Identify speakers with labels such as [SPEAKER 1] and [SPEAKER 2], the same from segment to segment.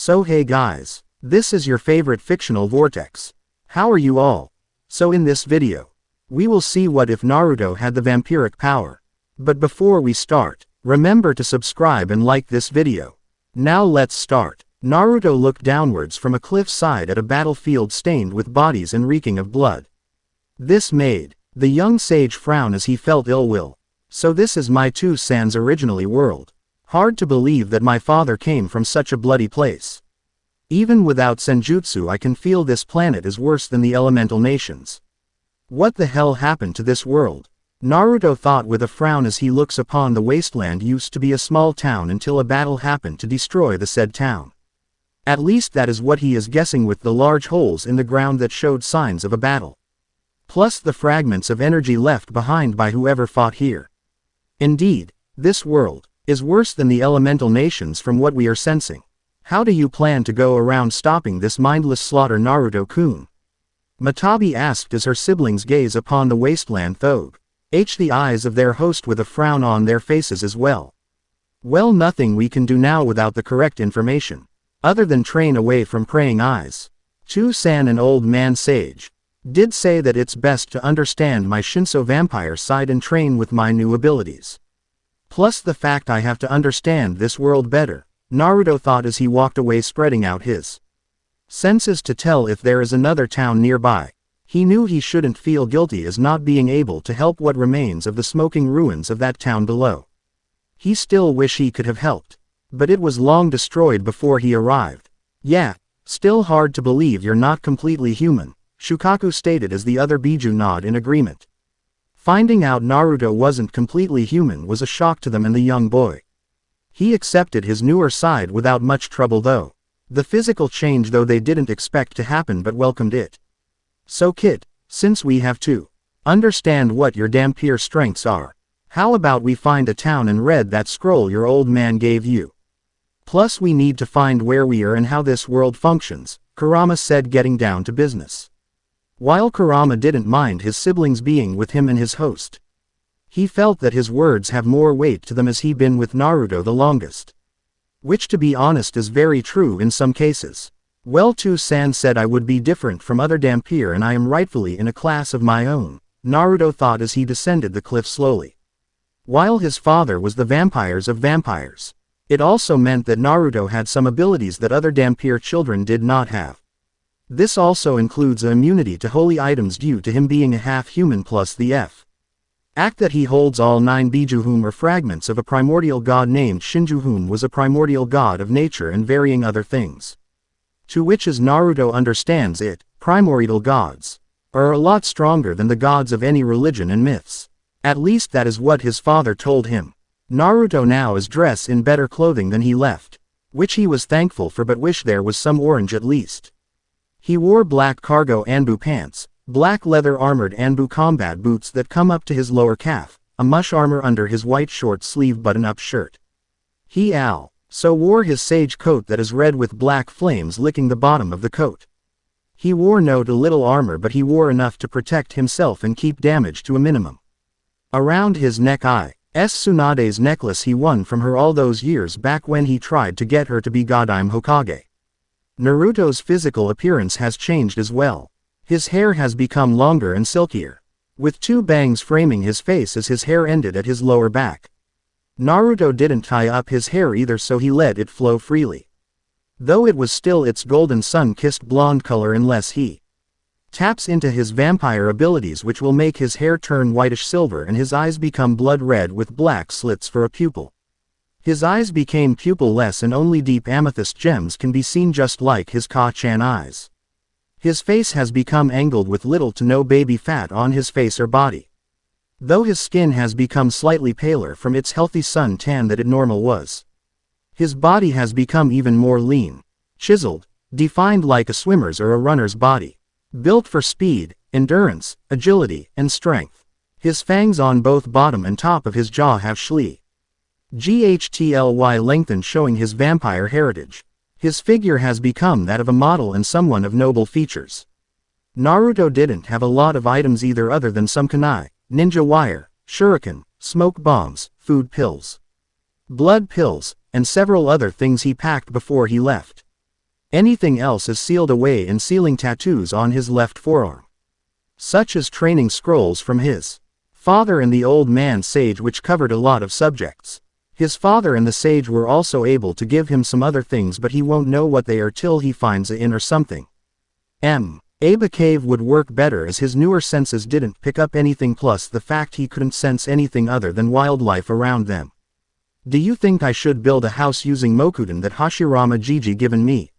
[SPEAKER 1] So hey guys, this is your favorite fictional vortex. How are you all? So in this video, we will see what if Naruto had the vampiric power. But before we start, remember to subscribe and like this video. Now let's start. Naruto looked downwards from a cliff side at a battlefield stained with bodies and reeking of blood. This made the young sage frown as he felt ill will. So this is my two Sans originally world. Hard to believe that my father came from such a bloody place. Even without senjutsu I can feel this planet is worse than the elemental nations. What the hell happened to this world? Naruto thought with a frown as he looks upon the wasteland used to be a small town until a battle happened to destroy the said town. At least that is what he is guessing with the large holes in the ground that showed signs of a battle. Plus the fragments of energy left behind by whoever fought here. Indeed, this world is worse than the elemental nations from what we are sensing. How do you plan to go around stopping this mindless slaughter, Naruto-kun? Matabi asked as her siblings gaze upon the wasteland through the eyes of their host with a frown on their faces as well. Well, nothing we can do now without the correct information, other than train away from praying eyes. Chu-san, an old man sage, did say that it's best to understand my Shinso vampire side and train with my new abilities. Plus the fact I have to understand this world better, Naruto thought as he walked away, spreading out his senses to tell if there is another town nearby. He knew he shouldn't feel guilty as not being able to help what remains of the smoking ruins of that town below. He still wish he could have helped, but it was long destroyed before he arrived. Yeah, still hard to believe you're not completely human, Shukaku stated as the other Biju nod in agreement. Finding out Naruto wasn't completely human was a shock to them and the young boy. He accepted his newer side without much trouble though. The physical change though they didn't expect to happen but welcomed it. So kid, since we have to understand what your Vampire strengths are, how about we find a town and read that scroll your old man gave you? Plus we need to find where we are and how this world functions, Kurama said, getting down to business. While Kurama didn't mind his siblings being with him and his host, he felt that his words have more weight to them as he been with Naruto the longest. Which to be honest is very true in some cases. Well, Chu-san said I would be different from other Vampire and I am rightfully in a class of my own, Naruto thought as he descended the cliff slowly. While his father was the vampires of vampires, it also meant that Naruto had some abilities that other Vampire children did not have. This also includes an immunity to holy items due to him being a half-human plus the fact that he holds all 9 Biju, whom are fragments of a primordial god named Shinju, whom was a primordial god of nature and varying other things. To which as Naruto understands it, primordial gods are a lot stronger than the gods of any religion and myths. At least that is what his father told him. Naruto now is dressed in better clothing than he left, which he was thankful for but wished there was some orange at least. He wore black cargo Anbu pants, black leather armored Anbu combat boots that come up to his lower calf, a mush armor under his white short sleeve button-up shirt. He also wore his sage coat that is red with black flames licking the bottom of the coat. He wore no little armor but he wore enough to protect himself and keep damage to a minimum. Around his neck Tsunade's necklace he won from her all those years back when he tried to get her to be Godime Hokage. Naruto's physical appearance has changed as well. His hair has become longer and silkier, with 2 bangs framing his face as his hair ended at his lower back. Naruto didn't tie up his hair either, so he let it flow freely, though it was still its golden sun-kissed blonde color unless he taps into his vampire abilities, which will make his hair turn whitish silver and his eyes become blood red with black slits for a pupil. His eyes became pupil-less and only deep amethyst gems can be seen, just like his Ka-chan eyes. His face has become angled with little to no baby fat on his face or body, though his skin has become slightly paler from its healthy sun tan that it normal was. His body has become even more lean, chiseled, defined like a swimmer's or a runner's body, built for speed, endurance, agility, and strength. His fangs on both bottom and top of his jaw have GHTLY lengthened, showing his vampire heritage. His figure has become that of a model and someone of noble features. Naruto didn't have a lot of items either other than some kunai, ninja wire, shuriken, smoke bombs, food pills, blood pills, and several other things he packed before he left. Anything else is sealed away in sealing tattoos on his left forearm. Such as training scrolls from his father and the old man sage, which covered a lot of subjects. His father and the sage were also able to give him some other things, but he won't know what they are till he finds a inn or something. Aba cave would work better as his newer senses didn't pick up anything, plus the fact he couldn't sense anything other than wildlife around them. Do you think I should build a house using Mokuden that Hashirama Gigi given me?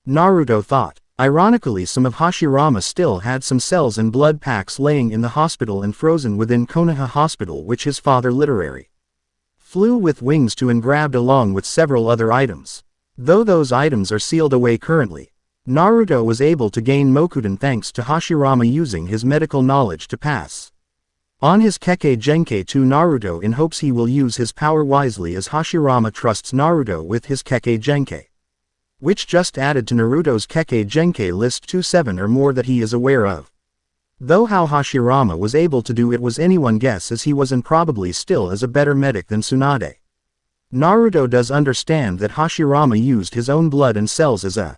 [SPEAKER 1] Naruto thought. Ironically, some of Hashirama still had some cells and blood packs laying in the hospital and frozen within Konoha Hospital, which his father literary flew with wings to and grabbed, along with several other items. Though those items are sealed away currently, Naruto was able to gain Mokuden thanks to Hashirama using his medical knowledge to pass on his Kekkei Genkai to Naruto in hopes he will use his power wisely, as Hashirama trusts Naruto with his Kekkei Genkai, which just added to Naruto's Kekkei Genkai list to 7 or more that he is aware of. Though how Hashirama was able to do it was anyone guess, as he was and probably still is a better medic than Tsunade. Naruto does understand that Hashirama used his own blood and cells as a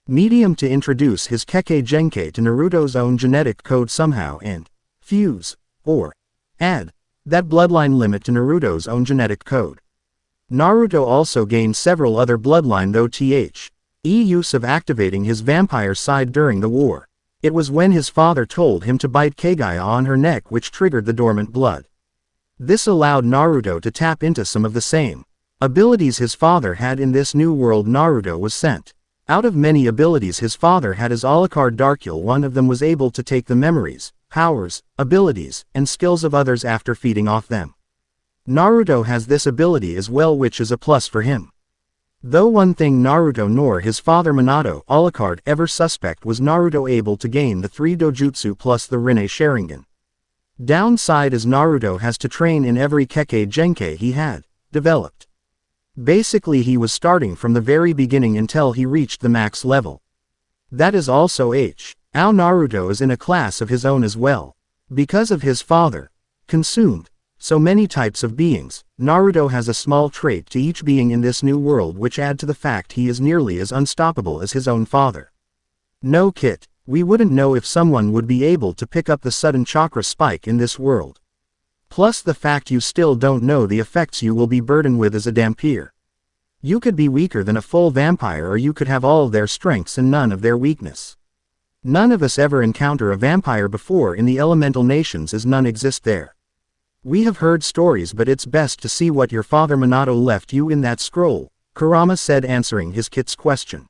[SPEAKER 1] medium to introduce his Kekkei Genkai to Naruto's own genetic code somehow and fuse, or add, that bloodline limit to Naruto's own genetic code. Naruto also gained several other bloodline though use of activating his vampire side during the war. It was when his father told him to bite Kagaya on her neck which triggered the dormant blood. This allowed Naruto to tap into some of the same abilities his father had in this new world. Naruto was sent out of many abilities his father had as Alucard Darkule. One of them was able to take the memories, powers, abilities, and skills of others after feeding off them. Naruto has this ability as well, which is a plus for him. Though one thing Naruto nor his father Minato Alucard ever suspect was Naruto able to gain the 3 dojutsu plus the Rinne Sharingan. Downside is Naruto has to train in every Kekkei Genkai he had developed. Basically he was starting from the very beginning until he reached the max level. That is also how Naruto is in a class of his own as well. Because of his father consumed so many types of beings, Naruto has a small trait to each being in this new world which add to the fact he is nearly as unstoppable as his own father. No Kit, we wouldn't know if someone would be able to pick up the sudden chakra spike in this world. Plus the fact you still don't know the effects you will be burdened with as a vampire. You could be weaker than a full vampire, or you could have all their strengths and none of their weakness. None of us ever encounter a vampire before in the elemental nations, as none exist there. We have heard stories, but it's best to see what your father Minato left you in that scroll, Kurama said, answering his Kit's question.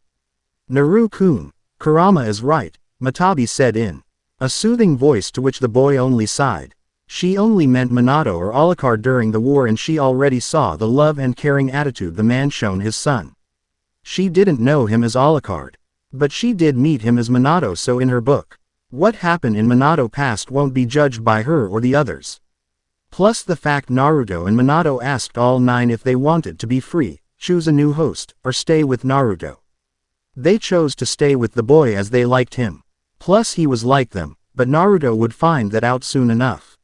[SPEAKER 1] Naru-kun, Kurama is right, Matabi said in a soothing voice, to which the boy only sighed. She only meant Minato or Alucard during the war, and she already saw the love and caring attitude the man shown his son. She didn't know him as Alucard, but she did meet him as Minato, so in her book, what happened in Minato past won't be judged by her or the others. Plus the fact Naruto and Minato asked all 9 if they wanted to be free, choose a new host, or stay with Naruto. They chose to stay with the boy as they liked him. Plus he was like them, but Naruto would find that out soon enough.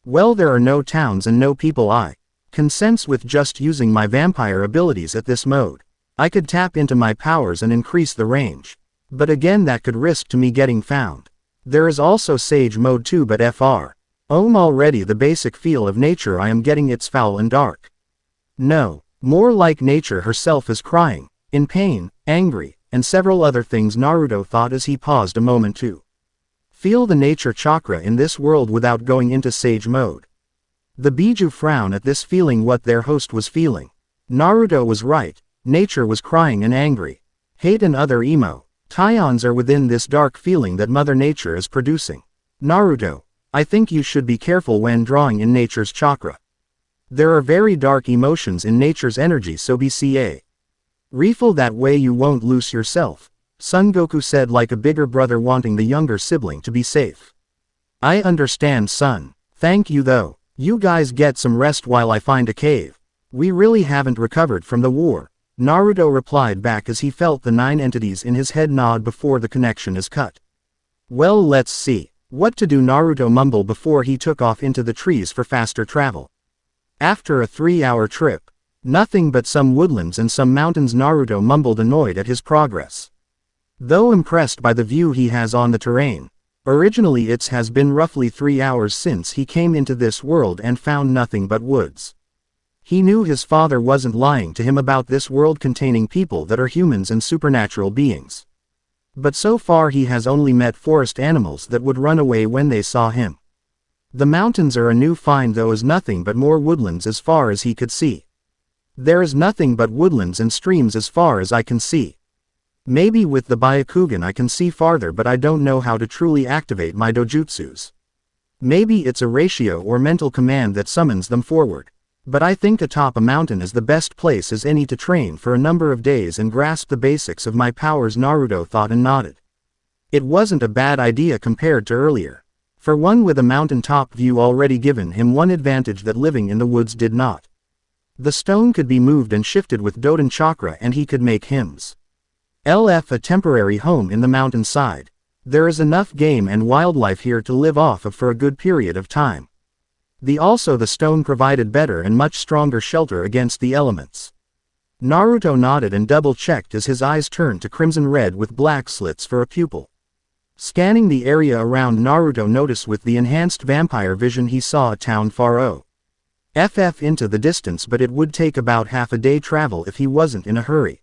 [SPEAKER 1] Well, there are no towns and no people. I can sense with just using my vampire abilities at this mode. I could tap into my powers and increase the range. But again, that could risk to me getting found. There is also Sage mode too, but already the basic feel of nature I am getting, it's foul and dark. No, more like nature herself is crying, in pain, angry, and several other things, Naruto thought as he paused a moment to feel the nature chakra in this world without going into sage mode. The Biju frown at this feeling what their host was feeling. Naruto was right, nature was crying and angry. Hate and other emotions are within this dark feeling that Mother Nature is producing. Naruto, I think you should be careful when drawing in nature's chakra. There are very dark emotions in nature's energy, so be careful that way you won't lose yourself, Son Goku said, like a bigger brother wanting the younger sibling to be safe. I understand, son. Thank you though. You guys get some rest while I find a cave. We really haven't recovered from the war, Naruto replied back as he felt the 9 entities in his head nod before the connection is cut. Well, let's see what to do, Naruto mumbled before he took off into the trees for faster travel. After a 3-hour trip, Nothing but some woodlands and some mountains. Naruto mumbled, annoyed at his progress. Though impressed by the view he has on the terrain. Originally it has been roughly 3 hours since he came into this world and found nothing but woods. He knew his father wasn't lying to him about this world containing people that are humans and supernatural beings. But so far he has only met forest animals that would run away when they saw him. The mountains are a new find, though, as nothing but more woodlands as far as he could see. There is nothing but woodlands and streams as far as I can see. Maybe with the Byakugan I can see farther, but I don't know how to truly activate my dojutsus. Maybe it's a ratio or mental command that summons them forward. But I think atop a mountain is the best place as any to train for a number of days and grasp the basics of my powers. Naruto thought and nodded. It wasn't a bad idea compared to earlier. For one, with a mountain-top view already given him one advantage that living in the woods did not. The stone could be moved and shifted with Doden chakra, and he could make hymns. LF a temporary home in the mountainside. There is enough game and wildlife here to live off of for a good period of time. The stone provided better and much stronger shelter against the elements. Naruto nodded and double-checked as his eyes turned to crimson red with black slits for a pupil. Scanning the area around, Naruto noticed with the enhanced vampire vision he saw a town far off into the distance, but it would take about half a day travel if he wasn't in a hurry.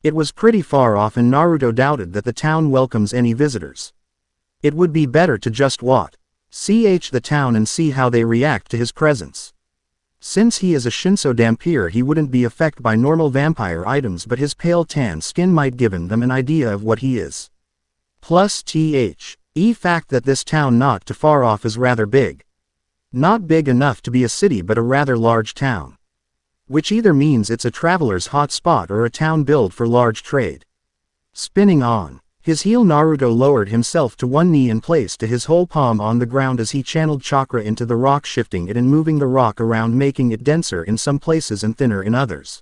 [SPEAKER 1] It was pretty far off, and Naruto doubted that the town welcomes any visitors. It would be better to just watch the town and see how they react to his presence. Since he is a Shinso Vampire, he wouldn't be affected by normal vampire items, but his pale tan skin might give them an idea of what he is. Plus the fact that this town not too far off is rather big. Not big enough to be a city, but a rather large town. Which either means it's a traveler's hot spot or a town built for large trade. Spinning on his heel, Naruto lowered himself to one knee and placed his whole palm on the ground as he channeled chakra into the rock, shifting it and moving the rock around, making it denser in some places and thinner in others.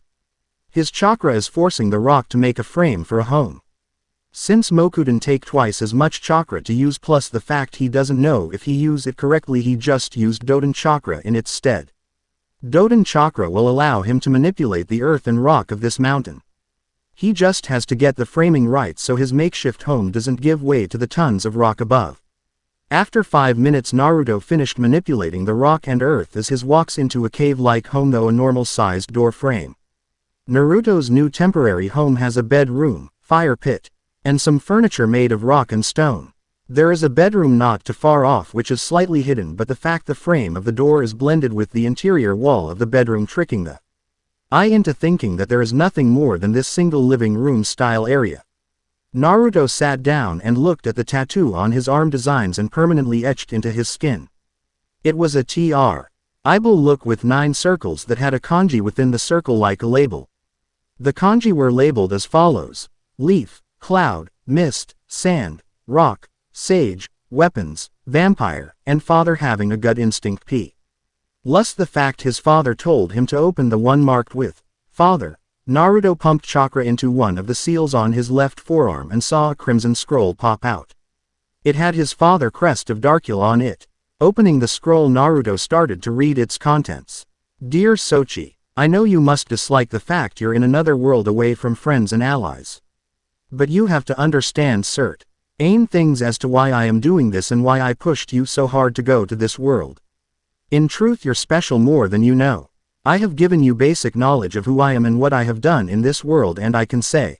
[SPEAKER 1] His chakra is forcing the rock to make a frame for a home. Since Mokuden take twice as much chakra to use, plus the fact he doesn't know if he used it correctly, he just used Doden chakra in its stead. Doden chakra will allow him to manipulate the earth and rock of this mountain. He just has to get the framing right so his makeshift home doesn't give way to the tons of rock above. After 5 minutes, Naruto finished manipulating the rock and earth as he walks into a cave-like home, though a normal-sized door frame. Naruto's new temporary home has a bedroom, fire pit, and some furniture made of rock and stone. There is a bedroom not too far off which is slightly hidden, but the fact the frame of the door is blended with the interior wall of the bedroom, tricking the eye into thinking that there is nothing more than this single living room style area. Naruto sat down and looked at the tattoo on his arm, designs and permanently etched into his skin. It was a triangle look with 9 circles that had a kanji within the circle like a label. The kanji were labeled as follows: leaf, cloud, mist, sand, rock, sage, weapons, vampire, and father having a gut instinct plus the fact his father told him to open the one marked with father. Naruto pumped chakra into one of the seals on his left forearm and saw a crimson scroll pop out. It had his father crest of Darkula on it. Opening the scroll, Naruto started to read its contents. Dear Sochi, I know you must dislike the fact you're in another world away from friends and allies. But you have to understand certain things as to why I am doing this and why I pushed you so hard to go to this world. In truth, you're special more than you know. I have given you basic knowledge of who I am and what I have done in this world, and I can say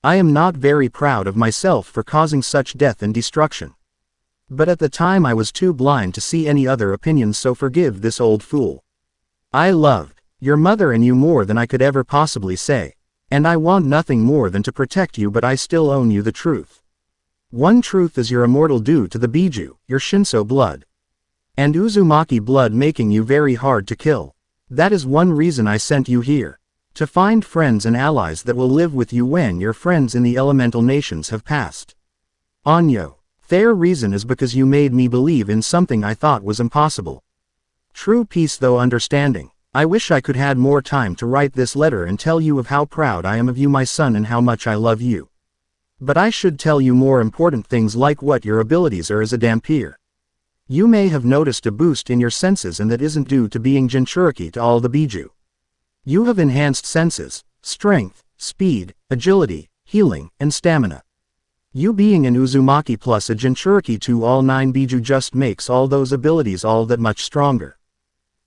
[SPEAKER 1] I am not very proud of myself for causing such death and destruction. But at the time I was too blind to see any other opinions, so forgive this old fool. I loved your mother and you more than I could ever possibly say. And I want nothing more than to protect you, but I still own you the truth. One truth is you're immortal due to the Biju, your Shinso blood. And Uzumaki blood, making you very hard to kill. That is one reason I sent you here. To find friends and allies that will live with you when your friends in the elemental nations have passed. Anyo. Their reason is because you made me believe in something I thought was impossible. True peace, though understanding. I wish I could had more time to write this letter and tell you of how proud I am of you, my son, and how much I love you. But I should tell you more important things, like what your abilities are as a Vampire. You may have noticed a boost in your senses, and that isn't due to being Jinchuriki to all the Biju. You have enhanced senses, strength, speed, agility, healing, and stamina. You being an Uzumaki plus a Jinchuriki to all 9 Biju just makes all those abilities all that much stronger.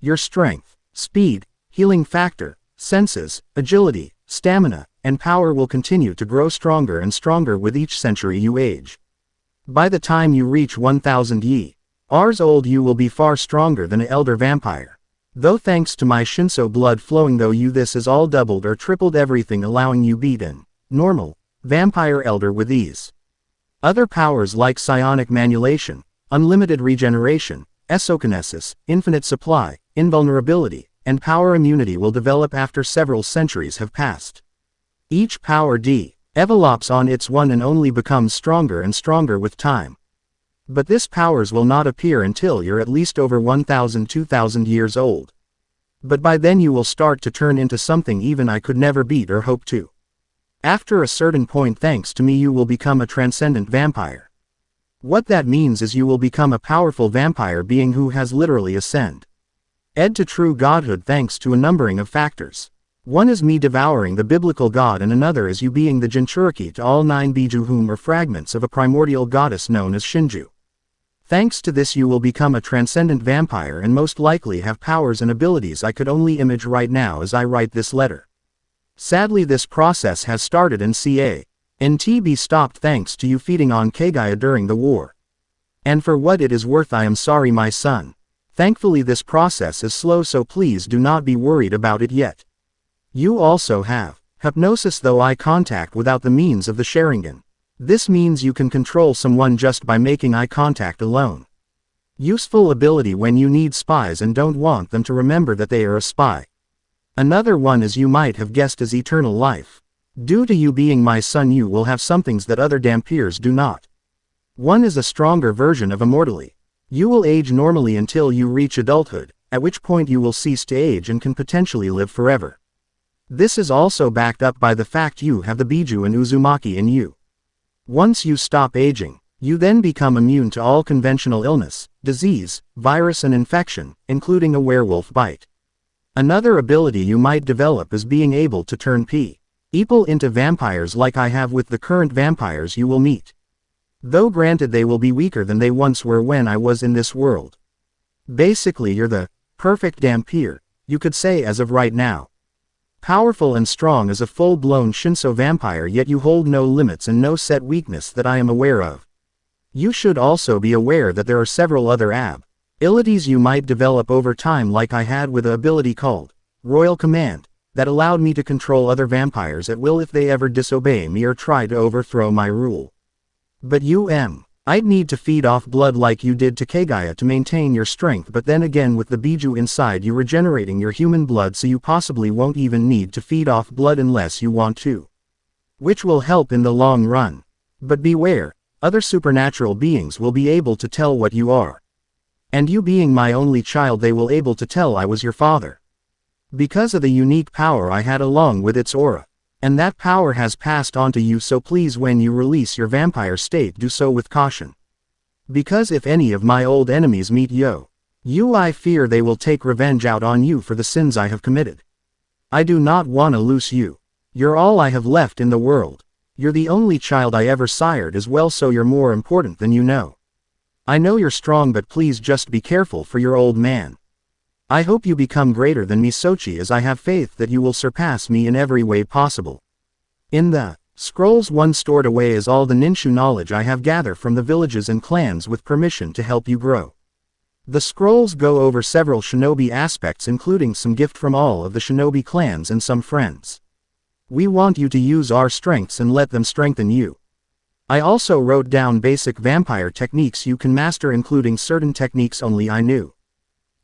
[SPEAKER 1] Your strength, speed, healing factor, senses, agility, stamina, and power will continue to grow stronger and stronger with each century you age. By the time you reach 1000 years old you will be far stronger than an elder vampire. Though thanks to my Shinso blood flowing though you this is all doubled or tripled everything allowing you beat an normal vampire elder with ease. Other powers like psionic manipulation, unlimited regeneration, esokinesis, infinite supply, invulnerability, and power immunity will develop after several centuries have passed. Each power develops on its one and only becomes stronger and stronger with time. But this powers will not appear until you're at least over 1000-2000 years old. But by then you will start to turn into something even I could never beat or hope to. After a certain point thanks to me you will become a transcendent vampire. What that means is you will become a powerful vampire being who has literally ascended to true godhood thanks to a numbering of factors. One is me devouring the biblical god and another is you being the Jinchuriki to all 9 Biju whom are fragments of a primordial goddess known as Shinju. Thanks to this you will become a transcendent vampire and most likely have powers and abilities I could only image right now as I write this letter. Sadly this process has started and CA&TB stopped thanks to you feeding on Kagaya during the war. And for what it is worth I am sorry my son. Thankfully this process is slow so please do not be worried about it yet. You also have hypnosis though eye contact without the means of the Sharingan. This means you can control someone just by making eye contact alone. Useful ability when you need spies and don't want them to remember that they are a spy. Another one is you might have guessed is eternal life. Due to you being my son you will have somethings that other Dampiers do not. One is a stronger version of immortality. You will age normally until you reach adulthood, at which point you will cease to age and can potentially live forever. This is also backed up by the fact you have the Biju and Uzumaki in you. Once you stop aging, you then become immune to all conventional illness, disease, virus and infection, including a werewolf bite. Another ability you might develop is being able to turn people into vampires like I have with the current vampires you will meet. Though granted they will be weaker than they once were when I was in this world. Basically you're the perfect Dampier, you could say as of right now. Powerful and strong as a full-blown Shinso vampire yet you hold no limits and no set weakness that I am aware of. You should also be aware that there are several other abilities you might develop over time like I had with an ability called Royal Command, that allowed me to control other vampires at will if they ever disobey me or try to overthrow my rule. But I'd need to feed off blood like you did to Kagaya to maintain your strength but then again with the Biju inside you regenerating your human blood so you possibly won't even need to feed off blood unless you want to. Which will help in the long run. But beware, other supernatural beings will be able to tell what you are. And you being my only child they will able to tell I was your father. Because of the unique power I had along with its aura. And that power has passed on to you so please when you release your vampire state do so with caution. Because if any of my old enemies meet you I fear they will take revenge out on you for the sins I have committed. I do not want to lose you. You're all I have left in the world. You're the only child I ever sired as well so you're more important than you know. I know you're strong but please just be careful for your old man. I hope you become greater than me Sochi as I have faith that you will surpass me in every way possible. In the scrolls one stored away is all the Ninshu knowledge I have gathered from the villages and clans with permission to help you grow. The scrolls go over several shinobi aspects including some gift from all of the shinobi clans and some friends. We want you to use our strengths and let them strengthen you. I also wrote down basic vampire techniques you can master including certain techniques only I knew.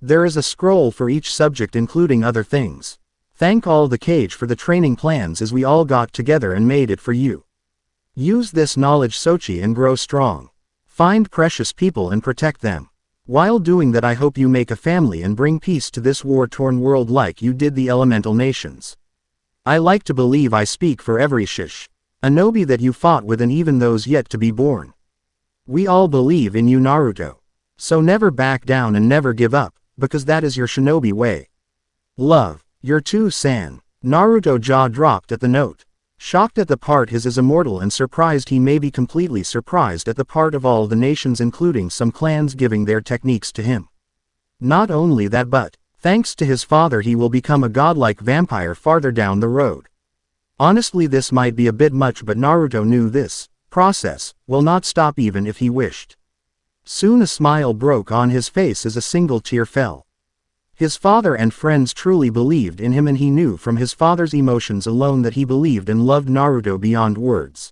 [SPEAKER 1] There is a scroll for each subject including other things. Thank all the cage for the training plans as we all got together and made it for you. Use this knowledge Sochi and grow strong. Find precious people and protect them. While doing that I hope you make a family and bring peace to this war-torn world like you did the elemental nations. I like to believe I speak for every shinobi that you fought with and even those yet to be born. We all believe in you Naruto. So never back down and never give up. Because that is your shinobi way. Love. You're too San. Naruto jaw dropped at the note. Shocked at the part his is immortal and surprised he may be completely surprised at the part of all the nations including some clans giving their techniques to him. Not only that but, thanks to his father he will become a godlike vampire farther down the road. Honestly this might be a bit much but Naruto knew this process will not stop even if he wished. Soon a smile broke on his face as a single tear fell. His father and friends truly believed in him and he knew from his father's emotions alone that he believed and loved Naruto beyond words.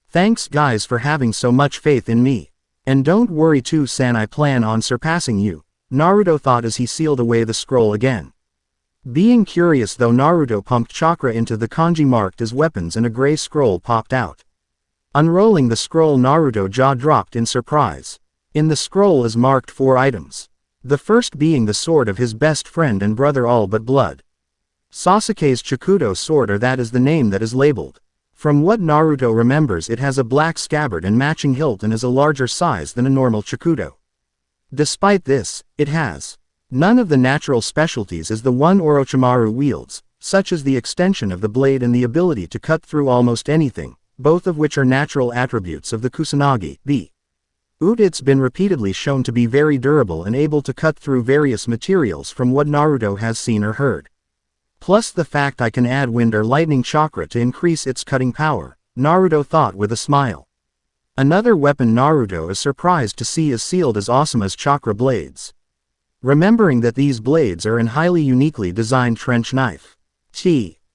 [SPEAKER 1] Thanks guys for having so much faith in me. And don't worry too San, I plan on surpassing you, Naruto thought as he sealed away the scroll again. Being curious though, Naruto pumped chakra into the kanji marked as weapons and a gray scroll popped out. Unrolling the scroll, Naruto jaw dropped in surprise. In the scroll is marked 4 items. The first being the sword of his best friend and brother all but blood. Sasuke's Chikudo sword, or that is the name that is labeled. From what Naruto remembers, it has a black scabbard and matching hilt and is a larger size than a normal Chikudo. Despite this, it has none of the natural specialties as the one Orochimaru wields, such as the extension of the blade and the ability to cut through almost anything, both of which are natural attributes of the Kusanagi. It's been repeatedly shown to be very durable and able to cut through various materials from what Naruto has seen or heard. Plus the fact I can add wind or lightning chakra to increase its cutting power, Naruto thought with a smile. Another weapon Naruto is surprised to see is sealed as Asuma's chakra blades. Remembering that these blades are an highly uniquely designed trench knife.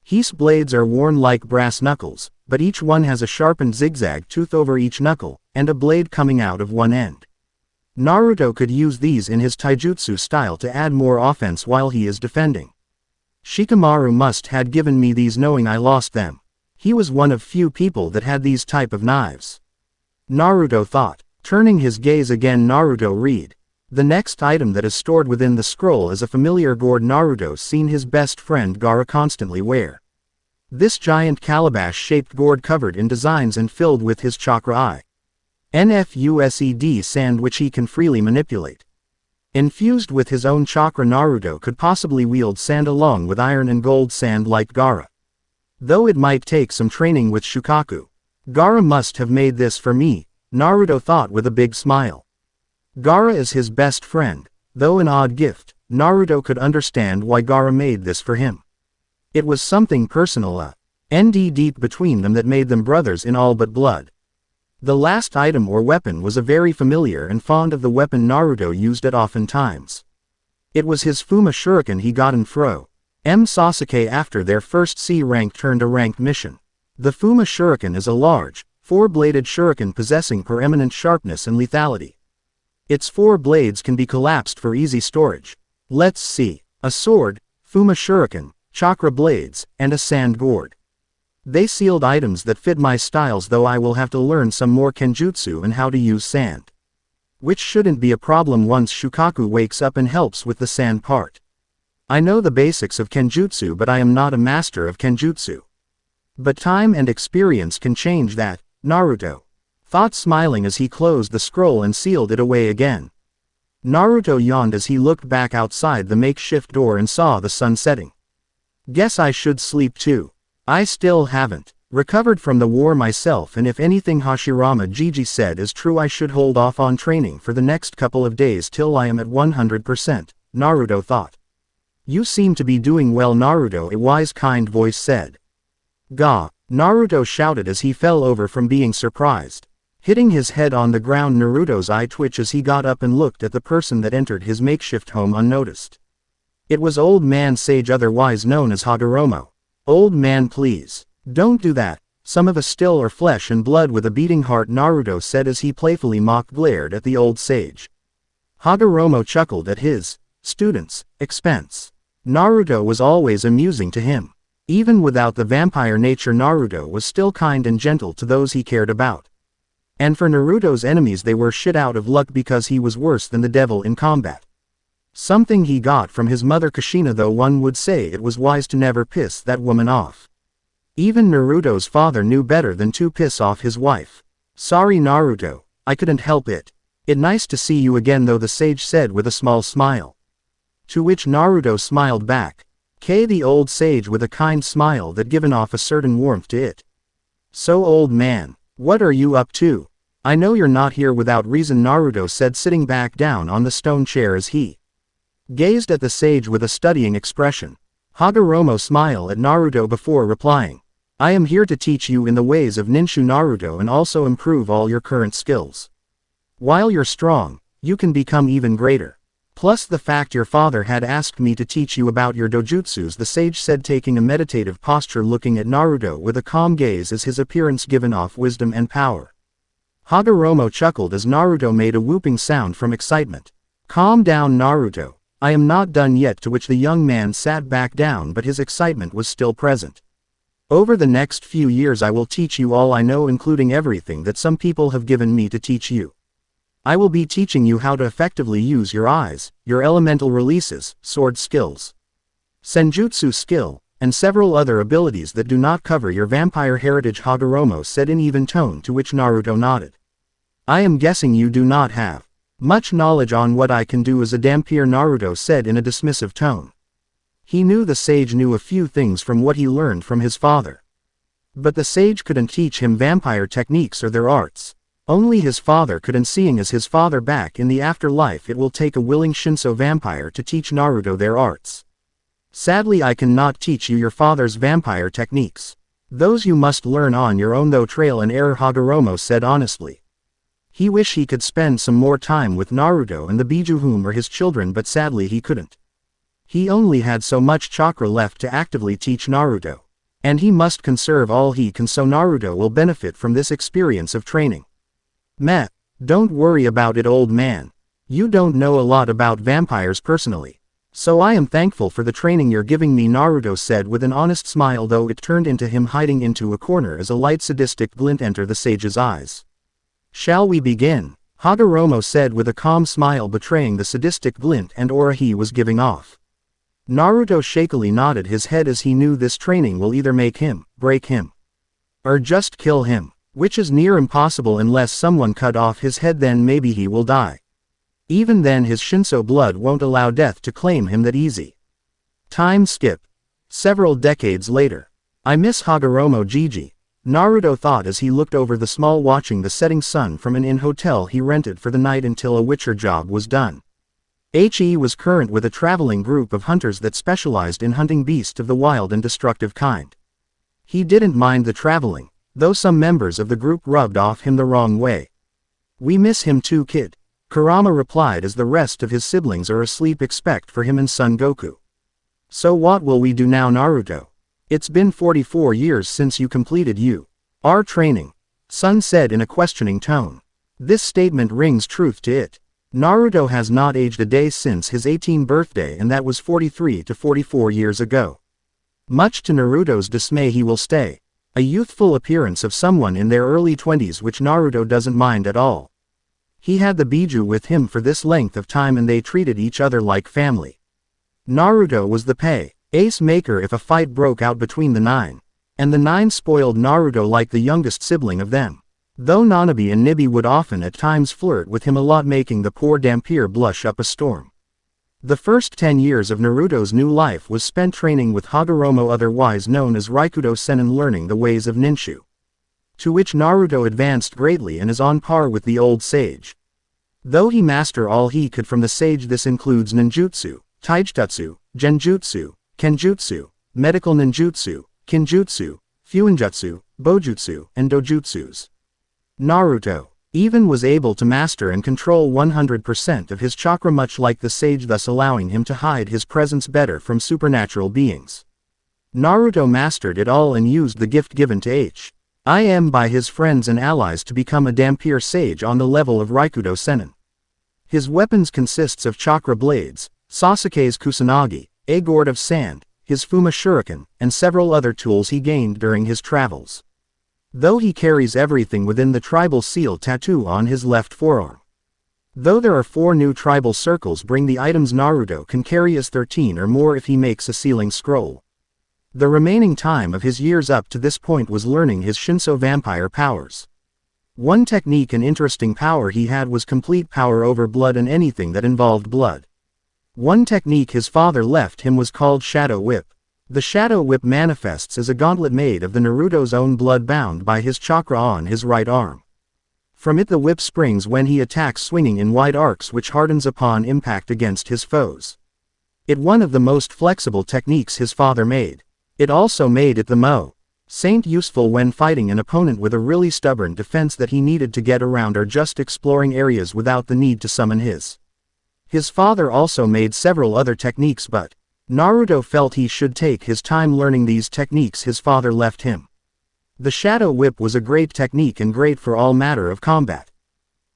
[SPEAKER 1] His blades are worn like brass knuckles, but each one has a sharpened zigzag tooth over each knuckle, and a blade coming out of one end. Naruto could use these in his taijutsu style to add more offense while he is defending. Shikamaru must had given me these knowing I lost them. He was one of few people that had these type of knives. Naruto thought. Turning his gaze again, Naruto read. The next item that is stored within the scroll is a familiar gourd Naruto's seen his best friend Gaara constantly wear. This giant calabash-shaped gourd covered in designs and filled with his chakra eye. NFUSED sand which he can freely manipulate. Infused with his own chakra, Naruto could possibly wield sand along with iron and gold sand like Gaara. Though it might take some training with Shukaku. Gaara must have made this for me, Naruto thought with a big smile. Gaara is his best friend, though an odd gift, Naruto could understand why Gaara made this for him. It was something personal, deep between them that made them brothers in all but blood. The last item or weapon was a very familiar and fond of the weapon Naruto used at often times. It was his Fuma Shuriken he got in Fro. Sasuke after their first C-rank turned a ranked mission. The Fuma Shuriken is a large, 4-bladed shuriken possessing preeminent sharpness and lethality. Its 4 blades can be collapsed for easy storage. Let's see. A sword, Fuma Shuriken, chakra blades, and a sand gourd. They sealed items that fit my styles, though I will have to learn some more kenjutsu and how to use sand. Which shouldn't be a problem once Shukaku wakes up and helps with the sand part. I know the basics of kenjutsu but I am not a master of kenjutsu. But time and experience can change that, Naruto thought, smiling as he closed the scroll and sealed it away again. Naruto yawned as he looked back outside the makeshift door and saw the sun setting. Guess I should sleep too. I still haven't recovered from the war myself, and if anything Hashirama Gigi said is true, I should hold off on training for the next couple of days till I am at 100%, Naruto thought. You seem to be doing well, Naruto, a wise kind voice said. Ga, Naruto shouted as he fell over from being surprised. Hitting his head on the ground, Naruto's eye twitched as he got up and looked at the person that entered his makeshift home unnoticed. It was Old Man Sage, otherwise known as Hagoromo. Old man, please. Don't do that. Some of us still are flesh and blood with a beating heart, Naruto said as he playfully glared at the old sage. Hagoromo chuckled at his student's expense. Naruto was always amusing to him. Even without the vampire nature, Naruto was still kind and gentle to those he cared about. And for Naruto's enemies, they were shit out of luck because he was worse than the devil in combat. Something he got from his mother Kushina, though one would say it was wise to never piss that woman off. Even Naruto's father knew better than to piss off his wife. Sorry Naruto, I couldn't help it. It nice to see you again though, the sage said with a small smile. To which Naruto smiled back. The old sage with a kind smile that given off a certain warmth to it. So old man, what are you up to? I know you're not here without reason, Naruto said, sitting back down on the stone chair as he gazed at the sage with a studying expression. Hagoromo smiled at Naruto before replying. I am here to teach you in the ways of Ninshu, Naruto, and also improve all your current skills. While you're strong, you can become even greater. Plus the fact your father had asked me to teach you about your dojutsus, the sage said, taking a meditative posture, looking at Naruto with a calm gaze as his appearance given off wisdom and power. Hagoromo chuckled as Naruto made a whooping sound from excitement. Calm down, Naruto. I am not done yet, to which the young man sat back down, but his excitement was still present. Over the next few years I will teach you all I know, including everything that some people have given me to teach you. I will be teaching you how to effectively use your eyes, your elemental releases, sword skills, senjutsu skill, and several other abilities that do not cover your vampire heritage, Hagoromo said in even tone, to which Naruto nodded. I am guessing you do not have much knowledge on what I can do as a Vampire, Naruto said in a dismissive tone. He knew the sage knew a few things from what he learned from his father. But the sage couldn't teach him vampire techniques or their arts. Only his father could, and seeing as his father back in the afterlife, it will take a willing Shinso vampire to teach Naruto their arts. Sadly, I cannot teach you your father's vampire techniques. Those you must learn on your own, though trial and error, Hagoromo said honestly. He wished he could spend some more time with Naruto and the Biju, whom are his children, but sadly he couldn't. He only had so much chakra left to actively teach Naruto. And he must conserve all he can, so Naruto will benefit from this experience of training. Meh, don't worry about it, old man. You don't know a lot about vampires personally. So I am thankful for the training you're giving me, Naruto said with an honest smile, though it turned into him hiding into a corner as a light sadistic glint entered the sage's eyes. Shall we begin? Hagoromo said with a calm smile, betraying the sadistic glint and aura he was giving off. Naruto shakily nodded his head, as he knew this training will either make him, break him, or just kill him. Which is near impossible unless someone cut off his head, then maybe he will die. Even then his Shinso blood won't allow death to claim him that easy. Time skip. Several decades later. I miss Hagoromo Gigi, Naruto thought as he looked over the small, watching the setting sun from an inn hotel he rented for the night until a witcher job was done. He was current with a traveling group of hunters that specialized in hunting beasts of the wild and destructive kind. He didn't mind the traveling, though some members of the group rubbed off him the wrong way. We miss him too, kid, Kurama replied as the rest of his siblings are asleep except for him and Son Goku. So what will we do now, Naruto? It's been 44 years since you completed our training, Son said in a questioning tone. This statement rings truth to it. Naruto has not aged a day since his 18th birthday, and that was 43 to 44 years ago. Much to Naruto's dismay, he will stay a youthful appearance of someone in their early 20s, which Naruto doesn't mind at all. He had the Biju with him for this length of time, and they treated each other like family. Naruto was the ace maker if a fight broke out between the 9, and the 9 spoiled Naruto like the youngest sibling of them. Though Nanabe and Nibi would often at times flirt with him a lot, making the poor Vampire blush up a storm. The first 10 years of Naruto's new life was spent training with Hagoromo, otherwise known as Raikudo Senin, learning the ways of Ninshu, to which Naruto advanced greatly and is on par with the old sage. Though he mastered all he could from the sage, this includes ninjutsu, taijutsu, genjutsu, kenjutsu, medical ninjutsu, kinjutsu, fuinjutsu, bojutsu, and dojutsus. Naruto even was able to master and control 100% of his chakra, much like the sage, thus allowing him to hide his presence better from supernatural beings. Naruto mastered it all and used the gift given to him by his friends and allies to become a Vampire sage on the level of Raikudo Senin. His weapons consists of chakra blades, Sasuke's kusanagi, a gourd of sand, his Fuma shuriken, and several other tools he gained during his travels. Though he carries everything within the tribal seal tattoo on his left forearm. Though there are 4 new tribal circles, bring the items Naruto can carry as 13 or more if he makes a sealing scroll. The remaining time of his years up to this point was learning his Shinso vampire powers. One technique and interesting power he had was complete power over blood and anything that involved blood. One technique his father left him was called Shadow Whip. The Shadow Whip manifests as a gauntlet made of the Naruto's own blood bound by his chakra on his right arm. From it the whip springs when he attacks, swinging in wide arcs which hardens upon impact against his foes. It one of the most flexible techniques his father made. It also made it the Maou Saint useful when fighting an opponent with a really stubborn defense that he needed to get around or just exploring areas without the need to summon his. His father also made several other techniques, but Naruto felt he should take his time learning these techniques his father left him. The Shadow Whip was a great technique and great for all matter of combat.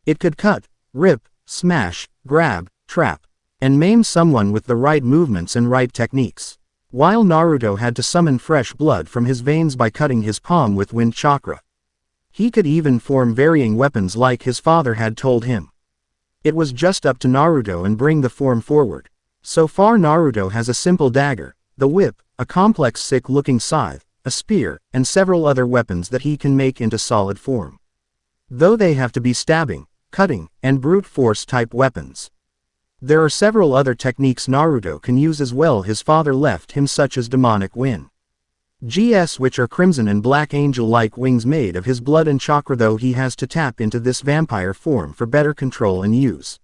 [SPEAKER 1] It could cut, rip, smash, grab, trap, and maim someone with the right movements and right techniques. While Naruto had to summon fresh blood from his veins by cutting his palm with wind chakra. He could even form varying weapons like his father had told him. It was just up to Naruto and bring the form forward. So far Naruto has a simple dagger, the whip, a complex sick-looking scythe, a spear, and several other weapons that he can make into solid form. Though they have to be stabbing, cutting, and brute force type weapons. There are several other techniques Naruto can use as well his father left him, such as demonic wind. GS, which are crimson and black angel-like wings made of his blood and chakra, though he has to tap into this vampire form for better control and use.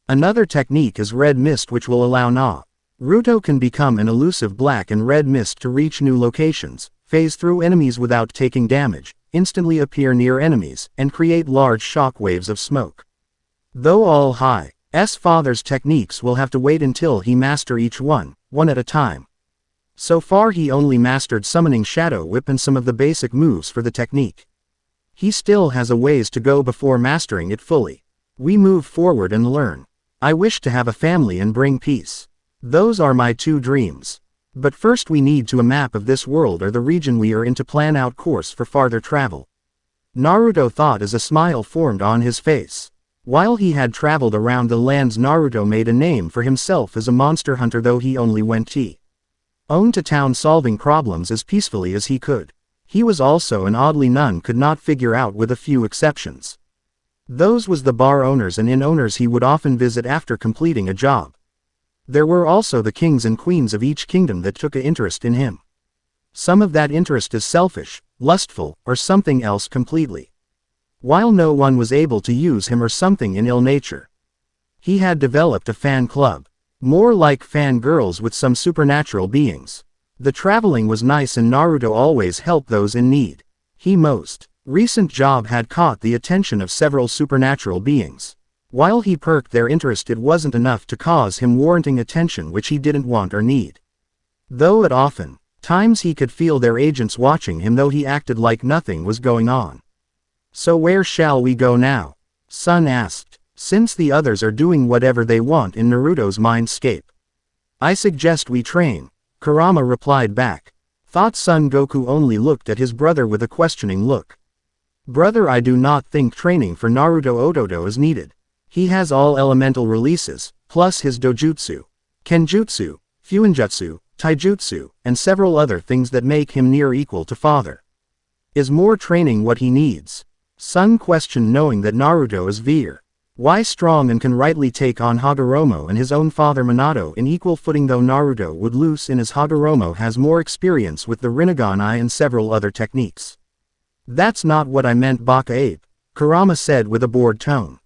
[SPEAKER 1] Another technique is red mist, which will allow Naruto can become an elusive black and red mist to reach new locations, phase through enemies without taking damage, instantly appear near enemies, and create large shock waves of smoke. Though all his father's techniques will have to wait until he master each one at a time. So far he only mastered summoning Shadow Whip and some of the basic moves for the technique. He still has a ways to go before mastering it fully. We move forward and learn. I wish to have a family and bring peace. Those are my two dreams. But first we need to a map of this world or the region we are in to plan out course for farther travel. Naruto thought as a smile formed on his face. While he had traveled around the lands, Naruto made a name for himself as a monster hunter, though he only went to town solving problems as peacefully as he could. He was also an oddly none could not figure out, with a few exceptions. Those was the bar owners and inn owners he would often visit after completing a job. There were also the kings and queens of each kingdom that took an interest in him. Some of that interest is selfish, lustful, or something else completely. While no one was able to use him or something in ill nature. He had developed a fan club. More like fan girls with some supernatural beings. The traveling was nice and Naruto always helped those in need. He most recent job had caught the attention of several supernatural beings. While he perked their interest, it wasn't enough to cause him warranting attention which he didn't want or need. Though at often times he could feel their agents watching him, though he acted like nothing was going on. So where shall we go now? Son asked, since the others are doing whatever they want in Naruto's mindscape. I suggest we train, Kurama replied back. Thought Son Goku only looked at his brother with a questioning look. Brother, I do not think training for Naruto Ododo is needed. He has all elemental releases, plus his dojutsu, kenjutsu, fuinjutsu, taijutsu, and several other things that make him near equal to father. Is more training what he needs? Son questioned, knowing that Naruto is very strong and can rightly take on Hagoromo and his own father Minato in equal footing, though Naruto would lose in as Hagoromo has more experience with the Rinnegan Eye and several other techniques. That's not what I meant, Baka Ape, Kurama said with a bored tone.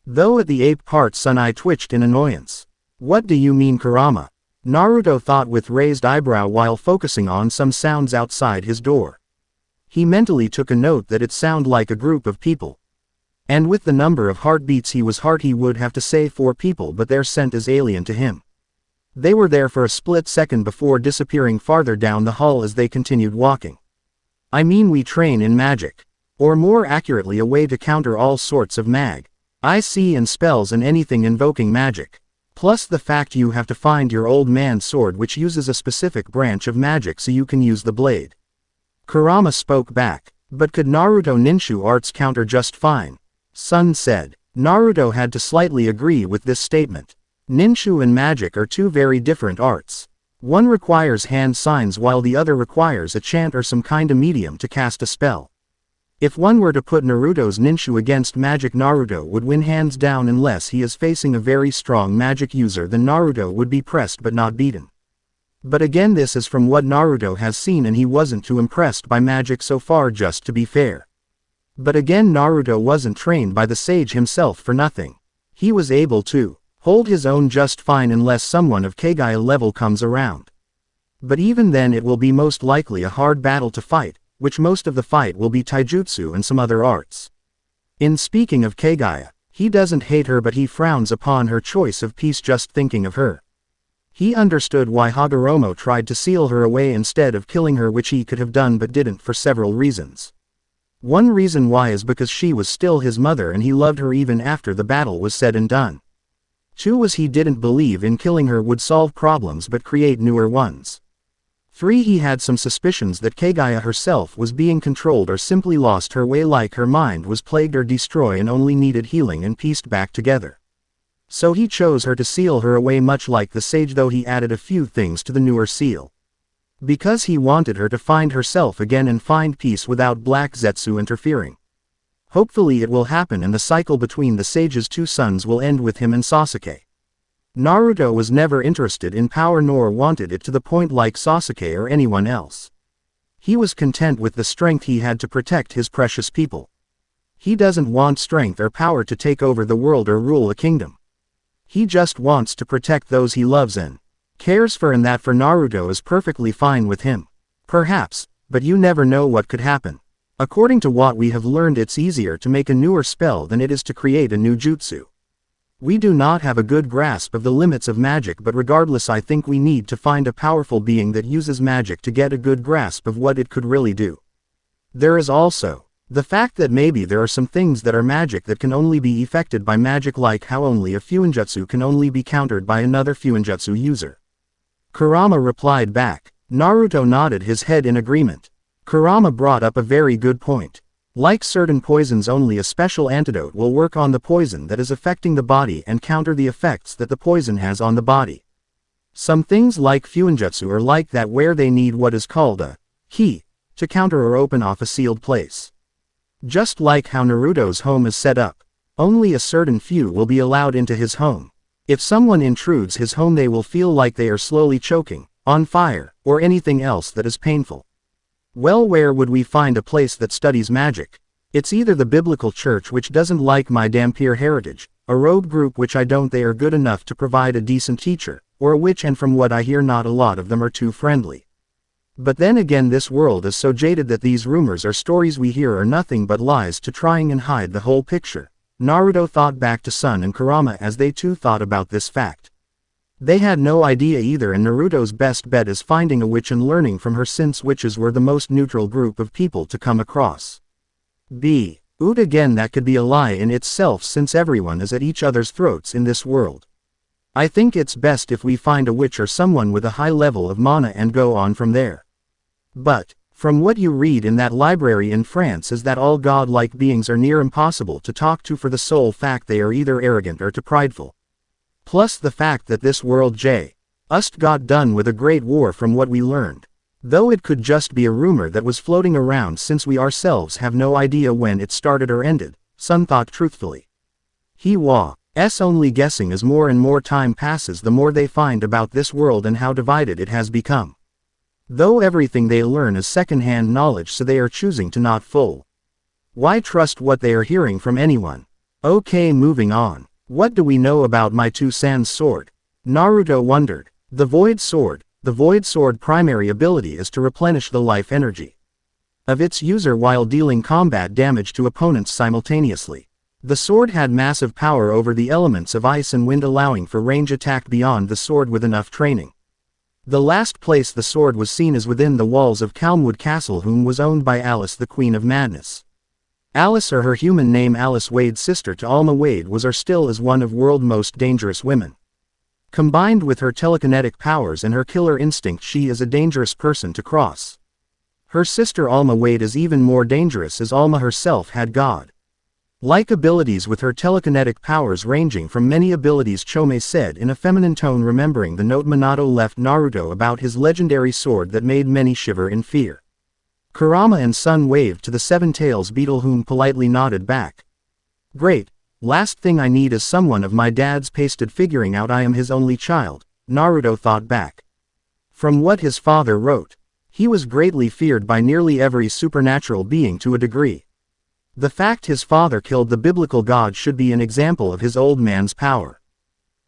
[SPEAKER 1] Though at the ape part Son Eye twitched in annoyance. What do you mean, Kurama? Naruto thought with raised eyebrow while focusing on some sounds outside his door. He mentally took a note that it sounded like a group of people. And with the number of heartbeats he would have to say 4 people, but their scent is alien to him. They were there for a split second before disappearing farther down the hall as they continued walking. I mean, we train in magic. Or more accurately, a way to counter all sorts of IC and spells and anything invoking magic. Plus the fact you have to find your old man's sword, which uses a specific branch of magic so you can use the blade. Kurama spoke back. But could Naruto ninja arts counter just fine? Son said. Naruto had to slightly agree with this statement. Ninja and magic are two very different arts. One requires hand signs while the other requires a chant or some kind of medium to cast a spell. If one were to put Naruto's ninja against magic, Naruto would win hands down unless he is facing a very strong magic user. Then Naruto would be pressed but not beaten. But again, this is from what Naruto has seen, and he wasn't too impressed by magic so far, just to be fair. But again, Naruto wasn't trained by the sage himself for nothing. He was able to hold his own just fine unless someone of Kagaya level comes around. But even then it will be most likely a hard battle to fight, which most of the fight will be taijutsu and some other arts. In speaking of Kagaya, he doesn't hate her, but he frowns upon her choice of peace just thinking of her. He understood why Hagoromo tried to seal her away instead of killing her, which he could have done but didn't, for several reasons. One reason why is because she was still his mother and he loved her even after the battle was said and done. Two was he didn't believe in killing her would solve problems but create newer ones. 3. He had some suspicions that Kagaya herself was being controlled or simply lost her way, like her mind was plagued or destroyed and only needed healing and pieced back together. So he chose her to seal her away, much like the sage, though he added a few things to the newer seal. Because he wanted her to find herself again and find peace without Black Zetsu interfering. Hopefully it will happen and the cycle between the sage's two sons will end with him and Sasuke. Naruto was never interested in power nor wanted it to the point like Sasuke or anyone else. He was content with the strength he had to protect his precious people. He doesn't want strength or power to take over the world or rule a kingdom. He just wants to protect those he loves and cares for, and that for Naruto is perfectly fine with him. Perhaps, but you never know what could happen. According to what we have learned, it's easier to make a newer spell than it is to create a new jutsu. We do not have a good grasp of the limits of magic, but regardless, I think we need to find a powerful being that uses magic to get a good grasp of what it could really do. There is also the fact that maybe there are some things that are magic that can only be effected by magic, like how only a fuinjutsu can only be countered by another fuinjutsu user. Kurama replied back. Naruto nodded his head in agreement. Kurama brought up a very good point. Like certain poisons, only a special antidote will work on the poison that is affecting the body and counter the effects that the poison has on the body. Some things like fuinjutsu are like that, where they need what is called a key to counter or open off a sealed place. Just like how Naruto's home is set up, only a certain few will be allowed into his home. If someone intrudes his home, they will feel like they are slowly choking, on fire, or anything else that is painful. Well, where would we find a place that studies magic? It's either the biblical church, which doesn't like my Vampire heritage, a rogue group which I don't, they are good enough to provide a decent teacher, or a witch, and from what I hear not a lot of them are too friendly. But then again, this world is so jaded that these rumors or stories we hear are nothing but lies to trying and hide the whole picture. Naruto thought back to Sun and Kurama as they too thought about this fact. They had no idea either, and Naruto's best bet is finding a witch and learning from her, since witches were the most neutral group of people to come across. Again, that could be a lie in itself, since everyone is at each other's throats in this world. I think it's best if we find a witch or someone with a high level of mana and go on from there. But, from what you read in that library in France, is that all godlike beings are near impossible to talk to for the sole fact they are either arrogant or too prideful. Plus the fact that this world just got done with a great war, from what we learned. Though it could just be a rumor that was floating around, since we ourselves have no idea when it started or ended, Sun thought truthfully. He was only guessing. As more and more time passes, the more they find about this world and how divided it has become. Though everything they learn is second-hand knowledge, so they are choosing to not why trust what they are hearing from anyone? Okay, moving on. What do we know about my two-sans sword? Naruto wondered. The Void Sword. The Void Sword primary ability is to replenish the life energy of its user while dealing combat damage to opponents simultaneously. The sword had massive power over the elements of ice and wind, allowing for range attack beyond the sword with enough training. The last place the sword was seen is within the walls of Calmwood Castle, whom was owned by Alice, the Queen of Madness. Alice, or her human name Alice Wade, sister to Alma Wade, was or still is one of world's most dangerous women. Combined with her telekinetic powers and her killer instinct, she is a dangerous person to cross. Her sister Alma Wade is even more dangerous, as Alma herself had god-like abilities with her telekinetic powers ranging from many abilities. Chome said in a feminine tone, remembering the note Minato left Naruto about his legendary sword that made many shiver in fear. Kurama and Sun waved to the seven-tails beetle, whom politely nodded back. Great, last thing I need is someone of my dad's pasted figuring out I am his only child, Naruto thought back. From what his father wrote, he was greatly feared by nearly every supernatural being to a degree. The fact his father killed the biblical god should be an example of his old man's power.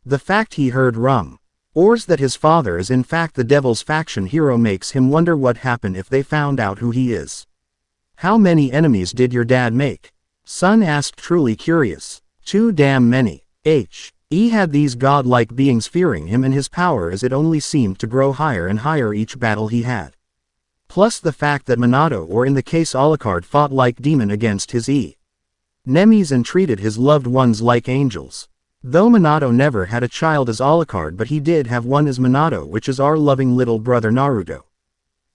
[SPEAKER 1] The fact he heard rumors that his father is in fact the devil's faction hero makes him wonder what happened if they found out who he is. How many enemies did your dad make? Sun asked, truly curious. Too damn many. He had these godlike beings fearing him and his power as it only seemed to grow higher and higher each battle he had. Plus the fact that Minato, or in the case Alucard, fought like demon against his enemies and treated his loved ones like angels. Though Minato never had a child as Alucard, but he did have one as Minato, which is our loving little brother Naruto.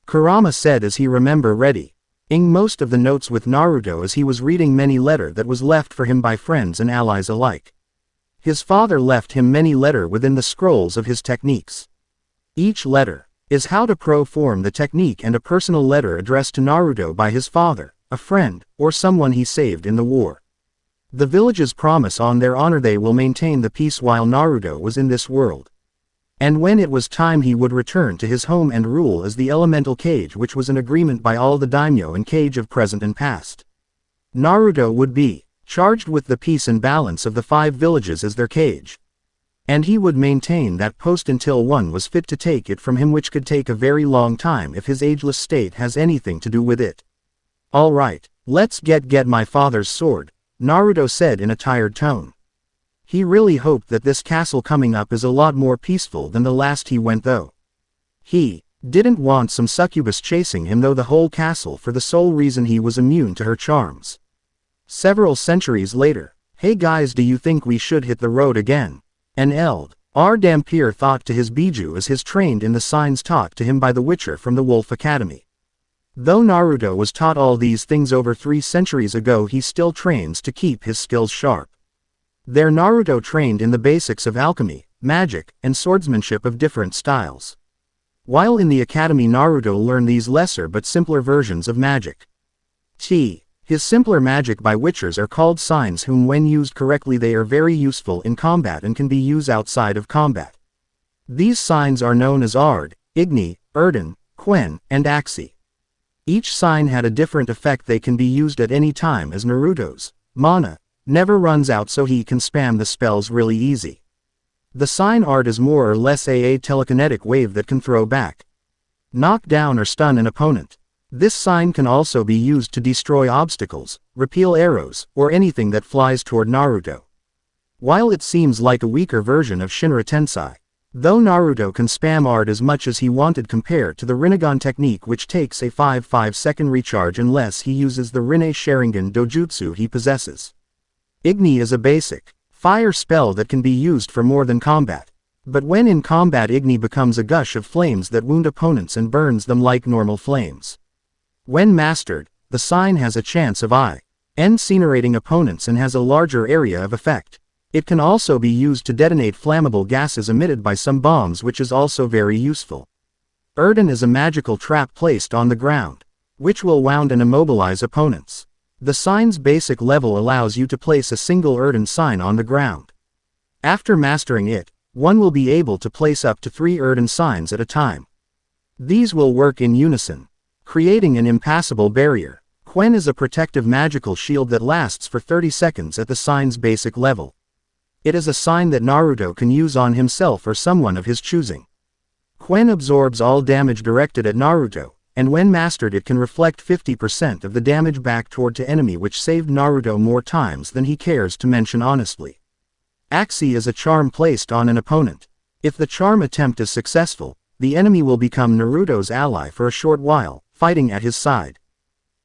[SPEAKER 1] Kurama said as he reading most of the notes with Naruto as he was reading many letter that was left for him by friends and allies alike. His father left him many letter within the scrolls of his techniques. Each letter is how to perform the technique, and a personal letter addressed to Naruto by his father, a friend, or someone he saved in the war. The villages promise on their honor they will maintain the peace while Naruto was in this world. And when it was time he would return to his home and rule as the elemental Kage, which was an agreement by all the daimyo and Kage of present and past. Naruto would be charged with the peace and balance of the 5 villages as their Kage. And he would maintain that post until one was fit to take it from him, which could take a very long time if his ageless state has anything to do with it. Alright, let's get my father's sword, Naruto said in a tired tone. He really hoped that this castle coming up is a lot more peaceful than the last he went, though. He didn't want some succubus chasing him though the whole castle, for the sole reason he was immune to her charms. Several centuries later. Hey guys, do you think we should hit the road again? An Elder Dampier thought to his Biju as his trained in the signs taught to him by the Witcher from the Wolf Academy. Though Naruto was taught all these things over 3 centuries ago, he still trains to keep his skills sharp. There Naruto trained in the basics of alchemy, magic, and swordsmanship of different styles. While in the academy Naruto learned these lesser but simpler versions of magic. His simpler magic by Witchers are called signs, whom when used correctly they are very useful in combat and can be used outside of combat. These signs are known as Ard, Igni, Erden, Quen, and Axi. Each sign had a different effect. They can be used at any time, as Naruto's mana never runs out, so he can spam the spells really easy. The sign Ard is more or less a telekinetic wave that can throw back, knock down, or stun an opponent. This sign can also be used to destroy obstacles, repel arrows, or anything that flies toward Naruto. While it seems like a weaker version of Shinra Tensei, though Naruto can spam Ard as much as he wanted compared to the Rinnegan technique, which takes a 5-second recharge unless he uses the Rinne Sharingan dojutsu he possesses. Igni is a basic fire spell that can be used for more than combat. But when in combat, Igni becomes a gush of flames that wound opponents and burns them like normal flames. When mastered, the sign has a chance of incinerating opponents and has a larger area of effect. It can also be used to detonate flammable gases emitted by some bombs, which is also very useful. Erden is a magical trap placed on the ground, which will wound and immobilize opponents. The sign's basic level allows you to place a single Erden sign on the ground. After mastering it, one will be able to place up to 3 Erden signs at a time. These will work in unison, creating an impassable barrier. Quen is a protective magical shield that lasts for 30 seconds at the sign's basic level. It is a sign that Naruto can use on himself or someone of his choosing. Quen absorbs all damage directed at Naruto, and when mastered it can reflect 50% of the damage back toward to enemy, which saved Naruto more times than he cares to mention honestly. Axi is a charm placed on an opponent. If the charm attempt is successful, the enemy will become Naruto's ally for a short while, fighting at his side.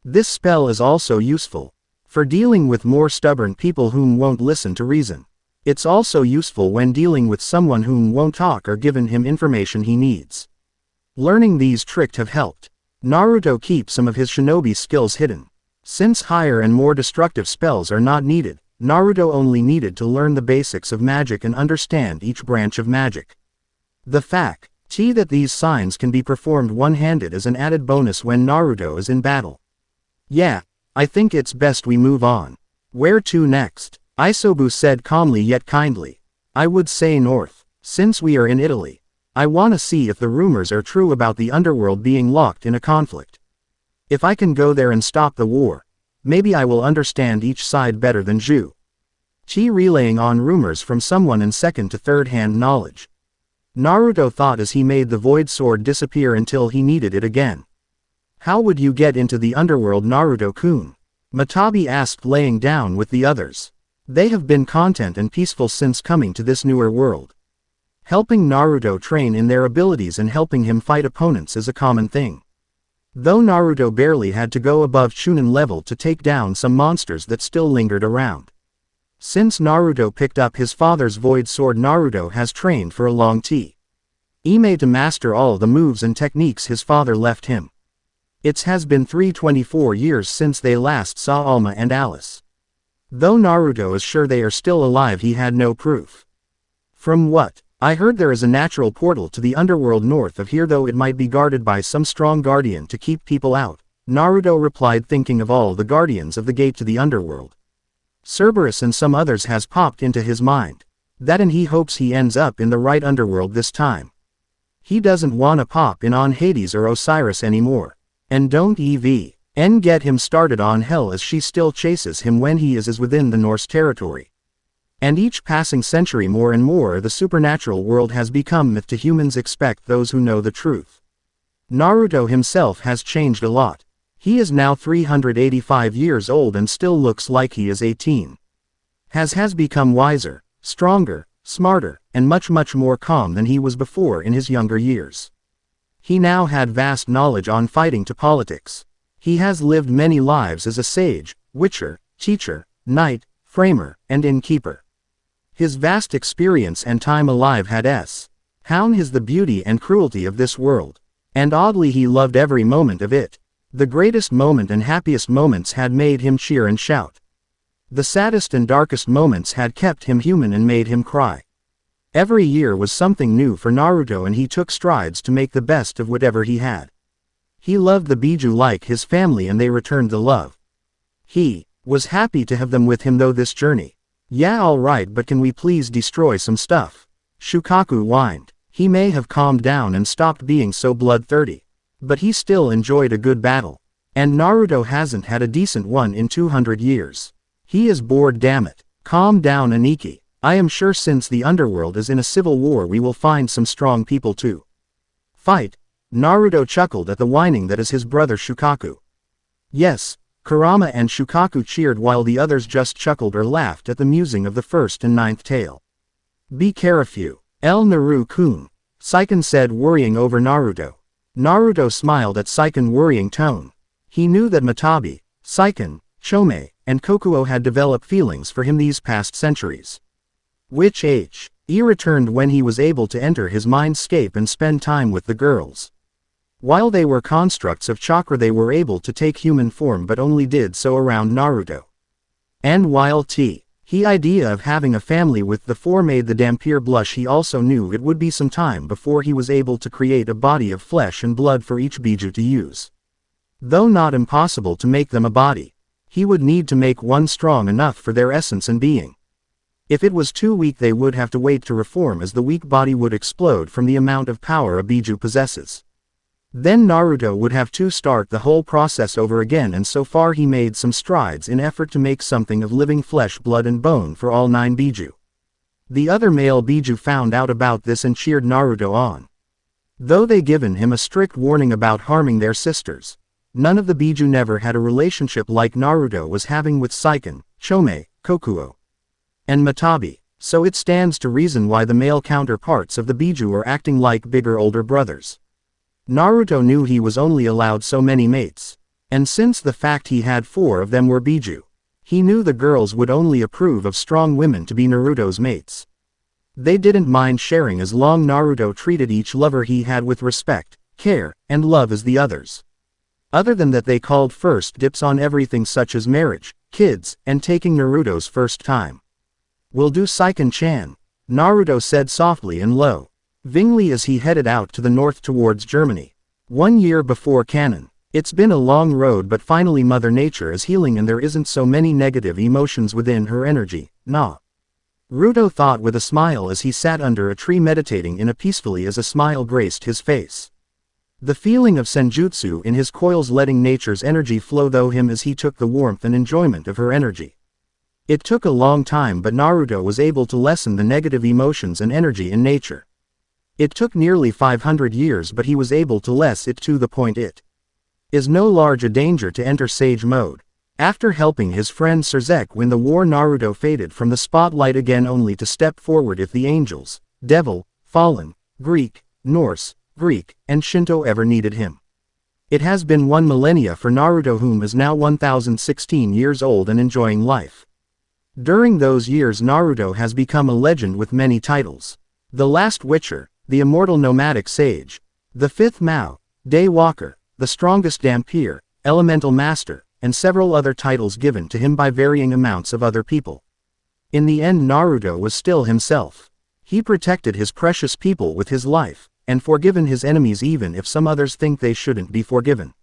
[SPEAKER 1] This spell is also useful for dealing with more stubborn people whom won't listen to reason. It's also useful when dealing with someone whom won't talk or giving him information he needs. Learning these tricks have helped Naruto keep some of his shinobi skills hidden. Since higher and more destructive spells are not needed, Naruto only needed to learn the basics of magic and understand each branch of magic. The fact That these signs can be performed one-handed as an added bonus when Naruto is in battle. Yeah, I think it's best we move on. Where to next? Isobu said calmly yet kindly. I would say north. Since we are in Italy, I wanna see if the rumors are true about the underworld being locked in a conflict. If I can go there and stop the war, maybe I will understand each side better than Zhu. Chi relaying on rumors from someone in second to third-hand knowledge. Naruto thought as he made the void sword disappear until he needed it again. How would you get into the underworld, Naruto-kun? Matabi asked, laying down with the others. They have been content and peaceful since coming to this newer world. Helping Naruto train in their abilities and helping him fight opponents is a common thing. Though Naruto barely had to go above Chunin level to take down some monsters that still lingered around. Since Naruto picked up his father's void sword, Naruto has trained for a long time to master all the moves and techniques his father left him. It has been 324 years since they last saw Alma and Alice. Though Naruto is sure they are still alive, he had no proof. From what I heard, there is a natural portal to the underworld north of here, though it might be guarded by some strong guardian to keep people out, Naruto replied, thinking of all the guardians of the gate to the underworld. Cerberus and some others has popped into his mind. That, and he hopes he ends up in the right underworld this time. He doesn't wanna pop in on Hades or Osiris anymore. And don't even get him started on Hell, as she still chases him when he is within the Norse territory. And each passing century more and more the supernatural world has become myth to humans. Expect those who know the truth. Naruto himself has changed a lot. He is now 385 years old and still looks like he is 18. Has become wiser, stronger, smarter, and much more calm than he was before in his younger years. He now had vast knowledge on fighting to politics. He has lived many lives as a sage, witcher, teacher, knight, framer, and innkeeper. His vast experience and time alive had shown his the beauty and cruelty of this world. And oddly, he loved every moment of it. The greatest moment and happiest moments had made him cheer and shout. The saddest and darkest moments had kept him human and made him cry. Every year was something new for Naruto, and he took strides to make the best of whatever he had. He loved the Biju like his family, and they returned the love. He was happy to have them with him though this journey. Yeah, alright, but can we please destroy some stuff? Shukaku whined. He may have calmed down and stopped being so bloodthirsty. But he still enjoyed a good battle. And Naruto hasn't had a decent one in 200 years. He is bored, damn it. Calm down, Aniki. I am sure since the underworld is in a civil war, we will find some strong people to fight. Naruto chuckled at the whining that is his brother Shukaku. Yes, Kurama and Shukaku cheered while the others just chuckled or laughed at the musing of the first and ninth tale. Be careful, Naru-kun, Saiken said, worrying over Naruto. Naruto smiled at Saiken's worrying tone. He knew that Matabi, Saiken, Chome, and Kokuo had developed feelings for him these past centuries. Which he returned when he was able to enter his mindscape and spend time with the girls. While they were constructs of chakra, they were able to take human form, but only did so around Naruto. And while the idea of having a family with the four made the Dhampir blush, he also knew it would be some time before he was able to create a body of flesh and blood for each Biju to use. Though not impossible to make them a body, he would need to make one strong enough for their essence and being. If it was too weak, they would have to wait to reform, as the weak body would explode from the amount of power a Biju possesses. Then Naruto would have to start the whole process over again, and so far he made some strides in effort to make something of living flesh, blood and bone for all 9 Biju. The other male Biju found out about this and cheered Naruto on. Though they given him a strict warning about harming their sisters, none of the Biju never had a relationship like Naruto was having with Saiken, Chome, Kokuo, and Matabi, so it stands to reason why the male counterparts of the Biju are acting like bigger older brothers. Naruto knew he was only allowed so many mates, and since the fact he had 4 of them were Biju, he knew the girls would only approve of strong women to be Naruto's mates. They didn't mind sharing as long Naruto treated each lover he had with respect, care, and love as the others. Other than that, they called first dips on everything such as marriage, kids, and taking Naruto's first time. Will do, Saiken-chan, Naruto said softly and low. Zwingli as he headed out to the north towards Germany. 1 year before canon. It's been a long road, but finally Mother Nature is healing and there isn't so many negative emotions within her energy. Naruto thought with a smile as he sat under a tree meditating in a peacefully as a smile graced his face. The feeling of senjutsu in his coils letting nature's energy flow through him as he took the warmth and enjoyment of her energy. It took a long time, but Naruto was able to lessen the negative emotions and energy in nature. It took nearly 500 years, but he was able to lessen it to the point it is no large a danger to enter sage mode. After helping his friend Serzek win the war, Naruto faded from the spotlight again, only to step forward if the angels, devil, fallen, Greek, Norse, Greek, and Shinto ever needed him. It has been 1 millennia for Naruto, whom is now 1016 years old and enjoying life. During those years Naruto has become a legend with many titles. The Last Witcher, the Immortal Nomadic Sage, the Fifth Maou, Day Walker, the Strongest Vampire, Elemental Master, and several other titles given to him by varying amounts of other people. In the end Naruto was still himself. He protected his precious people with his life, and forgiven his enemies even if some others think they shouldn't be forgiven.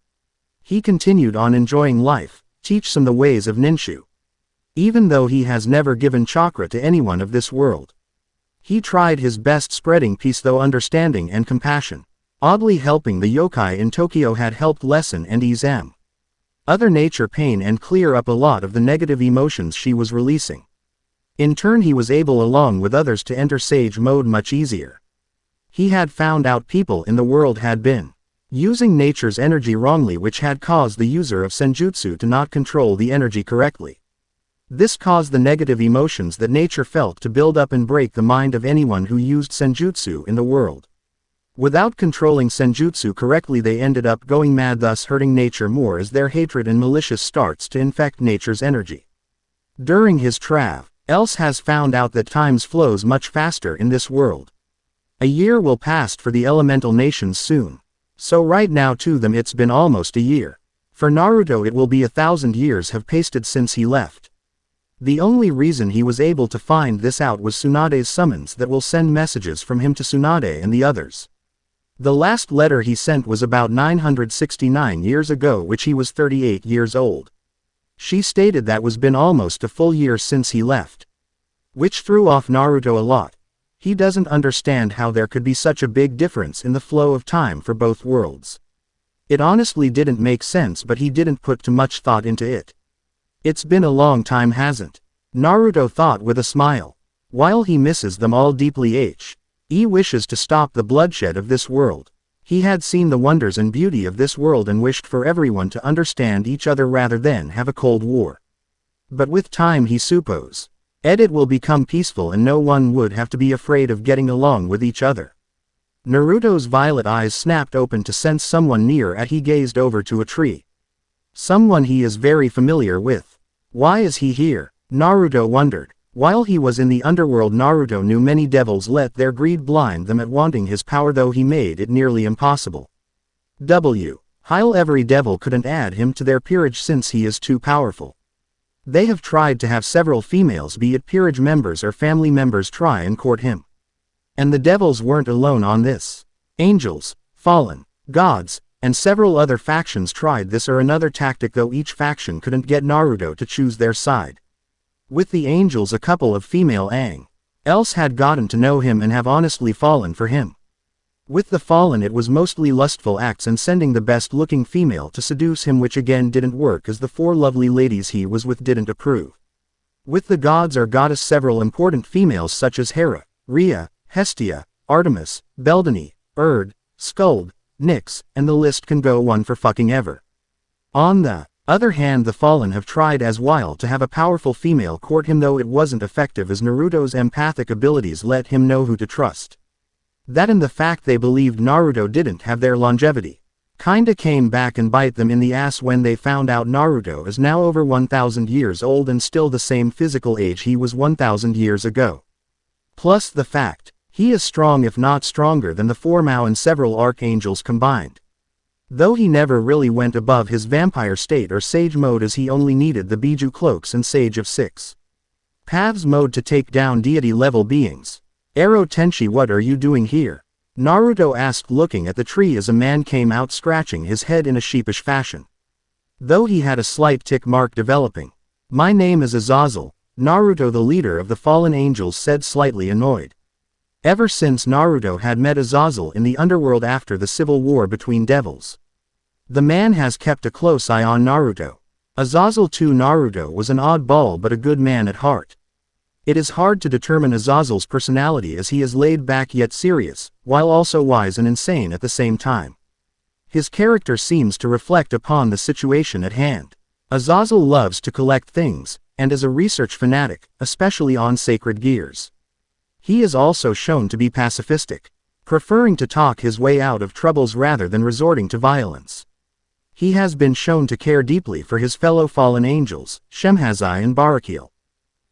[SPEAKER 1] He continued on enjoying life, teach them the ways of Ninshu. Even though he has never given chakra to anyone of this world. He tried his best spreading peace through understanding and compassion. Oddly, helping the yokai in Tokyo had helped lessen and ease other nature pain and clear up a lot of the negative emotions she was releasing. In turn he was able along with others to enter sage mode much easier. He had found out people in the world had been using nature's energy wrongly, which had caused the user of senjutsu to not control the energy correctly. This caused the negative emotions that nature felt to build up and break the mind of anyone who used senjutsu in the world. Without controlling senjutsu correctly, they ended up going mad, thus hurting nature more as their hatred and malicious starts to infect nature's energy. During his travels has found out that time flows much faster in this world. A year will pass for the elemental nations soon. So right now to them it's been almost a year. For Naruto it will be 1,000 years have passed since he left. The only reason he was able to find this out was Tsunade's summons that will send messages from him to Tsunade and the others. The last letter he sent was about 969 years ago, which he was 38 years old. She stated that was been almost a full year since he left. Which threw off Naruto a lot. He doesn't understand how there could be such a big difference in the flow of time for both worlds. It honestly didn't make sense, but he didn't put too much thought into it. It's been a long time, hasn't? Naruto thought with a smile. While he misses them all deeply, he wishes to stop the bloodshed of this world. He had seen the wonders and beauty of this world and wished for everyone to understand each other rather than have a cold war. But with time he suppose it will become peaceful and no one would have to be afraid of getting along with each other. Naruto's violet eyes snapped open to sense someone near as he gazed over to a tree. Someone he is very familiar with. Why is he here? Naruto wondered. While he was in the underworld, Naruto knew many devils let their greed blind them at wanting his power, though he made it nearly impossible. While every devil couldn't add him to their peerage since he is too powerful. They have tried to have several females, be it peerage members or family members, try and court him. And the devils weren't alone on this. Angels, fallen, gods, and several other factions tried this or another tactic, though each faction couldn't get Naruto to choose their side. With the angels, a couple of female else had gotten to know him and have honestly fallen for him. With the fallen it was mostly lustful acts and sending the best looking female to seduce him, which again didn't work as the 4 lovely ladies he was with didn't approve. With the gods or goddess, several important females such as Hera, Rhea, Hestia, Artemis, Beldone, Erd, Skuld, Nyx, and the list can go on for fucking ever. On the other hand, the fallen have tried as while to have a powerful female court him, though it wasn't effective as Naruto's empathic abilities let him know who to trust. That and the fact they believed Naruto didn't have their longevity kinda came back and bite them in the ass when they found out Naruto is now over 1,000 years old and still the same physical age he was 1,000 years ago. Plus the fact he is strong, if not stronger than the 4 Maou and several archangels combined. Though he never really went above his vampire state or sage mode, as he only needed the Biju cloaks and Sage of 6 Paths mode to take down deity level beings. Ero Tenshi, what are you doing here? Naruto asked, looking at the tree as a man came out scratching his head in a sheepish fashion. Though he had a slight tick mark developing. My name is Azazel, Naruto, the leader of the fallen angels, said, slightly annoyed. Ever since Naruto had met Azazel in the underworld after the civil war between devils, the man has kept a close eye on Naruto. Azazel too. Naruto was an oddball but a good man at heart. It is hard to determine Azazel's personality, as he is laid back yet serious, while also wise and insane at the same time. His character seems to reflect upon the situation at hand. Azazel loves to collect things, and is a research fanatic, especially on sacred gears. He is also shown to be pacifistic, preferring to talk his way out of troubles rather than resorting to violence. He has been shown to care deeply for his fellow fallen angels, Shemhazai and Barakil.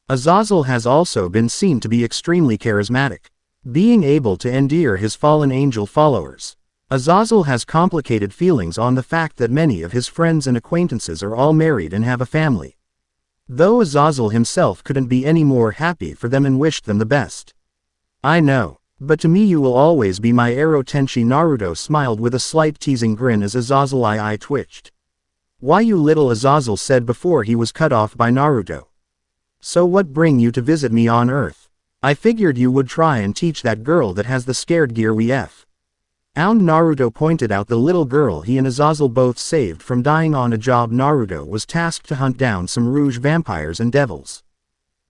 [SPEAKER 1] Azazel has also been seen to be extremely charismatic, being able to endear his fallen angel followers. Azazel has complicated feelings on the fact that many of his friends and acquaintances are all married and have a family. Though Azazel himself couldn't be any more happy for them and wished them the best. I know, but to me you will always be my arrow. Tenchi. Naruto smiled with a slight teasing grin as Azazel's eye twitched. Why, you little, Azazel said before he was cut off by Naruto. So what bring you to visit me on Earth? I figured you would try and teach that girl that has the scared gear we f. Ound. Naruto pointed out the little girl he and Azazel both saved from dying on a job. Naruto was tasked to hunt down some rouge vampires and devils.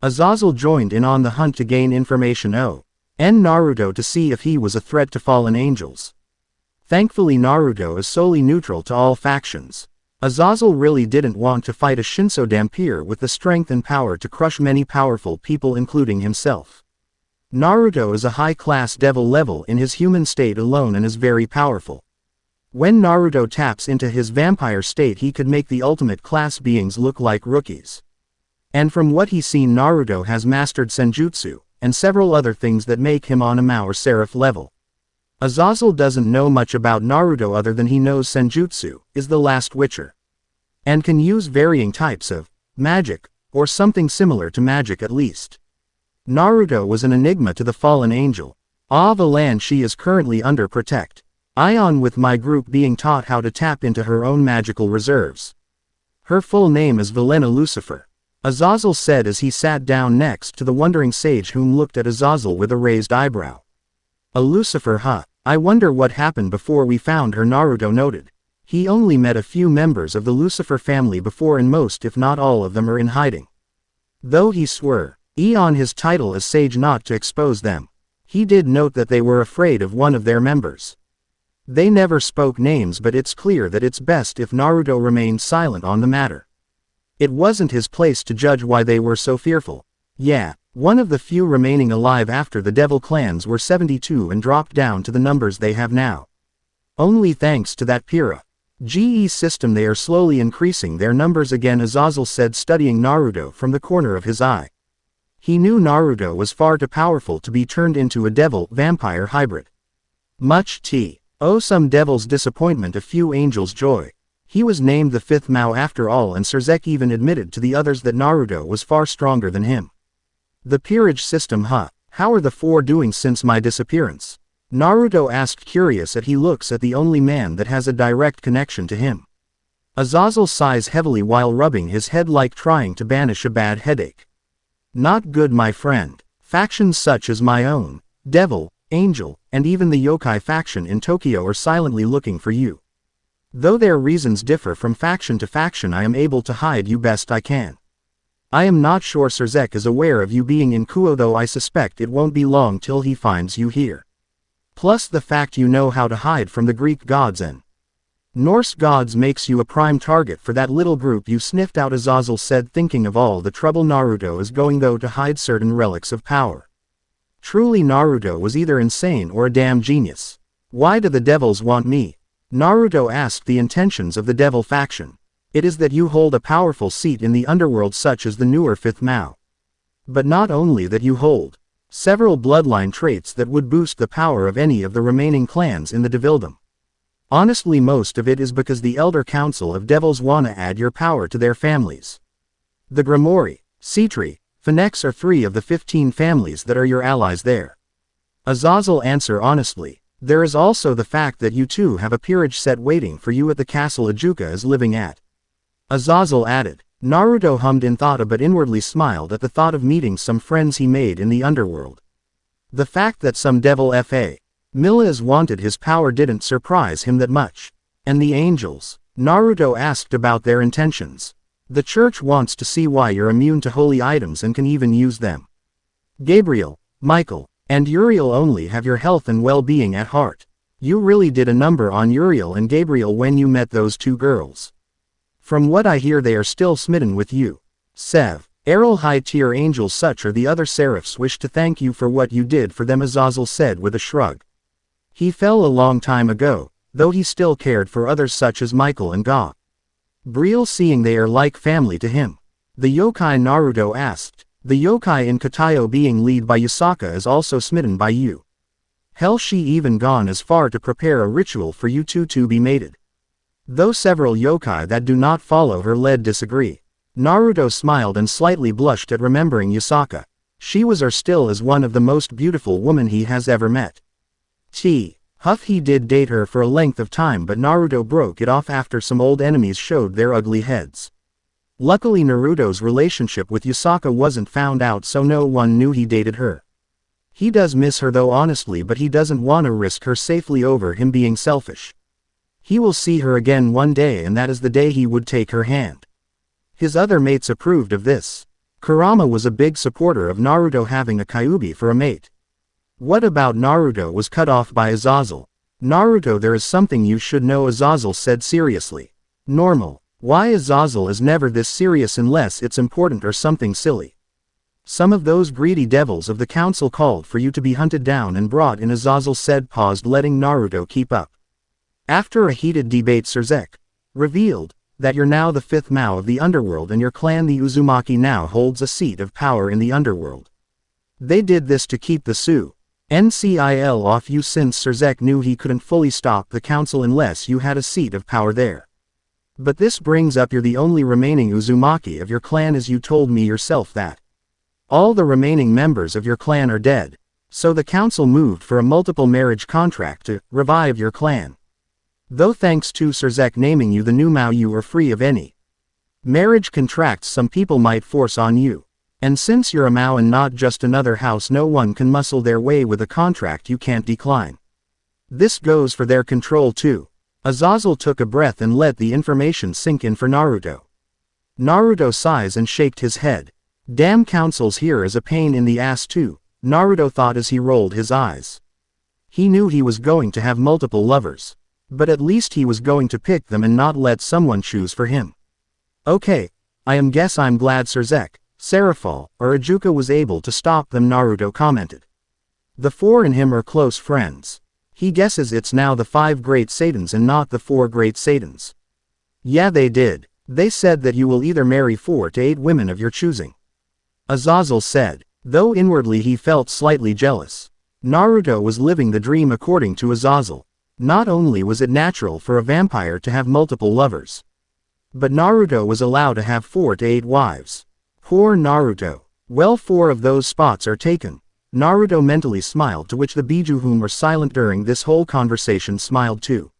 [SPEAKER 1] Azazel joined in on the hunt to gain information on Naruto to see if he was a threat to fallen angels. Thankfully Naruto is solely neutral to all factions. Azazel really didn't want to fight a Shinso Vampire with the strength and power to crush many powerful people including himself. Naruto is a high-class devil level in his human state alone and is very powerful. When Naruto taps into his vampire state he could make the ultimate class beings look like rookies. And from what he's seen, Naruto has mastered Senjutsu, and several other things that make him on a Maou or Seraph level. Azazel doesn't know much about Naruto other than he knows Senjutsu is the last Witcher, and can use varying types of magic, or something similar to magic at least. Naruto was an enigma to the fallen angel of a land she is currently under protect. Ion, with my group being taught how to tap into her own magical reserves. Her full name is Velena Lucifer, Azazel said as he sat down next to the wondering sage, whom looked at Azazel with a raised eyebrow. A Lucifer, huh? I wonder what happened before we found her. Naruto noted. He only met a few members of the Lucifer family before, and most if not all of them are in hiding. Though he swore on his title as sage not to expose them, he did note that they were afraid of one of their members. They never spoke names, but it's clear that it's best if Naruto remained silent on the matter. It wasn't his place to judge why they were so fearful. Yeah, one of the few remaining alive after the devil clans were 72 and dropped down to the numbers they have now. Only thanks to that Pyrrha GE system they are slowly increasing their numbers again, Azazel said, studying Naruto from the corner of his eye. He knew Naruto was far too powerful to be turned into a devil-vampire hybrid. Much some devil's disappointment, a few angels' joy. He was named the fifth Maou after all, and Sir'zek even admitted to the others that Naruto was far stronger than him. The peerage system, huh? How are the four doing since my disappearance? Naruto asked, curious as he looks at the only man that has a direct connection to him. Azazel sighs heavily while rubbing his head like trying to banish a bad headache. Not good, my friend. Factions such as my own, Devil, Angel, and even the Yokai faction in Tokyo are silently looking for you. Though their reasons differ from faction to faction, I am able to hide you best I can. I am not sure Sir'zek is aware of you being in Kuo, though I suspect it won't be long till he finds you here. Plus the fact you know how to hide from the Greek gods and Norse gods makes you a prime target for that little group you sniffed out, Azazel said, thinking of all the trouble Naruto is going through to hide certain relics of power. Truly, Naruto was either insane or a damn genius. Why do the devils want me? Naruto asked the intentions of the devil faction. It is that you hold a powerful seat in the underworld such as the newer fifth Maou. But not only that, you hold several bloodline traits that would boost the power of any of the remaining clans in the devildom. Honestly, most of it is because the Elder Council of Devils wanna add your power to their families. The Grimoire, Citri, Phoenix are 3 of the 15 families that are your allies there. Azazel answered honestly. There is also the fact that you two have a peerage set waiting for you at the castle Ajuka is living at. Azazel added. Naruto hummed in thought but inwardly smiled at the thought of meeting some friends he made in the underworld. The fact that some devil Fa. Milikas wanted his power didn't surprise him that much. And the angels? Naruto asked about their intentions. The church wants to see why you're immune to holy items and can even use them. Gabriel, Michael, and Uriel only have your health and well-being at heart. You really did a number on Uriel and Gabriel when you met those two girls. From what I hear they are still smitten with you. Sev. Errol high-tier angels such are the other seraphs wish to thank you for what you did for them, Azazel said with a shrug. He fell a long time ago, though he still cared for others such as Michael and Gabriel, seeing they are like family to him. The yokai, Naruto asked. The yokai in Katayo being led by Yasaka is also smitten by you. Hell, she even gone as far to prepare a ritual for you two to be mated. Though several yokai that do not follow her lead disagree. Naruto smiled and slightly blushed at remembering Yasaka. She was or still is one of the most beautiful women he has ever met. Huff, he did date her for a length of time but Naruto broke it off after some old enemies showed their ugly heads. Luckily Naruto's relationship with Yasaka wasn't found out so no one knew he dated her. He does miss her though honestly, but he doesn't want to risk her safely over him being selfish. He will see her again one day and that is the day he would take her hand. His other mates approved of this. Kurama was a big supporter of Naruto having a Kyuubi for a mate. What about Naruto was cut off by Azazel. Naruto, there is something you should know, Azazel said seriously. Normal. Why Azazel is never this serious unless it's important or something silly. Some of those greedy devils of the council called for you to be hunted down and brought in, Azazel said, paused, letting Naruto keep up. After a heated debate, Suzek revealed that you're now the 5th Maou of the underworld and your clan the Uzumaki now holds a seat of power in the underworld. They did this to keep the NCIL off you since Suzek knew he couldn't fully stop the council unless you had a seat of power there. But this brings up you're the only remaining Uzumaki of your clan, as you told me yourself that all the remaining members of your clan are dead. So the council moved for a multiple marriage contract to revive your clan. Though thanks to Suzek naming you the new Maou, you are free of any marriage contracts some people might force on you. And since you're a Maou and not just another house, no one can muscle their way with a contract you can't decline. This goes for their control too. Azazel took a breath and let the information sink in for Naruto. Naruto sighs and shaked his head. Damn councils here is a pain in the ass too, Naruto thought as he rolled his eyes. He knew he was going to have multiple lovers. But at least he was going to pick them and not let someone choose for him. Okay, I'm glad Suzek, Seraphal, or Ajuka was able to stop them, Naruto commented. The 4 and him are close friends. He guesses it's now the 5 great Satans and not the 4 great Satans. Yeah, they did. They said that you will either marry 4 to 8 women of your choosing. Azazel said, though inwardly he felt slightly jealous. Naruto was living the dream according to Azazel. Not only was it natural for a vampire to have multiple lovers, but Naruto was allowed to have 4 to 8 wives. Poor Naruto. Well, 4 of those spots are taken. Naruto mentally smiled, to which the Biju, whom were silent during this whole conversation, smiled too.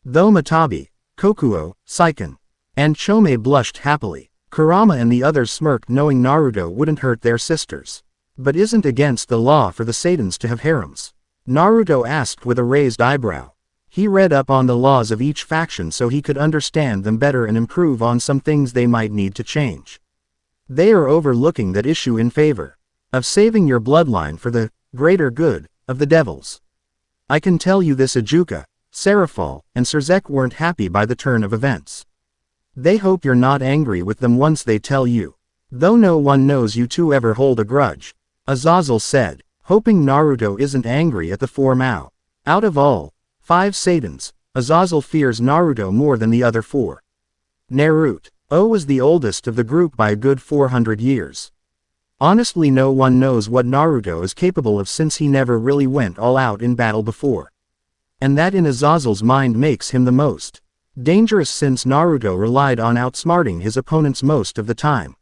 [SPEAKER 1] Though Matabi, Kokuo, Saiken, and Chome blushed happily. Kurama and the others smirked, knowing Naruto wouldn't hurt their sisters. But isn't against the law for the Satans to have harems? Naruto asked with a raised eyebrow. He read up on the laws of each faction so he could understand them better and improve on some things they might need to change. They are overlooking that issue in favor of saving your bloodline for the greater good of the devils. I can tell you this, Ajuka, Seraphal, and Suzek weren't happy by the turn of events. They hope you're not angry with them once they tell you. Though no one knows you two ever hold a grudge, Azazel said, hoping Naruto isn't angry at the 4 Maou. Out of all 5 Satans, Azazel fears Naruto more than the other 4. Naruto was the oldest of the group by a good 400 years. Honestly, no one knows what Naruto is capable of since he never really went all out in battle before. And that in Azazel's mind makes him the most dangerous since Naruto relied on outsmarting his opponents most of the time.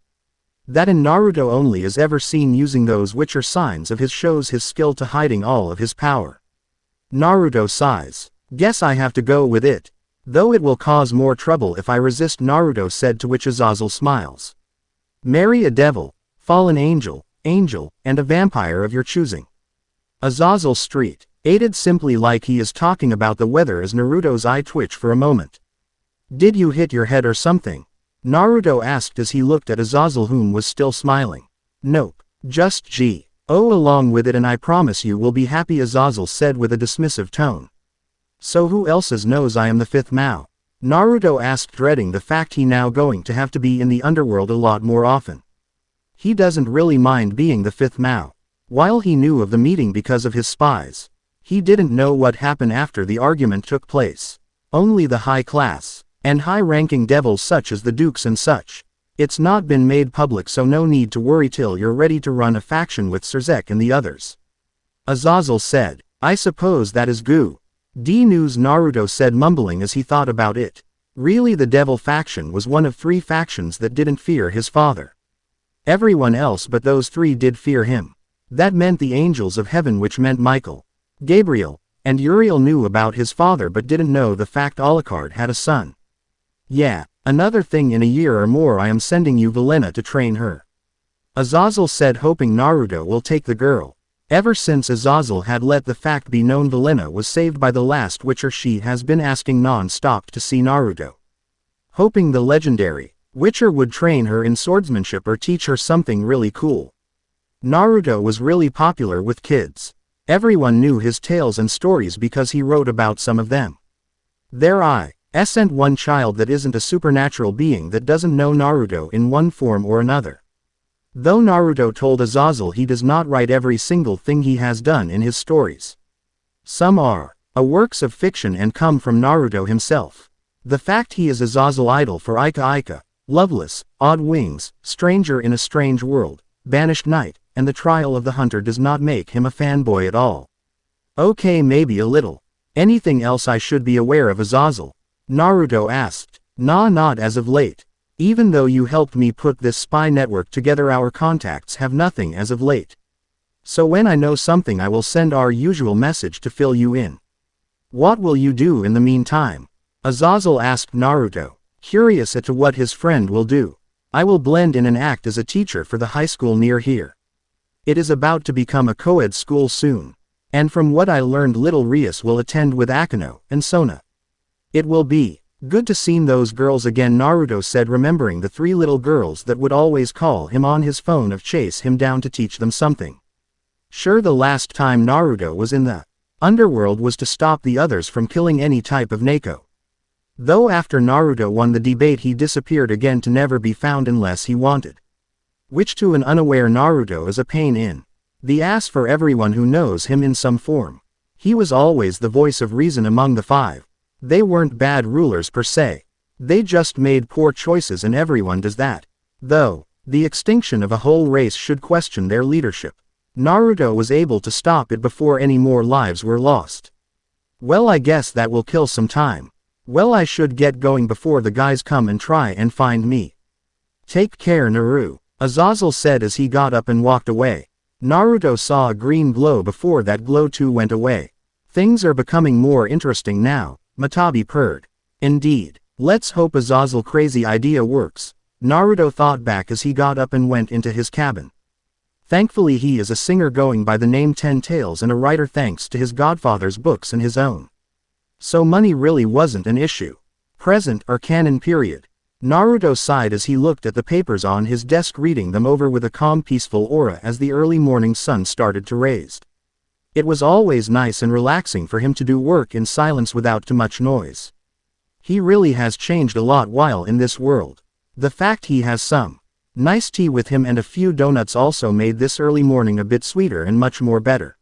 [SPEAKER 1] That in Naruto only is ever seen using those which are signs of his shows his skill to hiding all of his power. Naruto sighs. Guess I have to go with it. Though it will cause more trouble if I resist, Naruto said, to which Azazel smiles. Marry a devil, fallen angel, and a vampire of your choosing. Azazel Street, aided simply like he is talking about the weather as Naruto's eye twitched for a moment. Did you hit your head or something? Naruto asked as he looked at Azazel, whom was still smiling. Nope, just go along with it and I promise you will be happy, Azazel said with a dismissive tone. So who else's knows I am the fifth Maou? Naruto asked, dreading the fact he now going to have to be in the underworld a lot more often. He doesn't really mind being the fifth Maou. While he knew of the meeting because of his spies, he didn't know what happened after the argument took place. Only the high-class and high-ranking devils such as the dukes and such. It's not been made public, so no need to worry till you're ready to run a faction with Srezek and the others. Azazel said, I suppose that is good news, Naruto said, mumbling as he thought about it. Really, the devil faction was one of 3 factions that didn't fear his father. Everyone else but those 3 did fear him. That meant the angels of heaven, which meant Michael, Gabriel, and Uriel knew about his father but didn't know the fact Alucard had a son. Yeah, another thing, in a year or more I am sending you Valena to train her. Azazel said, hoping Naruto will take the girl. Ever since Azazel had let the fact be known Valena was saved by the last Witcher, she has been asking non-stop to see Naruto. Hoping the legendary Witcher would train her in swordsmanship or teach her something really cool. Naruto was really popular with kids. Everyone knew his tales and stories because he wrote about some of them. There isn't one child that isn't a supernatural being that doesn't know Naruto in one form or another. Though Naruto told Azazel he does not write every single thing he has done in his stories. Some are works of fiction and come from Naruto himself. The fact he is Azazel idol for Ika, Loveless, Odd Wings, Stranger in a Strange World, Banished Knight, and The Trial of the Hunter does not make him a fanboy at all. Okay, maybe a little. Anything else I should be aware of, Azazel? Naruto asked. Nah, not as of late. Even though you helped me put this spy network together, our contacts have nothing as of late. So when I know something I will send our usual message to fill you in. What will you do in the meantime? Azazel asked Naruto, curious as to what his friend will do. I will blend in and act as a teacher for the high school near here. It is about to become a co-ed school soon. And from what I learned, little Rias will attend with Akano and Sona. It will be good to see those girls again, Naruto said, remembering the 3 little girls that would always call him on his phone or chase him down to teach them something. Sure, the last time Naruto was in the underworld was to stop the others from killing any type of Neko. Though after Naruto won the debate he disappeared again to never be found unless he wanted. Which to an unaware Naruto is a pain in the ass for everyone who knows him in some form. He was always the voice of reason among the 5. They weren't bad rulers per se. They just made poor choices, and everyone does that. Though, the extinction of a whole race should question their leadership. Naruto was able to stop it before any more lives were lost. Well, I guess that will kill some time. Well, I should get going before the guys come and try and find me. Take care, Naru, Azazel said as he got up and walked away. Naruto saw a green glow before that glow too went away. Things are becoming more interesting now, Matabi purred. Indeed. Let's hope Azazel's crazy idea works, Naruto thought back as he got up and went into his cabin. Thankfully he is a singer going by the name 10 Tails and a writer thanks to his godfather's books and his own. So money really wasn't an issue. Present or canon period. Naruto sighed as he looked at the papers on his desk, reading them over with a calm, peaceful aura as the early morning sun started to rise. It was always nice and relaxing for him to do work in silence without too much noise. He really has changed a lot while in this world. The fact he has some nice tea with him and a few donuts also made this early morning a bit sweeter and much more better.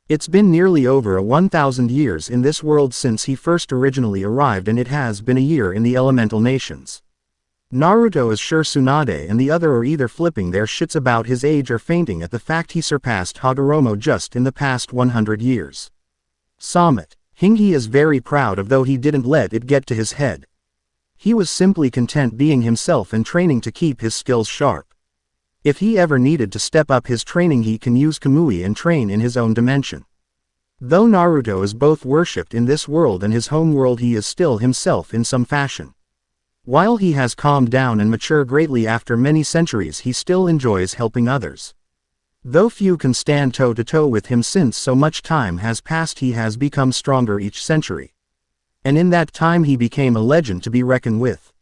[SPEAKER 1] It's been nearly over 1,000 years in this world since he first originally arrived, and it has been a year in the elemental nations. Naruto is sure Tsunade and the other are either flipping their shits about his age or fainting at the fact he surpassed Hagoromo just in the past 100 years. Summit. He is very proud of, though he didn't let it get to his head. He was simply content being himself and training to keep his skills sharp. If he ever needed to step up his training, he can use Kamui and train in his own dimension. Though Naruto is both worshipped in this world and his home world, he is still himself in some fashion. While he has calmed down and matured greatly after many centuries, he still enjoys helping others. Though few can stand toe-to-toe with him since so much time has passed, he has become stronger each century. And in that time he became a legend to be reckoned with.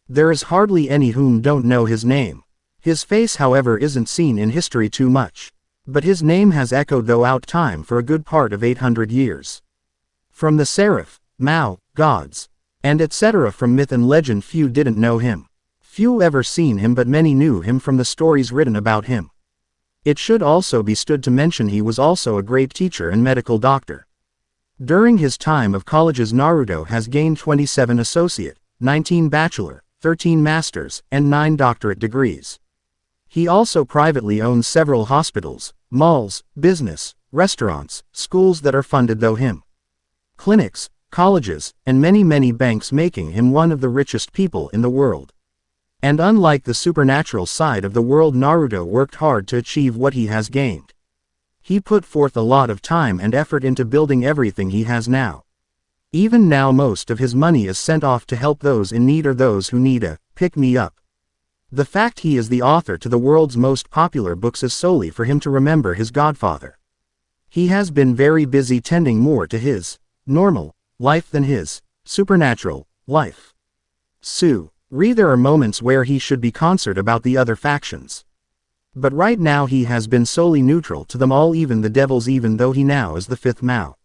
[SPEAKER 1] There is hardly any whom don't know his name. His face, however, isn't seen in history too much. But his name has echoed throughout time for a good part of 800 years. From the seraph, Maou, gods, and etc. from myth and legend, few didn't know him. Few ever seen him, but many knew him from the stories written about him. It should also be stood to mention he was also a great teacher and medical doctor. During his time of colleges, Naruto has gained 27 associate, 19 bachelor, 13 masters, and 9 doctorate degrees. He also privately owns several hospitals, malls, business, restaurants, schools that are funded through him, clinics, colleges, and many banks, making him one of the richest people in the world. And unlike the supernatural side of the world, Naruto worked hard to achieve what he has gained. He put forth a lot of time and effort into building everything he has now. Even now most of his money is sent off to help those in need or those who need a pick-me-up. The fact he is the author to the world's most popular books is solely for him to remember his godfather. He has been very busy tending more to his normal life than his supernatural life. There are moments where he should be concerned about the other factions. But right now he has been solely neutral to them all, even the devils, even though he now is the 5th Maou.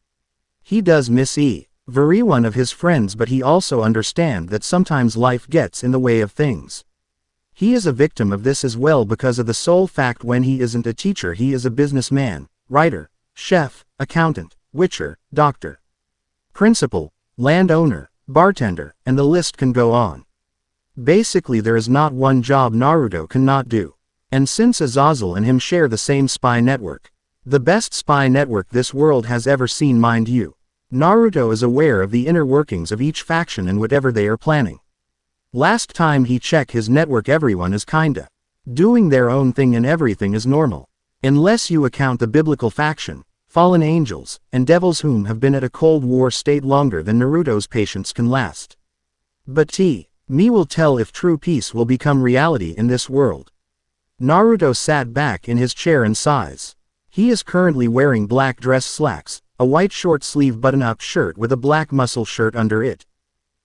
[SPEAKER 1] He does miss every one of his friends, but he also understands that sometimes life gets in the way of things. He is a victim of this as well, because of the sole fact when he isn't a teacher he is a businessman, writer, chef, accountant, witcher, doctor, principal, landowner, bartender, and the list can go on. Basically there is not one job Naruto cannot do. And since Azazel and him share the same spy network, the best spy network this world has ever seen, mind you, Naruto is aware of the inner workings of each faction and whatever they are planning. Last time he checked his network, everyone is kinda doing their own thing and everything is normal. Unless you account the biblical faction, fallen angels, and devils whom have been at a Cold War state longer than Naruto's patience can last. But me will tell if true peace will become reality in this world. Naruto sat back in his chair and sighs. He is currently wearing black dress slacks, a white short sleeve button-up shirt with a black muscle shirt under it,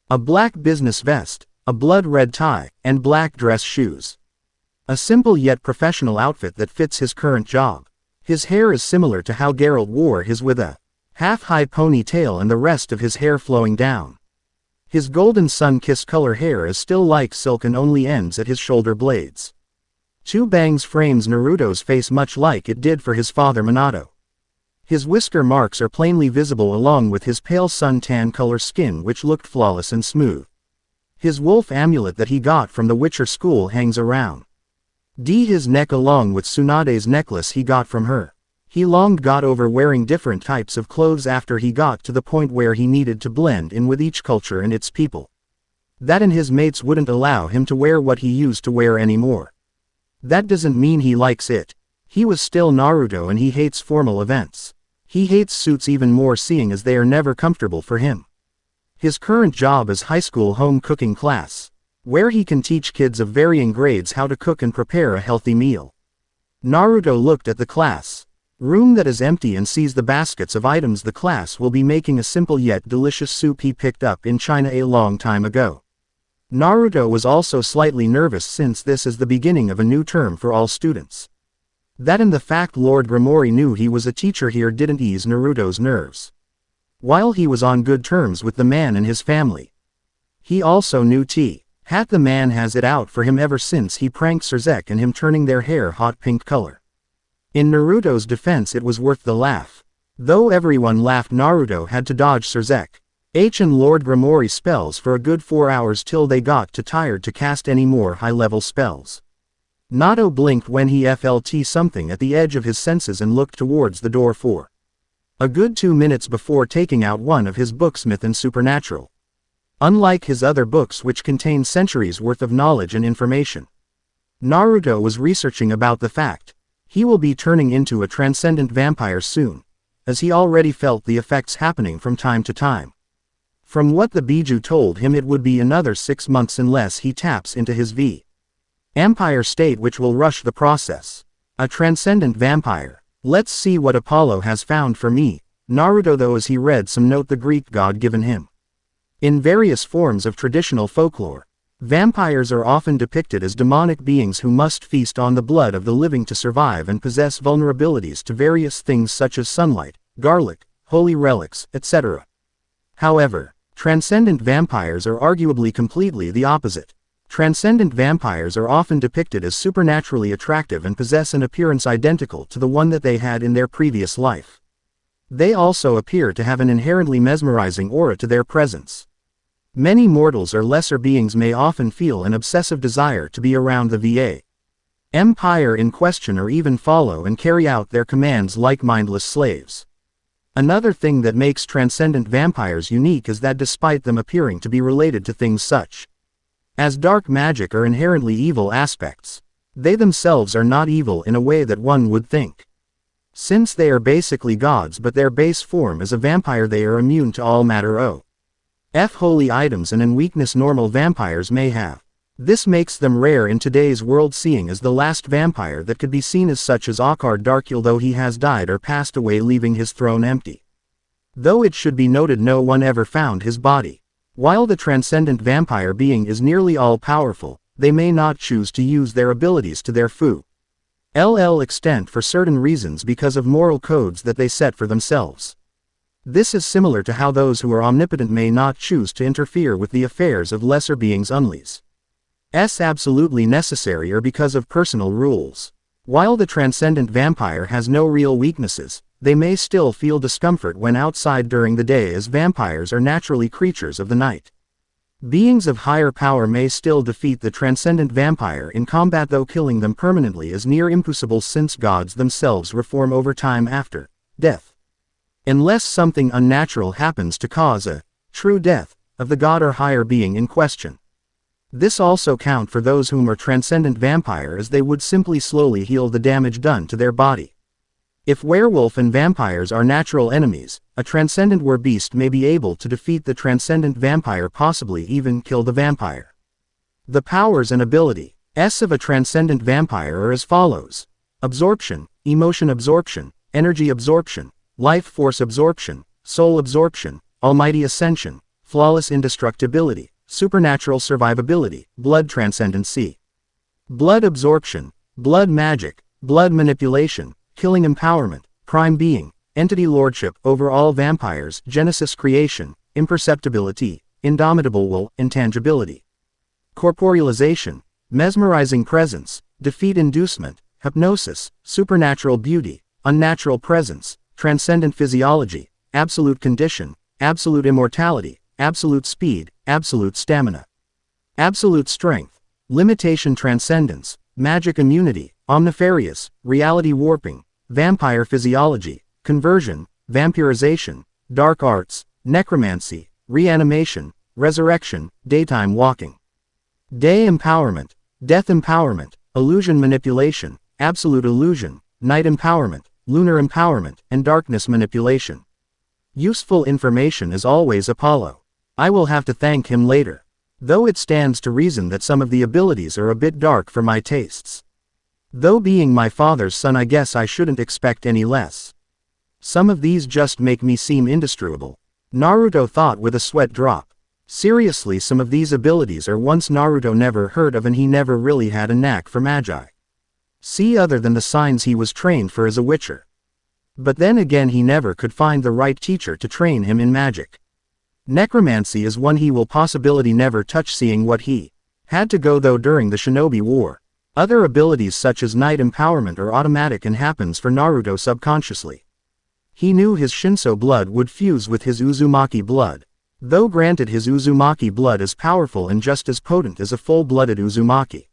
[SPEAKER 1] a black business vest, a blood-red tie, and black dress shoes. A simple yet professional outfit that fits his current job. His hair is similar to how Geralt wore his, with a half-high ponytail and the rest of his hair flowing down. His golden sun-kissed color hair is still like silk and only ends at his shoulder blades. 2 bangs frames Naruto's face much like it did for his father Minato. His whisker marks are plainly visible along with his pale sun-tan color skin, which looked flawless and smooth. His wolf amulet that he got from the Witcher school hangs around his neck along with Tsunade's necklace he got from her. He longed got over wearing different types of clothes after he got to the point where he needed to blend in with each culture and its people. That and his mates wouldn't allow him to wear what he used to wear anymore. That doesn't mean he likes it. He was still Naruto and he hates formal events. He hates suits even more, seeing as they are never comfortable for him. His current job is high school home cooking class, where he can teach kids of varying grades how to cook and prepare a healthy meal. Naruto looked at the class room that is empty and sees the baskets of items the class will be making, a simple yet delicious soup he picked up in China a long time ago. Naruto was also slightly nervous since this is the beginning of a new term for all students. That and the fact Lord Gremory knew he was a teacher here didn't ease Naruto's nerves. While he was on good terms with the man and his family, he also knew the man has it out for him ever since he pranked Suzek and him turning their hair hot pink color. In Naruto's defense, it was worth the laugh. Though everyone laughed, Naruto had to dodge Suzek and Lord Gremory spells for a good 4 hours till they got too tired to cast any more high-level spells. Naruto blinked when he felt something at the edge of his senses and looked towards the door for a good 2 minutes before taking out one of his books, Myth and Supernatural. Unlike his other books, which contain centuries worth of knowledge and information, Naruto was researching about the fact he will be turning into a transcendent vampire soon. as he already felt the effects happening from time to time. From what the Biju told him, it would be another 6 months unless he taps into his Vampire state, which will rush the process. A transcendent vampire. Let's see what Apollo has found for me. Naruto, though, as he read some note the Greek god given him. In various forms of traditional folklore, vampires are often depicted as demonic beings who must feast on the blood of the living to survive and possess vulnerabilities to various things such as sunlight, garlic, holy relics, etc. However, transcendent vampires are arguably completely the opposite. Transcendent vampires are often depicted as supernaturally attractive and possess an appearance identical to the one that they had in their previous life. They also appear to have an inherently mesmerizing aura to their presence. Many mortals or lesser beings may often feel an obsessive desire to be around the Vampire in question, or even follow and carry out their commands like mindless slaves. Another thing that makes transcendent vampires unique is that despite them appearing to be related to things such as dark magic or inherently evil aspects, they themselves are not evil in a way that one would think. Since they are basically gods, but their base form is a vampire, they are immune to all matter of holy items and in weakness normal vampires may have. This makes them rare in today's world, seeing as the last vampire that could be seen as such as Ockard Darkul, though he has died or passed away, leaving his throne empty. Though it should be noted no one ever found his body. While the transcendent vampire being is nearly all-powerful, they may not choose to use their abilities to their full extent for certain reasons because of moral codes that they set for themselves. This is similar to how those who are omnipotent may not choose to interfere with the affairs of lesser beings unless absolutely necessary or because of personal rules. While the transcendent vampire has no real weaknesses, they may still feel discomfort when outside during the day, as vampires are naturally creatures of the night. Beings of higher power may still defeat the transcendent vampire in combat, though killing them permanently is near impossible since gods themselves reform over time after death. Unless something unnatural happens to cause a true death of the god or higher being in question. This also counts for those whom are transcendent vampire, as they would simply slowly heal the damage done to their body. If werewolf and vampires are natural enemies, a transcendent werbeast may be able to defeat the transcendent vampire, possibly even kill the vampire. The powers and abilities of a transcendent vampire are as follows: absorption, emotion absorption, energy absorption, life force absorption, soul absorption, almighty ascension, flawless indestructibility, supernatural survivability, blood transcendency. Blood absorption, blood magic, blood manipulation, killing empowerment, prime being, entity lordship over all vampires, genesis creation, imperceptibility, indomitable will, intangibility. Corporealization, mesmerizing presence, defeat inducement, hypnosis, supernatural beauty, unnatural presence, transcendent physiology, absolute condition, absolute immortality, absolute speed, absolute stamina, absolute strength, limitation transcendence, magic immunity, omnifarious, reality warping, vampire physiology, conversion, vampirization, dark arts, necromancy, reanimation, resurrection, daytime walking, day empowerment, death empowerment, illusion manipulation, absolute illusion, night empowerment, lunar empowerment, and darkness manipulation. Useful information as always, Apollo. I will have to thank him later. Though it stands to reason that some of the abilities are a bit dark for my tastes. Though being my father's son, I guess I shouldn't expect any less. Some of these just make me seem indestructible. Naruto thought with a sweat drop. Seriously, some of these abilities are ones Naruto never heard of, and he never really had a knack for magi. See, other than the signs he was trained for as a witcher. But then again, he never could find the right teacher to train him in magic. Necromancy is one he will possibly never touch, seeing what he had to go though during the Shinobi War. Other abilities such as night empowerment are automatic and happens for Naruto subconsciously. He knew his Shinso blood would fuse with his Uzumaki blood. Though granted, his Uzumaki blood is powerful and just as potent as a full-blooded Uzumaki.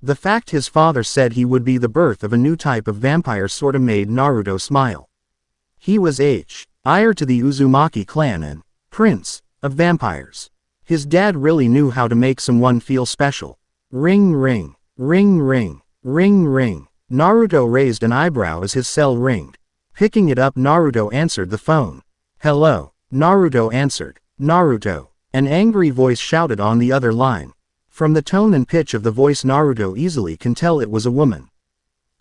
[SPEAKER 1] The fact his father said he would be the birth of a new type of vampire sorta made Naruto smile. He was heir to the Uzumaki clan and prince of vampires. His dad really knew how to make someone feel special. Ring ring, ring ring, ring ring. Naruto raised an eyebrow as his cell ringed. Picking it up, Naruto answered the phone. "Hello." Naruto answered. "Naruto." An angry voice shouted on the other line. From the tone and pitch of the voice, Naruto easily can tell it was a woman.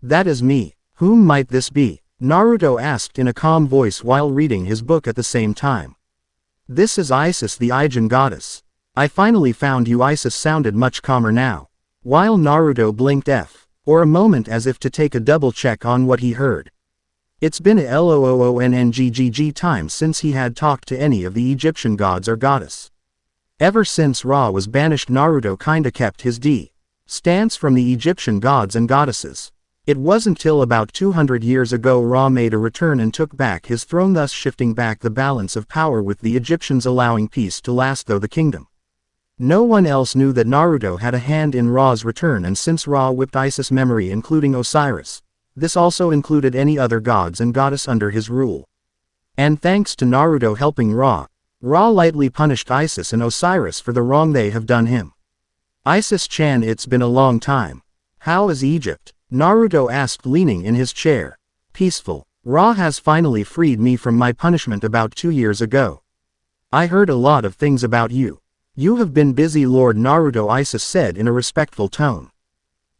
[SPEAKER 1] "That is me. Whom might this be?" Naruto asked in a calm voice while reading his book at the same time. "This is Isis, the Aegean goddess. I finally found you." Isis sounded much calmer now. While Naruto blinked for a moment as if to take a double check on what he heard. It's been a long time since he had talked to any of the Egyptian gods or goddess. Ever since Ra was banished, Naruto kinda kept his distance from the Egyptian gods and goddesses. It wasn't till about 200 years ago Ra made a return and took back his throne, thus shifting back the balance of power with the Egyptians, allowing peace to last through the kingdom. No one else knew that Naruto had a hand in Ra's return, and since Ra whipped Isis' memory including Osiris, this also included any other gods and goddess under his rule. And thanks to Naruto helping Ra lightly punished Isis and Osiris for the wrong they have done him. "Isis-chan, it's been a long time. How is Egypt?" Naruto asked, leaning in his chair. "Peaceful. Ra has finally freed me from my punishment about 2 years ago. I heard a lot of things about you. You have been busy, Lord Naruto," Isis said in a respectful tone.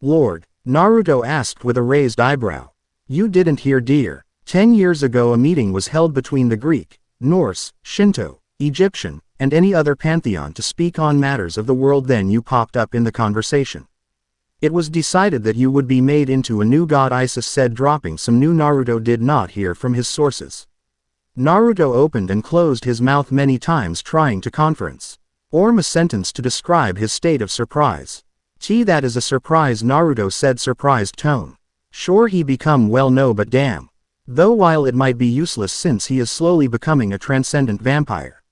[SPEAKER 1] "Lord?" Naruto asked with a raised eyebrow. "You didn't hear, dear. 10 years ago a meeting was held between the Greek, Norse, Shinto, Egyptian, and any other pantheon to speak on matters of the world. Then you popped up in the conversation. It was decided that you would be made into a new god," Isis said, dropping some new Naruto did not hear from his sources. Naruto opened and closed his mouth many times trying to form a sentence to describe his state of surprise. "That is a surprise," Naruto said, surprised tone. "Sure, he become well, no, but damn. Though while it might be useless since he is slowly becoming a transcendent vampire.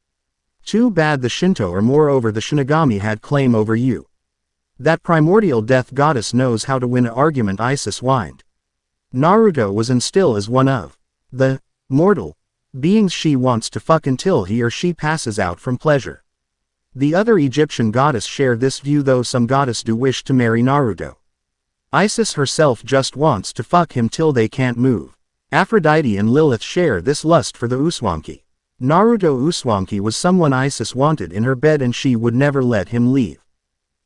[SPEAKER 1] Too bad the Shinto or moreover the Shinigami had claim over you. That primordial death goddess knows how to win an argument," Isis whined. Naruto was and still is one of the mortal beings she wants to fuck until he or she passes out from pleasure. The other Egyptian goddess share this view, though some goddess do wish to marry Naruto. Isis herself just wants to fuck him till they can't move. Aphrodite and Lilith share this lust for the Uswanki. Naruto Uswanki was someone Isis wanted in her bed and she would never let him leave.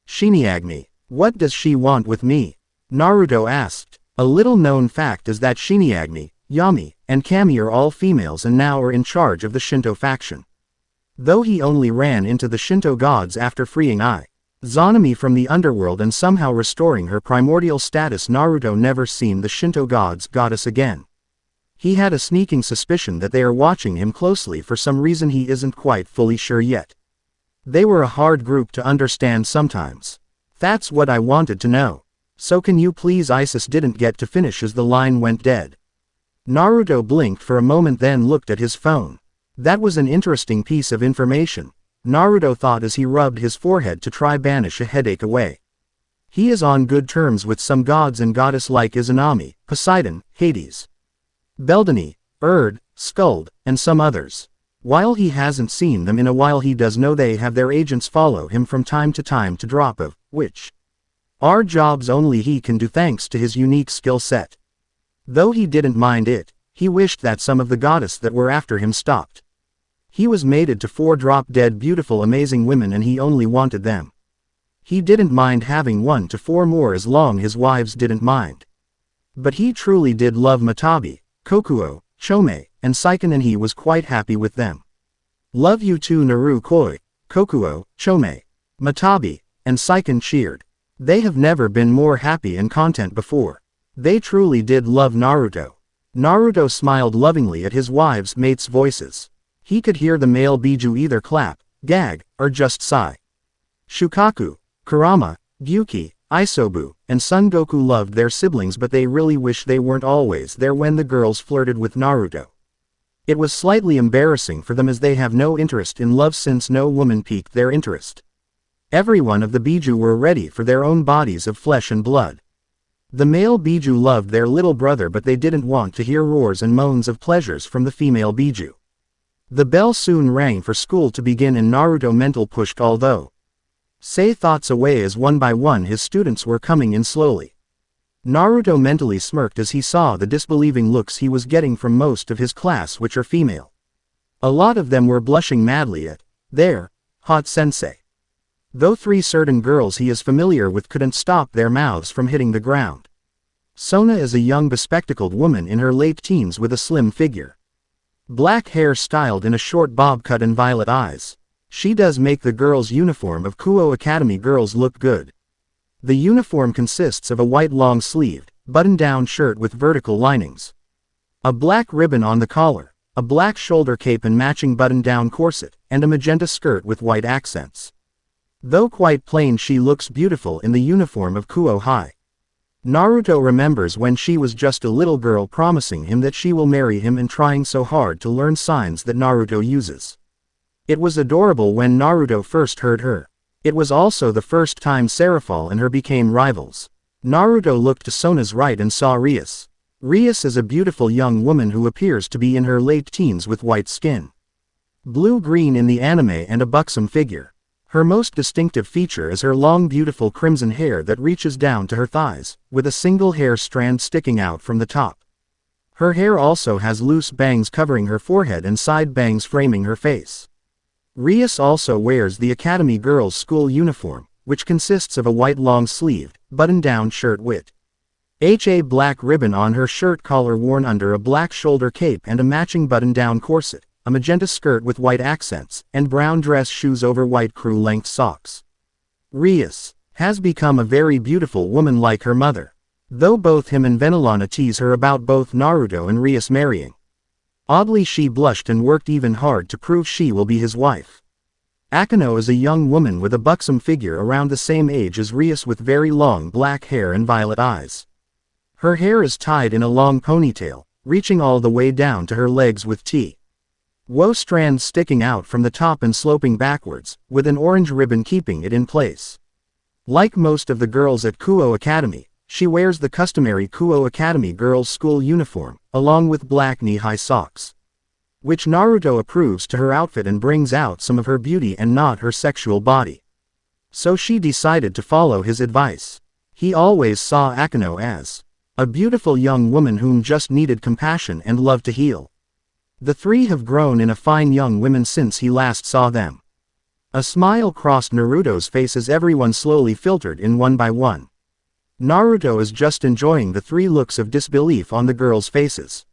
[SPEAKER 1] "Shinigami, what does she want with me?" Naruto asked. A little known fact is that Shinigami, Yami, and Kami are all females and now are in charge of the Shinto faction. Though he only ran into the Shinto gods after freeing Izanami from the underworld and somehow restoring her primordial status, Naruto never seen the Shinto goddess again. He had a sneaking suspicion that they are watching him closely for some reason he isn't quite fully sure yet. They were a hard group to understand sometimes. "That's what I wanted to know. So can you please?" Isis didn't get to finish as the line went dead. Naruto blinked for a moment, then looked at his phone. That was an interesting piece of information, Naruto thought as he rubbed his forehead to try banish a headache away. He is on good terms with some gods and goddess like Izanami, Poseidon, Hades, Beldani, Erd, Skuld, and some others. While he hasn't seen them in a while, he does know they have their agents follow him from time to drop of which are jobs only he can do thanks to his unique skill set. Though he didn't mind it, he wished that some of the goddess that were after him stopped. He was mated to 4 drop-dead beautiful amazing women and he only wanted them. He didn't mind having 1 to 4 more as long his wives didn't mind. But he truly did love Matabi, Kokuo, Chome, and Seiken, and he was quite happy with them. "Love you too, Naruto," Kokuo, Chome, Matabi, and Seiken cheered. They have never been more happy and content before. They truly did love Naruto. Naruto smiled lovingly at his wives' mates' voices. He could hear the male Biju either clap, gag, or just sigh. Shukaku, Kurama, Gyuki, Isobu, and Son Goku loved their siblings, but they really wish they weren't always there when the girls flirted with Naruto. It was slightly embarrassing for them as they have no interest in love since no woman piqued their interest. Everyone of the Biju were ready for their own bodies of flesh and blood. The male Biju loved their little brother, but they didn't want to hear roars and moans of pleasures from the female Biju. The bell soon rang for school to begin and Naruto mental pushed although say thoughts away as one by one his students were coming in slowly. Naruto mentally smirked as he saw the disbelieving looks he was getting from most of his class, which are female. A lot of them were blushing madly at, "There, hot sensei." Though 3 certain girls he is familiar with couldn't stop their mouths from hitting the ground. Sona is a young bespectacled woman in her late teens with a slim figure. Black hair styled in a short bob cut and violet eyes. She does make the girls' uniform of Kuo Academy girls look good. The uniform consists of a white long-sleeved, button-down shirt with vertical linings, a black ribbon on the collar, a black shoulder cape and matching button-down corset, and a magenta skirt with white accents. Though quite plain, she looks beautiful in the uniform of Kuo High. Naruto remembers when she was just a little girl promising him that she will marry him and trying so hard to learn signs that Naruto uses. It was adorable when Naruto first heard her. It was also the first time Seraphol and her became rivals. Naruto looked to Sona's right and saw Rias. Rias is a beautiful young woman who appears to be in her late teens with white skin, blue-green in the anime, and a buxom figure. Her most distinctive feature is her long beautiful crimson hair that reaches down to her thighs, with a single hair strand sticking out from the top. Her hair also has loose bangs covering her forehead and side bangs framing her face. Rias also wears the Academy Girls' School uniform, which consists of a white long-sleeved, button-down shirt with a black ribbon on her shirt collar worn under a black shoulder cape and a matching button-down corset, a magenta skirt with white accents, and brown dress shoes over white crew-length socks. Rias has become a very beautiful woman like her mother, though both him and Venelana tease her about both Naruto and Rias marrying. Oddly, she blushed and worked even hard to prove she will be his wife. Akano is a young woman with a buxom figure around the same age as Rias with very long black hair and violet eyes. Her hair is tied in a long ponytail, reaching all the way down to her legs with Wo strands sticking out from the top and sloping backwards, with an orange ribbon keeping it in place. Like most of the girls at Kuo Academy, she wears the customary Kuo Academy Girls' School uniform, along with black knee-high socks, which Naruto approves to her outfit and brings out some of her beauty and not her sexual body. So she decided to follow his advice. He always saw Akano as a beautiful young woman whom just needed compassion and love to heal. The 3 have grown in a fine young women since he last saw them. A smile crossed Naruto's face as everyone slowly filtered in one by one. Naruto is just enjoying the 3 looks of disbelief on the girls' faces.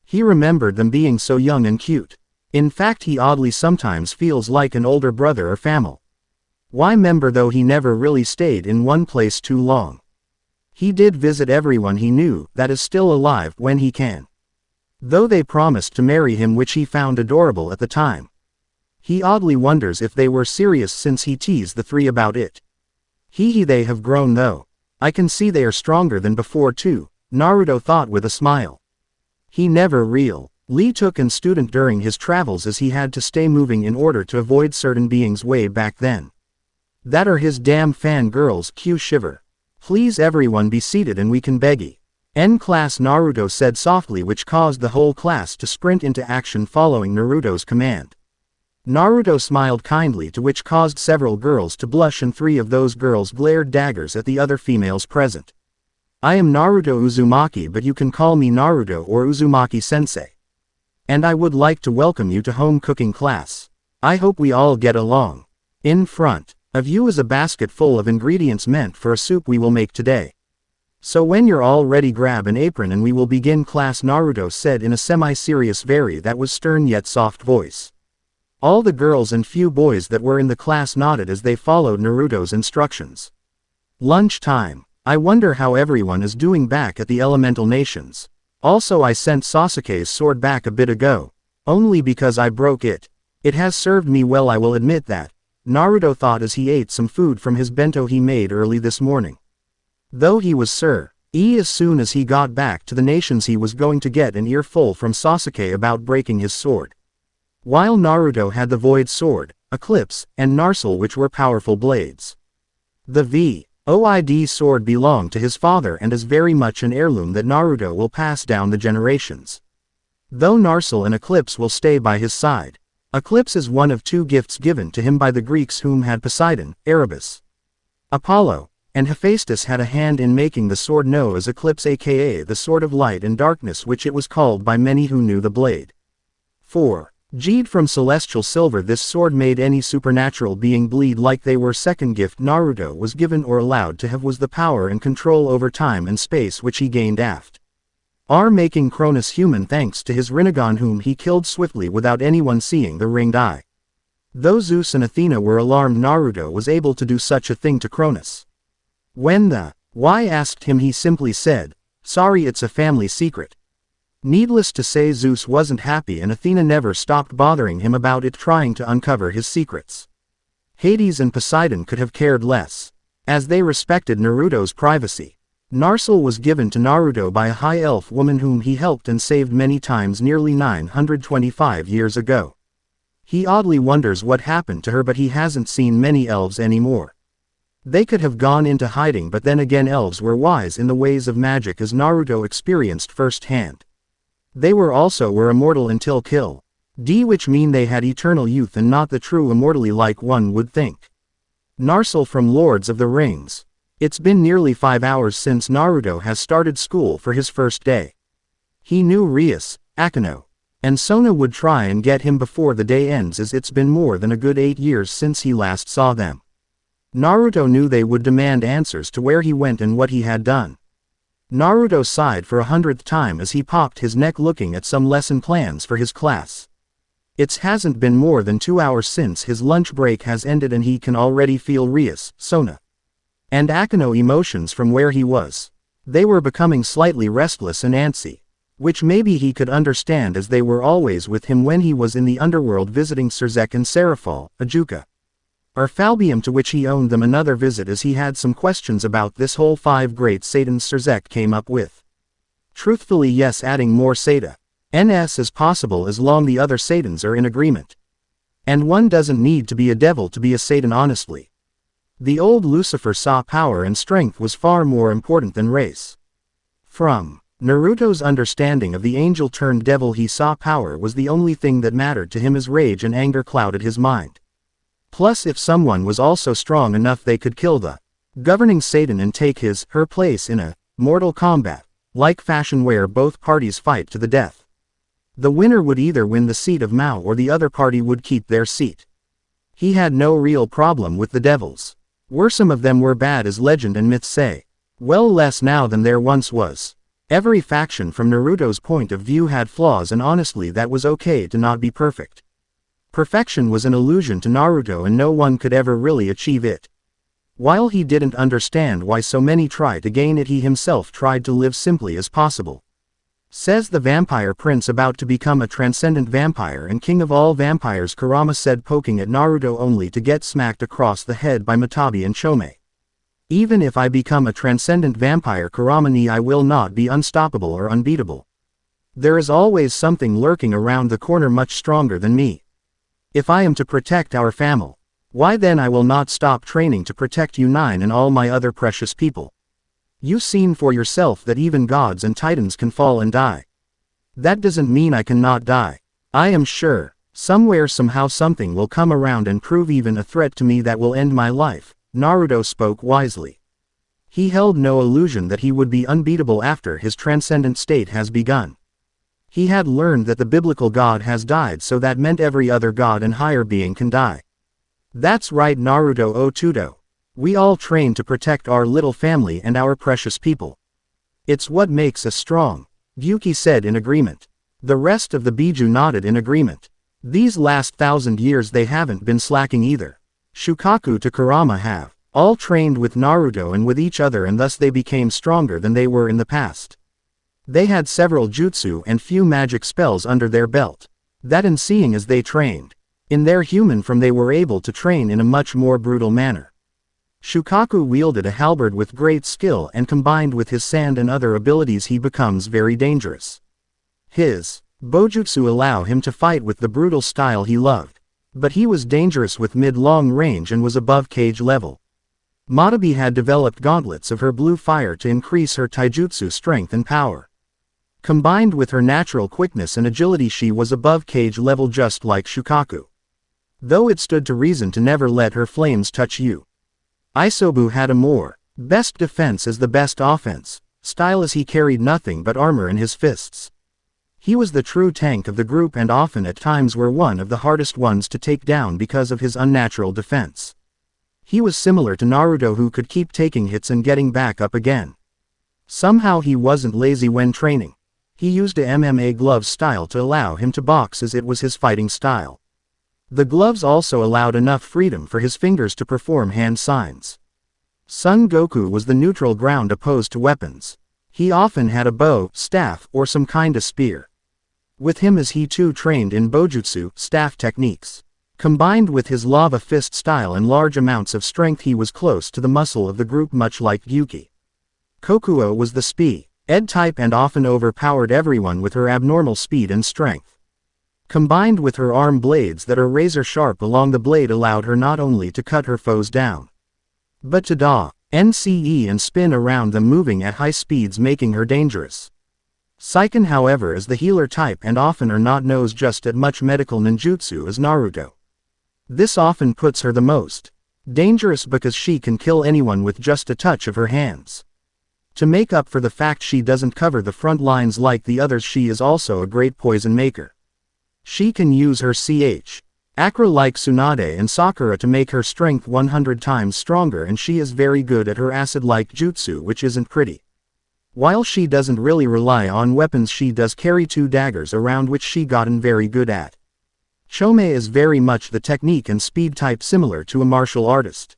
[SPEAKER 1] He remembered them being so young and cute. In fact, he oddly sometimes feels like an older brother or family. Why member, though he never really stayed in one place too long. He did visit everyone he knew that is still alive when he can, though they promised to marry him, which he found adorable at the time. He oddly wonders if they were serious since he teased the 3 about it. They have grown though. I can see they are stronger than before too, Naruto thought with a smile. He never really took an student during his travels as he had to stay moving in order to avoid certain beings way back then. That are his damn fangirls. Q shiver. Please everyone be seated and we can beggy. N class, Naruto said softly, which caused the whole class to sprint into action following Naruto's command. Naruto smiled kindly, to which caused several girls to blush and 3 of those girls glared daggers at the other females present. I am Naruto Uzumaki, but you can call me Naruto or Uzumaki-sensei. And I would like to welcome you to home cooking class. I hope we all get along. In front of you is a basket full of ingredients meant for a soup we will make today. So when you're all ready, grab an apron and we will begin class, Naruto said in a semi-serious, that was stern yet soft voice. All the girls and few boys that were in the class nodded as they followed Naruto's instructions. Lunch time. I wonder how everyone is doing back at the elemental nations. Also, I sent Sasuke's sword back a bit ago, only because I broke it. It has served me well, I will admit that, Naruto thought as he ate some food from his bento he made early this morning. Though he was as soon as he got back to the nations he was going to get an earful from Sasuke about breaking his sword. While Naruto had the Void Sword, Eclipse, and Narsil, which were powerful blades. The Void sword belonged to his father and is very much an heirloom that Naruto will pass down the generations. Though Narsil and Eclipse will stay by his side. Eclipse is one of 2 gifts given to him by the Greeks whom had Poseidon, Erebus, Apollo, and Hephaestus had a hand in making the sword known as Eclipse, aka the Sword of Light and Darkness, which it was called by many who knew the blade. 4. G'd from celestial silver, this sword made any supernatural being bleed like they were. Second gift Naruto was given or allowed to have was the power and control over time and space, which he gained aft making Cronus human thanks to his Rinnegan, whom he killed swiftly without anyone seeing the ringed eye. Though Zeus and Athena were alarmed Naruto was able to do such a thing to Cronus. When the why asked him, he simply said, "Sorry, it's a family secret." Needless to say, Zeus wasn't happy and Athena never stopped bothering him about it, trying to uncover his secrets. Hades and Poseidon could have cared less, as they respected Naruto's privacy. Narsil was given to Naruto by a high elf woman whom he helped and saved many times nearly 925 years ago. He oddly wonders what happened to her, but he hasn't seen many elves anymore. They could have gone into hiding, but then again elves were wise in the ways of magic, as Naruto experienced firsthand. They were immortal until kill. Which mean they had eternal youth and not the true immortality like one would think. Narsil from Lords of the Rings. It's been nearly 5 hours since Naruto has started school for his first day. He knew Rias, Akeno, and Sona would try and get him before the day ends, as it's been more than a good 8 years since he last saw them. Naruto knew they would demand answers to where he went and what he had done. Naruto sighed for 100th time as he popped his neck looking at some lesson plans for his class. It hasn't been more than 2 hours since his lunch break has ended and he can already feel Rias, Sona, and Akeno emotions from where he was. They were becoming slightly restless and antsy, which maybe he could understand, as they were always with him when he was in the underworld visiting Serzek and Serafal, Ajuka, or Falbium, to which he owed them another visit as he had some questions about this whole 5 great Satans Serzek came up with. Truthfully, yes, adding more Sata NS as possible as long the other Satans are in agreement. And one doesn't need to be a devil to be a Satan, honestly. The old Lucifer saw power and strength was far more important than race. From Naruto's understanding of the angel-turned-devil, he saw power was the only thing that mattered to him, as rage and anger clouded his mind. Plus, if someone was also strong enough, they could kill the governing Satan and take her place in a mortal combat, like fashion where both parties fight to the death. The winner would either win the seat of Maou or the other party would keep their seat. He had no real problem with the devils. Some of them were bad, as legend and myth say. Well, less now than there once was. Every faction from Naruto's point of view had flaws, and honestly that was okay to not be perfect. Perfection was an illusion to Naruto and no one could ever really achieve it. While he didn't understand why so many try to gain it, he himself tried to live simply as possible. Says the vampire prince about to become a transcendent vampire and king of all vampires, Kurama said, poking at Naruto, only to get smacked across the head by Matabi and Chome. Even if I become a transcendent vampire, Kurama, I will not be unstoppable or unbeatable. There is always something lurking around the corner much stronger than me. If I am to protect our family, why then I will not stop training to protect you nine and all my other precious people. You've seen for yourself that even gods and titans can fall and die. That doesn't mean I cannot die. I am sure, somewhere somehow something will come around and prove even a threat to me that will end my life. Naruto spoke wisely. He held no illusion that he would be unbeatable after his transcendent state has begun. He had learned that the biblical god has died, so that meant every other god and higher being can die. That's right, Naruto Otudo. We all train to protect our little family and our precious people. It's what makes us strong, Gyuki said in agreement. The rest of the Biju nodded in agreement. These last 1,000 years they haven't been slacking either. Shukaku to Kurama have all trained with Naruto and with each other, and thus they became stronger than they were in the past. They had several jutsu and few magic spells under their belt. That, and seeing as they trained in their human form, they were able to train in a much more brutal manner. Shukaku wielded a halberd with great skill, and combined with his sand and other abilities he becomes very dangerous. His bojutsu allow him to fight with the brutal style he loved. But he was dangerous with mid-long range and was above cage level. Matabi had developed gauntlets of her blue fire to increase her taijutsu strength and power. Combined with her natural quickness and agility, she was above cage level just like Shukaku. Though it stood to reason to never let her flames touch you. Isobu had a more Best defense is the best offense. Style as he carried nothing but armor in his fists. He was the true tank of the group and often at times were one of the hardest ones to take down because of his unnatural defense. He was similar to Naruto, who could keep taking hits and getting back up again. Somehow he wasn't lazy when training. He used a MMA glove style to allow him to box as it was his fighting style. The gloves also allowed enough freedom for his fingers to perform hand signs. Son Goku was the neutral ground opposed to weapons. He often had a bow, staff, or some kind of spear. With him as he too trained in bojutsu, staff techniques. Combined with his lava fist style and large amounts of strength, he was close to the muscle of the group, much like Gyuki. Kokuo was the Speed type and often overpowered everyone with her abnormal speed and strength. Combined with her arm blades that are razor sharp along the blade allowed her not only to cut her foes down, but to dodge, and spin around them, moving at high speeds, making her dangerous. Saiken, however, is the healer type and often are not knows just as much medical ninjutsu as Naruto. This often puts her the most dangerous because she can kill anyone with just a touch of her hands. To make up for the fact she doesn't cover the front lines like the others, she is also a great poison maker. She can use her chakra like Tsunade and Sakura to make her strength 100 times stronger, and she is very good at her acid-like jutsu, which isn't pretty. While she doesn't really rely on weapons, she does carry 2 daggers around, which she gotten very good at. Chome is very much the technique and speed type, similar to a martial artist.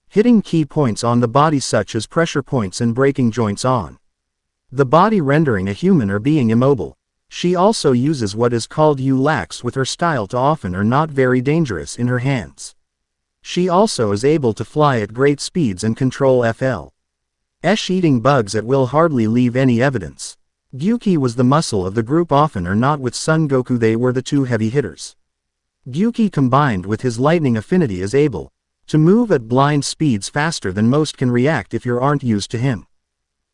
[SPEAKER 1] Hitting key points on the body such as pressure points and breaking joints on the body, rendering a human or being immobile. She also uses what is called U-lax with her style to often are not very dangerous in her hands. She also is able to fly at great speeds and control eating bugs at will, hardly leave any evidence. Gyuki was the muscle of the group, often or not with Son Goku they were the 2 heavy hitters. Gyuki, combined with his lightning affinity, is able to move at blind speeds faster than most can react if you aren't used to him.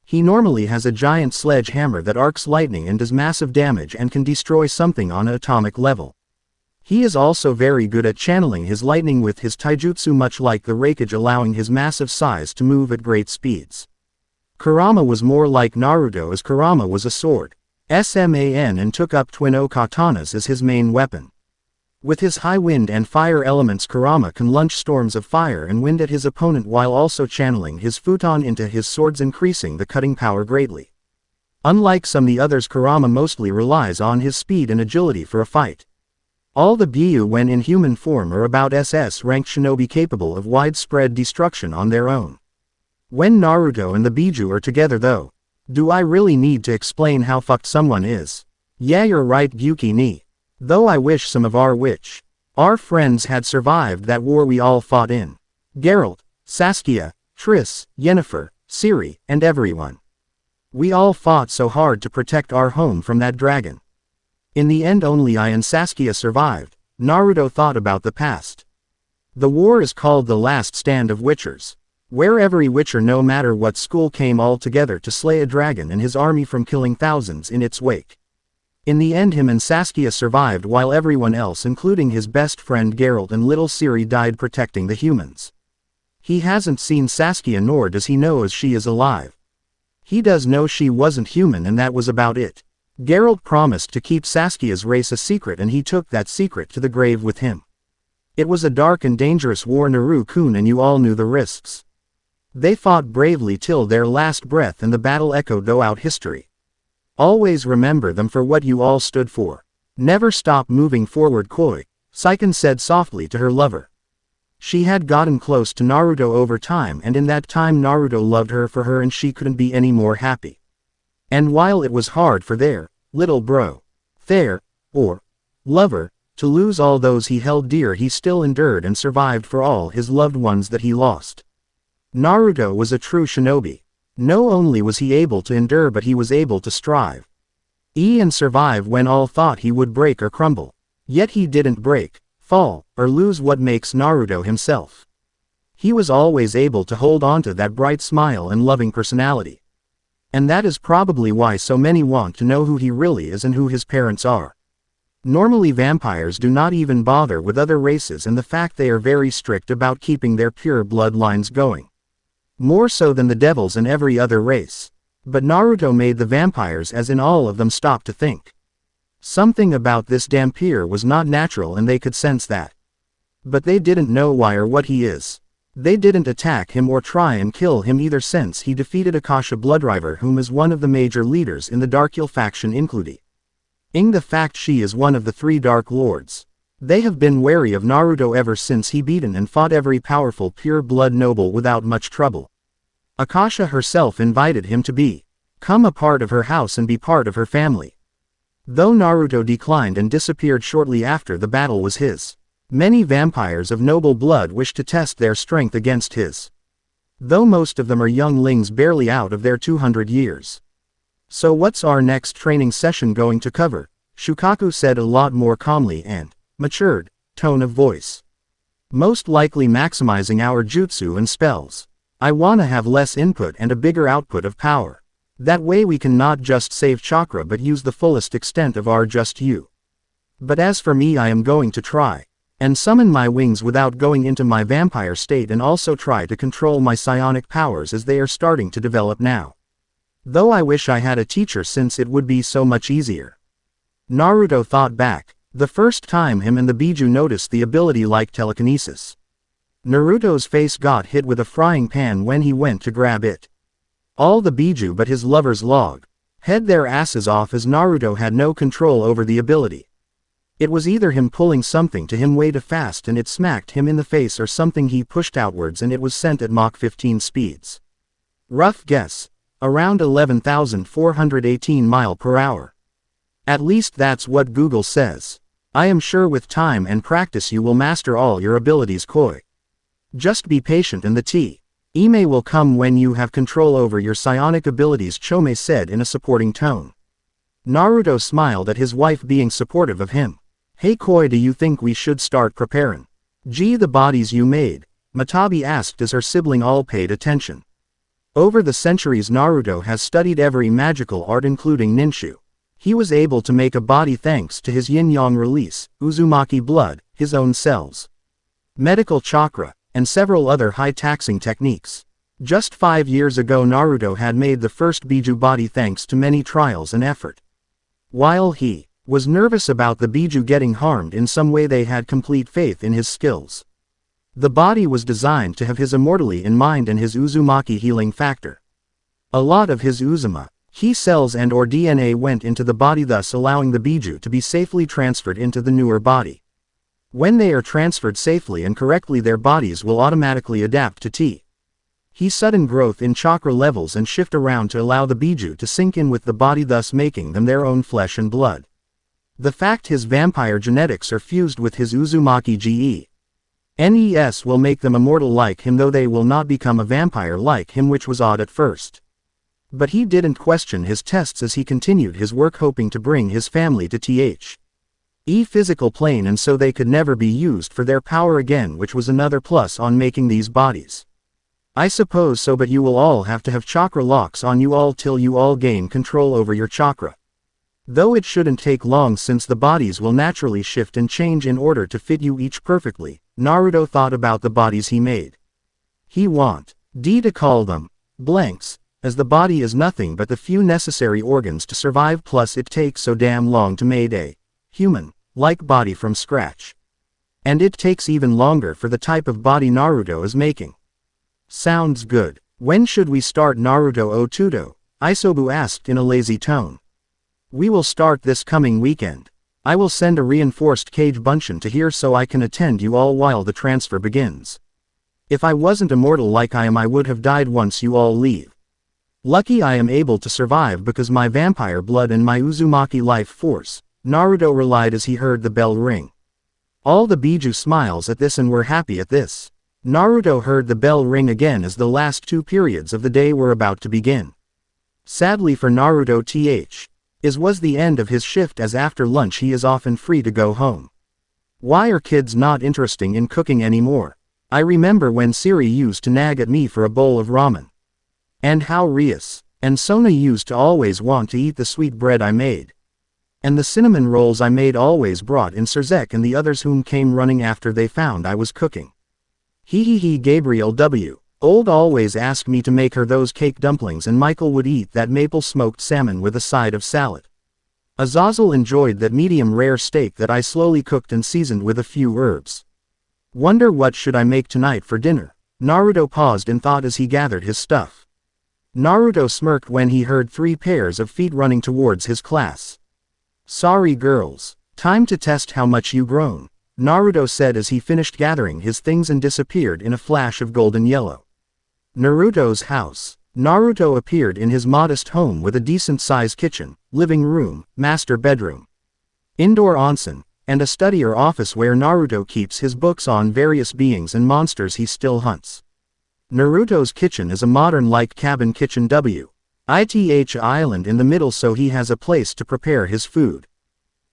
[SPEAKER 1] He normally has a giant sledgehammer that arcs lightning and does massive damage and can destroy something on an atomic level. He is also very good at channeling his lightning with his taijutsu, much like the Raikage, allowing his massive size to move at great speeds. Kurama was more like Naruto, as Kurama was a sword SMAN and took up twin-o katanas as his main weapon. With his high wind and fire elements, Kurama can launch storms of fire and wind at his opponent while also channeling his futon into his swords, increasing the cutting power greatly. Unlike some of the others, Kurama mostly relies on his speed and agility for a fight. All the Byu when in human form are about SS-ranked shinobi capable of widespread destruction on their own. When Naruto and the Biju are together though, do I really need to explain how fucked someone is? Yeah, you're right, Gyuki ni. Though I wish some of our friends had survived that war we all fought in. Geralt, Saskia, Triss, Yennefer, Ciri, and everyone. We all fought so hard to protect our home from that dragon. In the end only I and Saskia survived. Naruto thought about the past. The war is called the last stand of Witchers, where every Witcher, no matter what school, came all together to slay a dragon and his army from killing thousands in its wake. In the end him and Saskia survived while everyone else, including his best friend Geralt and little Ciri, died protecting the humans. He hasn't seen Saskia, nor does he know as she is alive. He does know she wasn't human, and that was about it. Geralt promised to keep Saskia's race a secret, and he took that secret to the grave with him. It was a dark and dangerous war, Naru-kun, and you all knew the risks. They fought bravely till their last breath, and the battle echoed throughout history. Always remember them for what you all stood for. Never stop moving forward, Koi, Saiken said softly to her lover. She had gotten close to Naruto over time, and in that time Naruto loved her for her, and she couldn't be any more happy. And while it was hard for their little bro, lover, to lose all those he held dear, he still endured and survived for all his loved ones that he lost. Naruto was a true shinobi. Not only was he able to endure, but he was able to strive and survive when all thought he would break or crumble. Yet he didn't break, fall, or lose what makes Naruto himself. He was always able to hold on to that bright smile and loving personality. And that is probably why so many want to know who he really is and who his parents are. Normally vampires do not even bother with other races, and the fact they are very strict about keeping their pure bloodlines going. More so than the devils and every other race. But Naruto made the vampires as in all of them stop to think. Something about this Vampire was not natural and they could sense that. But they didn't know why or what he is. They didn't attack him or try and kill him either since he defeated Akasha Bloodriver, whom is one of the major leaders in the Dark Heel faction, including the fact she is one of the 3 Dark Lords. They have been wary of Naruto ever since he beaten and fought every powerful pure blood noble without much trouble. Akasha herself invited him to become a part of her house and be part of her family. Though Naruto declined and disappeared shortly after the battle was his. Many vampires of noble blood wish to test their strength against his. Though most of them are younglings barely out of their 200 years. So what's our next training session going to cover? Shukaku said a lot more calmly and matured tone of voice. Most likely maximizing our jutsu and spells. I wanna have less input and a bigger output of power. That way we can not just save chakra but use the fullest extent of our just you. But as for me, I am going to try and summon my wings without going into my vampire state, and also try to control my psionic powers as they are starting to develop now. Though I wish I had a teacher since it would be so much easier. Naruto thought back, the first time him and the Biju noticed the ability like telekinesis. Naruto's face got hit with a frying pan when he went to grab it. All the Biju but his lover's log had their asses off as Naruto had no control over the ability. It was either him pulling something to him way too fast and it smacked him in the face, or something he pushed outwards and it was sent at Mach 15 speeds. Rough guess, around 11,418 miles per hour. At least that's what Google says. I am sure with time and practice you will master all your abilities, Koi. Just be patient and the Ime will come when you have control over your psionic abilities, Chome said in a supporting tone. Naruto smiled at his wife being supportive of him. Hey Koi, do you think we should start preparing? Gee, the bodies you made? Matabi asked as her sibling all paid attention. Over the centuries Naruto has studied every magical art including ninju. He was able to make a body thanks to his yin-yang release, Uzumaki blood, his own cells, medical chakra, and several other high-taxing techniques. Just 5 years ago Naruto had made the first Biju body thanks to many trials and effort. While he was nervous about the Biju getting harmed in some way, they had complete faith in his skills. The body was designed to have his immortality in mind and his Uzumaki healing factor. A lot of his Uzuma He cells and or DNA went into the body, thus allowing the Biju to be safely transferred into the newer body. When they are transferred safely and correctly, their bodies will automatically adapt to He's sudden growth in chakra levels and shift around to allow the Biju to sink in with the body, thus making them their own flesh and blood. The fact his vampire genetics are fused with his Uzumaki Nes will make them immortal like him, though they will not become a vampire like him, which was odd at first. But he didn't question his tests as he continued his work, hoping to bring his family to the physical plane, and so they could never be used for their power again, which was another plus on making these bodies. I suppose so, but you will all have to have chakra locks on you all till you all gain control over your chakra. Though it shouldn't take long since the bodies will naturally shift and change in order to fit you each perfectly. Naruto thought about the bodies he made. He wanted to call them blanks, as the body is nothing but the few necessary organs to survive, plus it takes so damn long to make a human-like body from scratch. And it takes even longer for the type of body Naruto is making. Sounds good. When should we start, Naruto Otudo? Isobu asked in a lazy tone. We will start this coming weekend. I will send a reinforced cage bunshin to here so I can attend you all while the transfer begins. If I wasn't immortal like I am, I would have died once you all leave. Lucky I am able to survive because my vampire blood and my Uzumaki life force, Naruto relied as he heard the bell ring. All the Biju smiles at this and were happy at this. Naruto heard the bell ring again as the last 2 periods of the day were about to begin. Sadly for Naruto, was the end of his shift, as after lunch he is often free to go home. Why are kids not interesting in cooking anymore? I remember when Siri used to nag at me for a bowl of ramen. And how Rias and Sona used to always want to eat the sweet bread I made. And the cinnamon rolls I made always brought in Serzek and the others, whom came running after they found I was cooking. He Gabriel W. Old always asked me to make her those cake dumplings and Michael would eat that maple smoked salmon with a side of salad. Azazel enjoyed that medium rare steak that I slowly cooked and seasoned with a few herbs. Wonder what should I make tonight for dinner? Naruto paused in thought as he gathered his stuff. Naruto smirked when he heard 3 pairs of feet running towards his class. Sorry girls. Time to test how much you grown, Naruto said as he finished gathering his things and disappeared in a flash of golden yellow. Naruto's house. Naruto appeared in his modest home with a decent-sized kitchen, living room, master bedroom, indoor onsen, and a study or office where Naruto keeps his books on various beings and monsters he still hunts. Naruto's kitchen is a modern-like cabin kitchen with island in the middle so he has a place to prepare his food.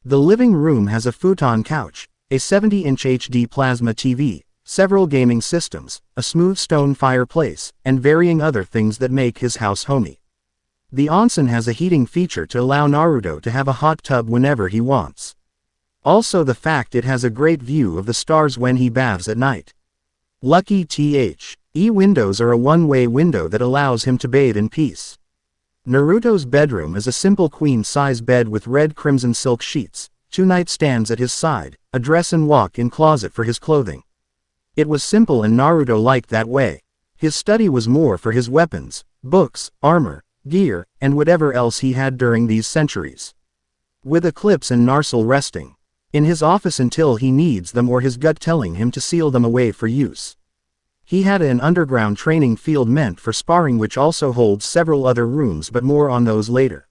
[SPEAKER 1] The living room has a futon couch, a 70-inch HD plasma TV, several gaming systems, a smooth stone fireplace, and varying other things that make his house homey. The onsen has a heating feature to allow Naruto to have a hot tub whenever he wants. Also the fact it has a great view of the stars when he baths at night. Lucky windows are a one-way window that allows him to bathe in peace. Naruto's bedroom is a simple queen-size bed with red crimson silk sheets, 2 nightstands at his side, a dress and walk-in closet for his clothing. It was simple and Naruto liked that way. His study was more for his weapons, books, armor, gear, and whatever else he had during these centuries. With Eclipse and Narsil resting in his office until he needs them or his gut telling him to seal them away for use. He had an underground training field meant for sparring which also holds several other rooms but more on those later.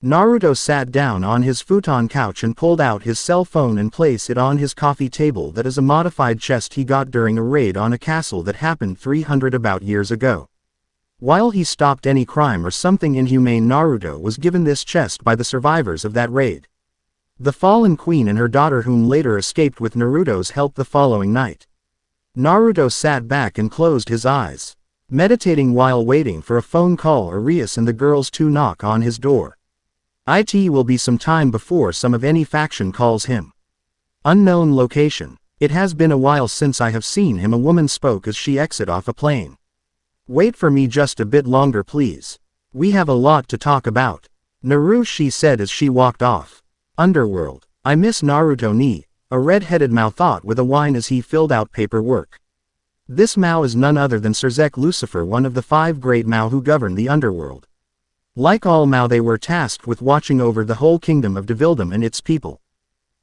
[SPEAKER 1] Naruto sat down on his futon couch and pulled out his cell phone and placed it on his coffee table that is a modified chest he got during a raid on a castle that happened 300 about years ago. While he stopped any crime or something inhumane, Naruto was given this chest by the survivors of that raid. The fallen queen and her daughter whom later escaped with Naruto's help the following night. Naruto sat back and closed his eyes, meditating while waiting for a phone call or Rias and the girls to knock on his door. It will be some time before some of any faction calls him. Unknown location. It has been a while since I have seen him, a woman spoke as she exit off a plane. Wait for me just a bit longer please. We have a lot to talk about. She said as she walked off. Underworld. I miss Naruto ni, a red-headed Maou thought with a whine as he filled out paperwork. This Maou is none other than Serzek Lucifer, one of the 5 great Maou who govern the underworld. Like all Maou, they were tasked with watching over the whole kingdom of Devildom and its people.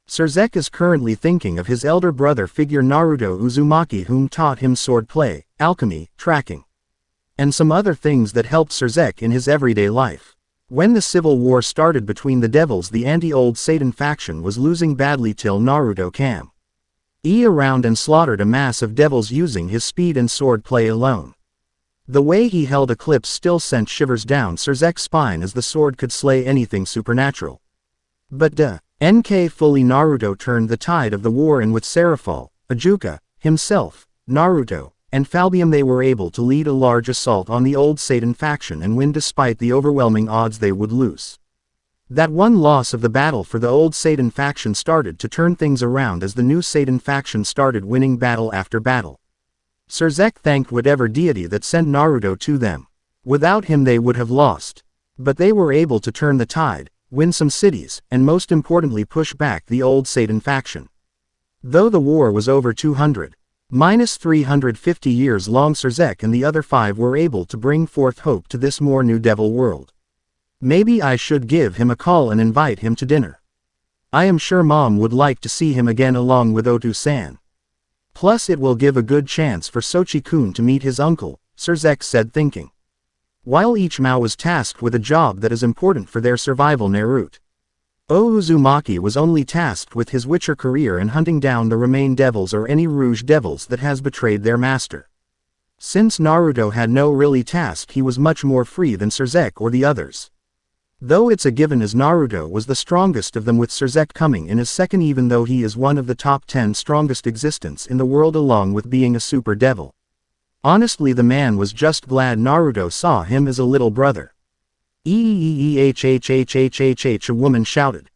[SPEAKER 1] Serzek is currently thinking of his elder brother figure Naruto Uzumaki, whom taught him swordplay, alchemy, tracking, and some other things that helped Serzek in his everyday life. When the civil war started between the devils, the anti-Old Satan faction was losing badly till Naruto came around and slaughtered a mass of devils using his speed and swordplay alone. The way he held Eclipse still sent shivers down Serzek's spine as the sword could slay anything supernatural. But NK fully Naruto turned the tide of the war, and with Serafal, Ajuka, himself, Naruto, and Falbium they were able to lead a large assault on the Old Satan faction and win despite the overwhelming odds they would lose. That one loss of the battle for the Old Satan faction started to turn things around as the new Satan faction started winning battle after battle. Serzek thanked whatever deity that sent Naruto to them. Without him they would have lost. But they were able to turn the tide, win some cities, and most importantly push back the Old Satan faction. Though the war was over 200-350 years long, Serzek and the other 5 were able to bring forth hope to this more new devil world. Maybe I should give him a call and invite him to dinner. I am sure Mom would like to see him again along with Otu-san. Plus it will give a good chance for Sochi-kun to meet his uncle, Serzek said, thinking. While each Maou was tasked with a job that is important for their survival, Naruto Uzumaki was only tasked with his Witcher career and hunting down the Remain Devils or any Rouge Devils that has betrayed their master. Since Naruto had no really task, he was much more free than Serzek or the others. Though it's a given as Naruto was the strongest of them, with Serzek coming in as second even though he is one of the top 10 strongest existence in the world along with being a super devil. Honestly, the man was just glad Naruto saw him as a little brother. A woman shouted.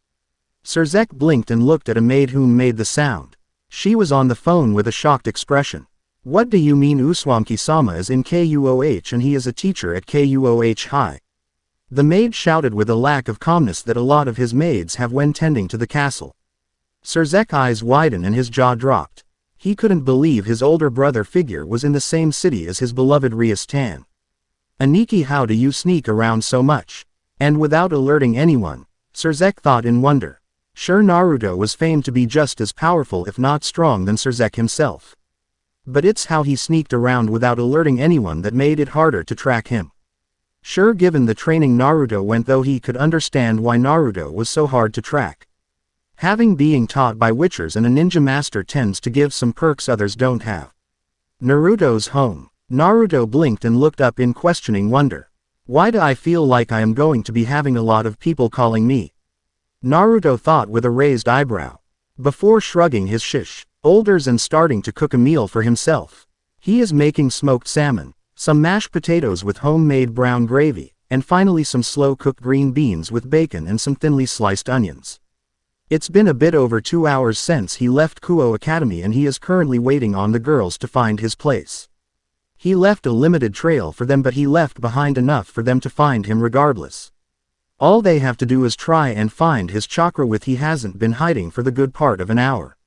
[SPEAKER 1] Serzek blinked and looked at a maid whom made the sound. She was on the phone with a shocked expression. What do you mean Uswamki-sama is in KUOH and he is a teacher at KUOH High? The maid shouted with a lack of calmness that a lot of his maids have when tending to the castle. Surzek's eyes widened and his jaw dropped. He couldn't believe his older brother figure was in the same city as his beloved Rias-tan. Aniki, how do you sneak around so much? And without alerting anyone, Surzek thought in wonder. Sure, Naruto was famed to be just as powerful if not strong than Surzek himself. But it's how he sneaked around without alerting anyone that made it harder to track him. Sure, given the training Naruto went, though, he could understand why Naruto was so hard to track. Having being taught by witchers and a ninja master tends to give some perks others don't have. Naruto's home. Naruto blinked and looked up in questioning wonder. Why do I feel like I am going to be having a lot of people calling me? Naruto thought with a raised eyebrow. Before shrugging his shoulders and starting to cook a meal for himself. He is making smoked salmon, some mashed potatoes with homemade brown gravy, and finally some slow-cooked green beans with bacon and some thinly sliced onions. It's been a bit over 2 hours since he left Kuo Academy and he is currently waiting on the girls to find his place. He left a limited trail for them, but he left behind enough for them to find him regardless. All they have to do is try and find his chakra with he hasn't been hiding for the good part of an hour.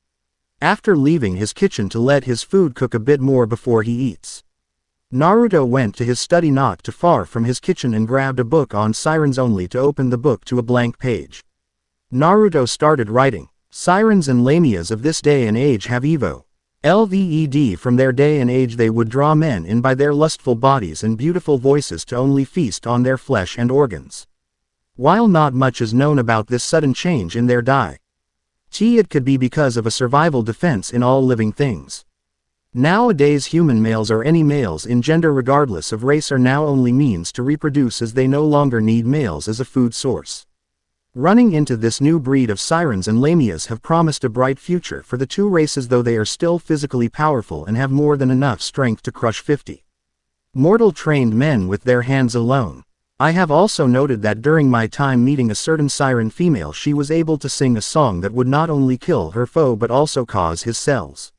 [SPEAKER 1] After leaving his kitchen to let his food cook a bit more before he eats, Naruto went to his study not too far from his kitchen and grabbed a book on sirens only to open the book to a blank page. Naruto started writing. Sirens and lamias of this day and age have LVED from their day and age they would draw men in by their lustful bodies and beautiful voices to only feast on their flesh and organs. While not much is known about this sudden change in their diet, it could be because of a survival defense in all living things. Nowadays human males or any males in gender regardless of race are now only means to reproduce, as they no longer need males as a food source. Running into this new breed of sirens and lamias have promised a bright future for the two races, though they are still physically powerful and have more than enough strength to crush 50 mortal trained men with their hands alone. I have also noted that during my time meeting a certain siren female, she was able to sing a song that would not only kill her foe but also cause his cells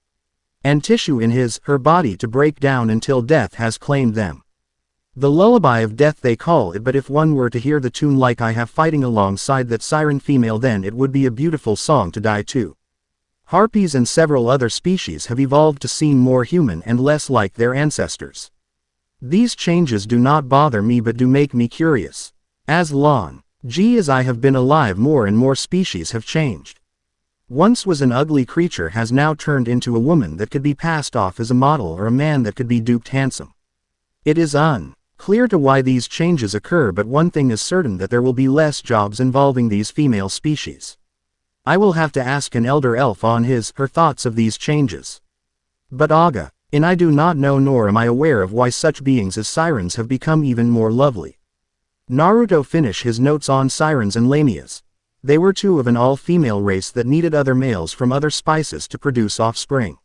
[SPEAKER 1] and tissue in her body to break down until death has claimed them. The lullaby of death they call it, but if one were to hear the tune like I have fighting alongside that siren female, then it would be a beautiful song to die to. Harpies and several other species have evolved to seem more human and less like their ancestors. These changes do not bother me but do make me curious. As long as I have been alive, more and more species have changed. Once was an ugly creature has now turned into a woman that could be passed off as a model, or a man that could be duped handsome. It is unclear to why these changes occur, but one thing is certain, that there will be less jobs involving these female species. I will have to ask an elder elf on her thoughts of these changes. But I do not know, nor am I aware of why such beings as sirens have become even more lovely. Naruto finished his notes on sirens and lamias. They were two of an all-female race that needed other males from other species to produce offspring.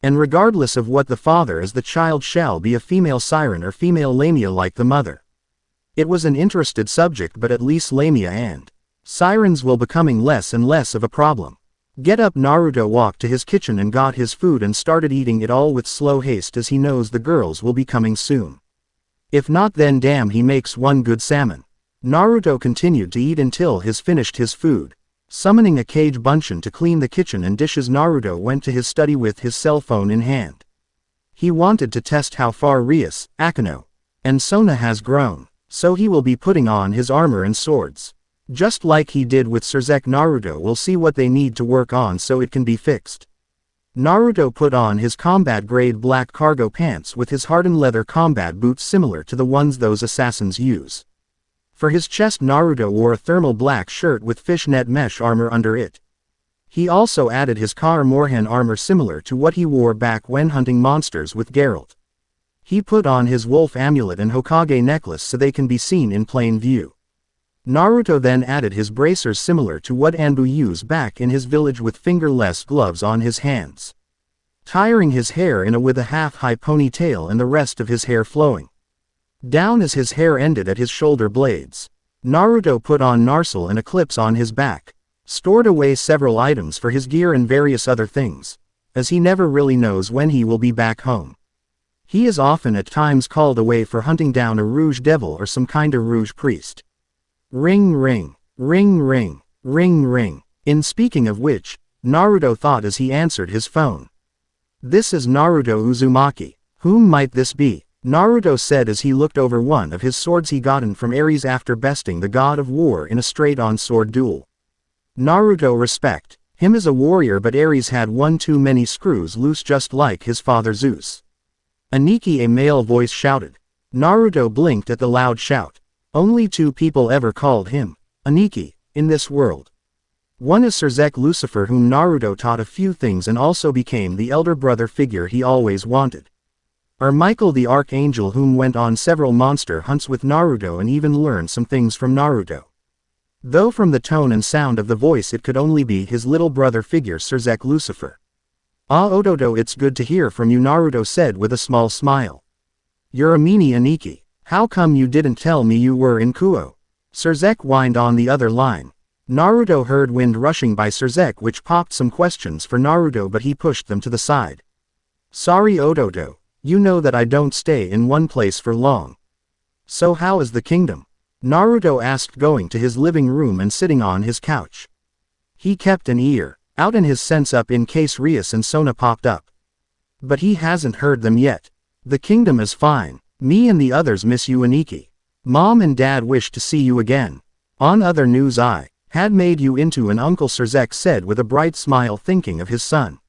[SPEAKER 1] And regardless of what the father is, the child shall be a female siren or female lamia like the mother. It was an interested subject, but at least lamia and sirens will becoming less and less of a problem. Get up. Naruto walked to his kitchen and got his food and started eating it all with slow haste, as he knows the girls will be coming soon. If not, then damn, he makes one good salmon. Naruto continued to eat until he finished his food. Summoning a Kage Bunshin to clean the kitchen and dishes, Naruto went to his study with his cell phone in hand. He wanted to test how far Rias, Akano, and Sona has grown, so he will be putting on his armor and swords. Just like he did with Surzek, Naruto will see what they need to work on so it can be fixed. Naruto put on his combat-grade black cargo pants with his hardened leather combat boots similar to the ones those assassins use. For his chest, Naruto wore a thermal black shirt with fishnet mesh armor under it. He also added his Kar Morhen armor similar to what he wore back when hunting monsters with Geralt. He put on his wolf amulet and Hokage necklace so they can be seen in plain view. Naruto then added his bracers similar to what Anbu used back in his village with fingerless gloves on his hands, tying his hair with a half-high ponytail and the rest of his hair flowing down as his hair ended at his shoulder blades. Naruto put on Narsal and a clips on his back, stored away several items for his gear and various other things. as he never really knows when he will be back home. He is often at times called away for hunting down a rouge devil or some kind of rouge priest. Ring ring, ring ring, ring ring. In speaking of which, Naruto thought as he answered his phone. This is Naruto Uzumaki. Whom might this be? Naruto said as he looked over one of his swords he gotten from Ares after besting the god of war in a straight-on sword duel. Naruto respect him as a warrior, but Ares had one too many screws loose, just like his father Zeus. Aniki, a male voice shouted. Naruto blinked at the loud shout. Only 2 people ever called him Aniki in this world. One is Sir Lucifer, whom Naruto taught a few things and also became the elder brother figure he always wanted. Or Michael the Archangel, whom went on several monster hunts with Naruto and even learned some things from Naruto. Though from the tone and sound of the voice it could only be his little brother figure Sir Lucifer. Ah Ododo, it's good to hear from you, Naruto said with a small smile. You're a meanie Aniki. How come you didn't tell me you were in Kuo? Sir whined on the other line. Naruto heard wind rushing by Sir which popped some questions for Naruto, but he pushed them to the side. Sorry Ododo. You know that I don't stay in one place for long. So how is the kingdom? Naruto asked, going to his living room and sitting on his couch. He kept an ear out and his sense up in case Rias and Sona popped up. But he hasn't heard them yet. The kingdom is fine. Me and the others miss you Aniki. Mom and Dad wish to see you again. On other news, I had made you into an uncle, Sir said with a bright smile, thinking of his son.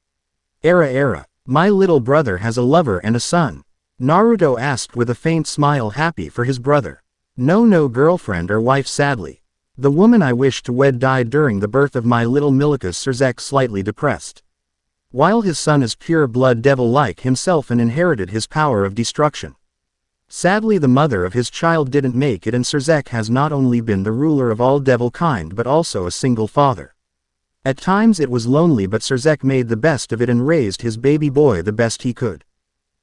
[SPEAKER 1] Era. My little brother has a lover and a son. Naruto asked with a faint smile, happy for his brother. No girlfriend or wife, sadly. The woman I wish to wed died during the birth of my little Milikas, Sir slightly depressed. While his son is pure blood devil like himself and inherited his power of destruction. Sadly the mother of his child didn't make it, and Sir has not only been the ruler of all devil kind but also a single father. At times it was lonely, but Sir made the best of it and raised his baby boy the best he could.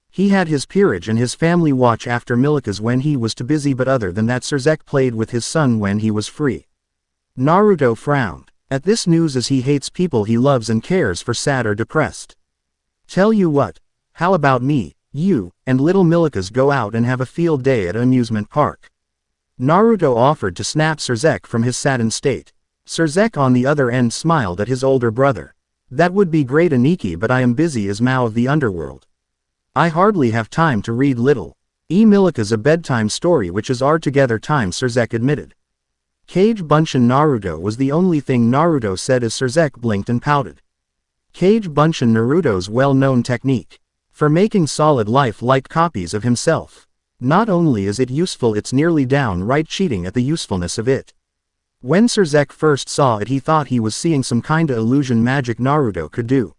[SPEAKER 1] He had his peerage and his family watch after Milikas when he was too busy, but other than that Sir played with his son when he was free. Naruto frowned at this news as he hates people he loves and cares for, sad or depressed. Tell you what, how about me, you, and little Milikas go out and have a field day at an amusement park? Naruto offered to snap Sir from his saddened state. Sir on the other end smiled at his older brother. That would be great Aniki, but I am busy as Maou of the underworld. I hardly have time to read little Milikas a bedtime story, which is our together time, Sir admitted. Kage Bunshin Naruto was the only thing Naruto said as Sir blinked and pouted. Kage Bunshin, Naruto's well-known technique for making solid life-like copies of himself. Not only is it useful, it's nearly downright cheating at the usefulness of it. When Sir first saw it he thought he was seeing some kinda illusion magic Naruto could do.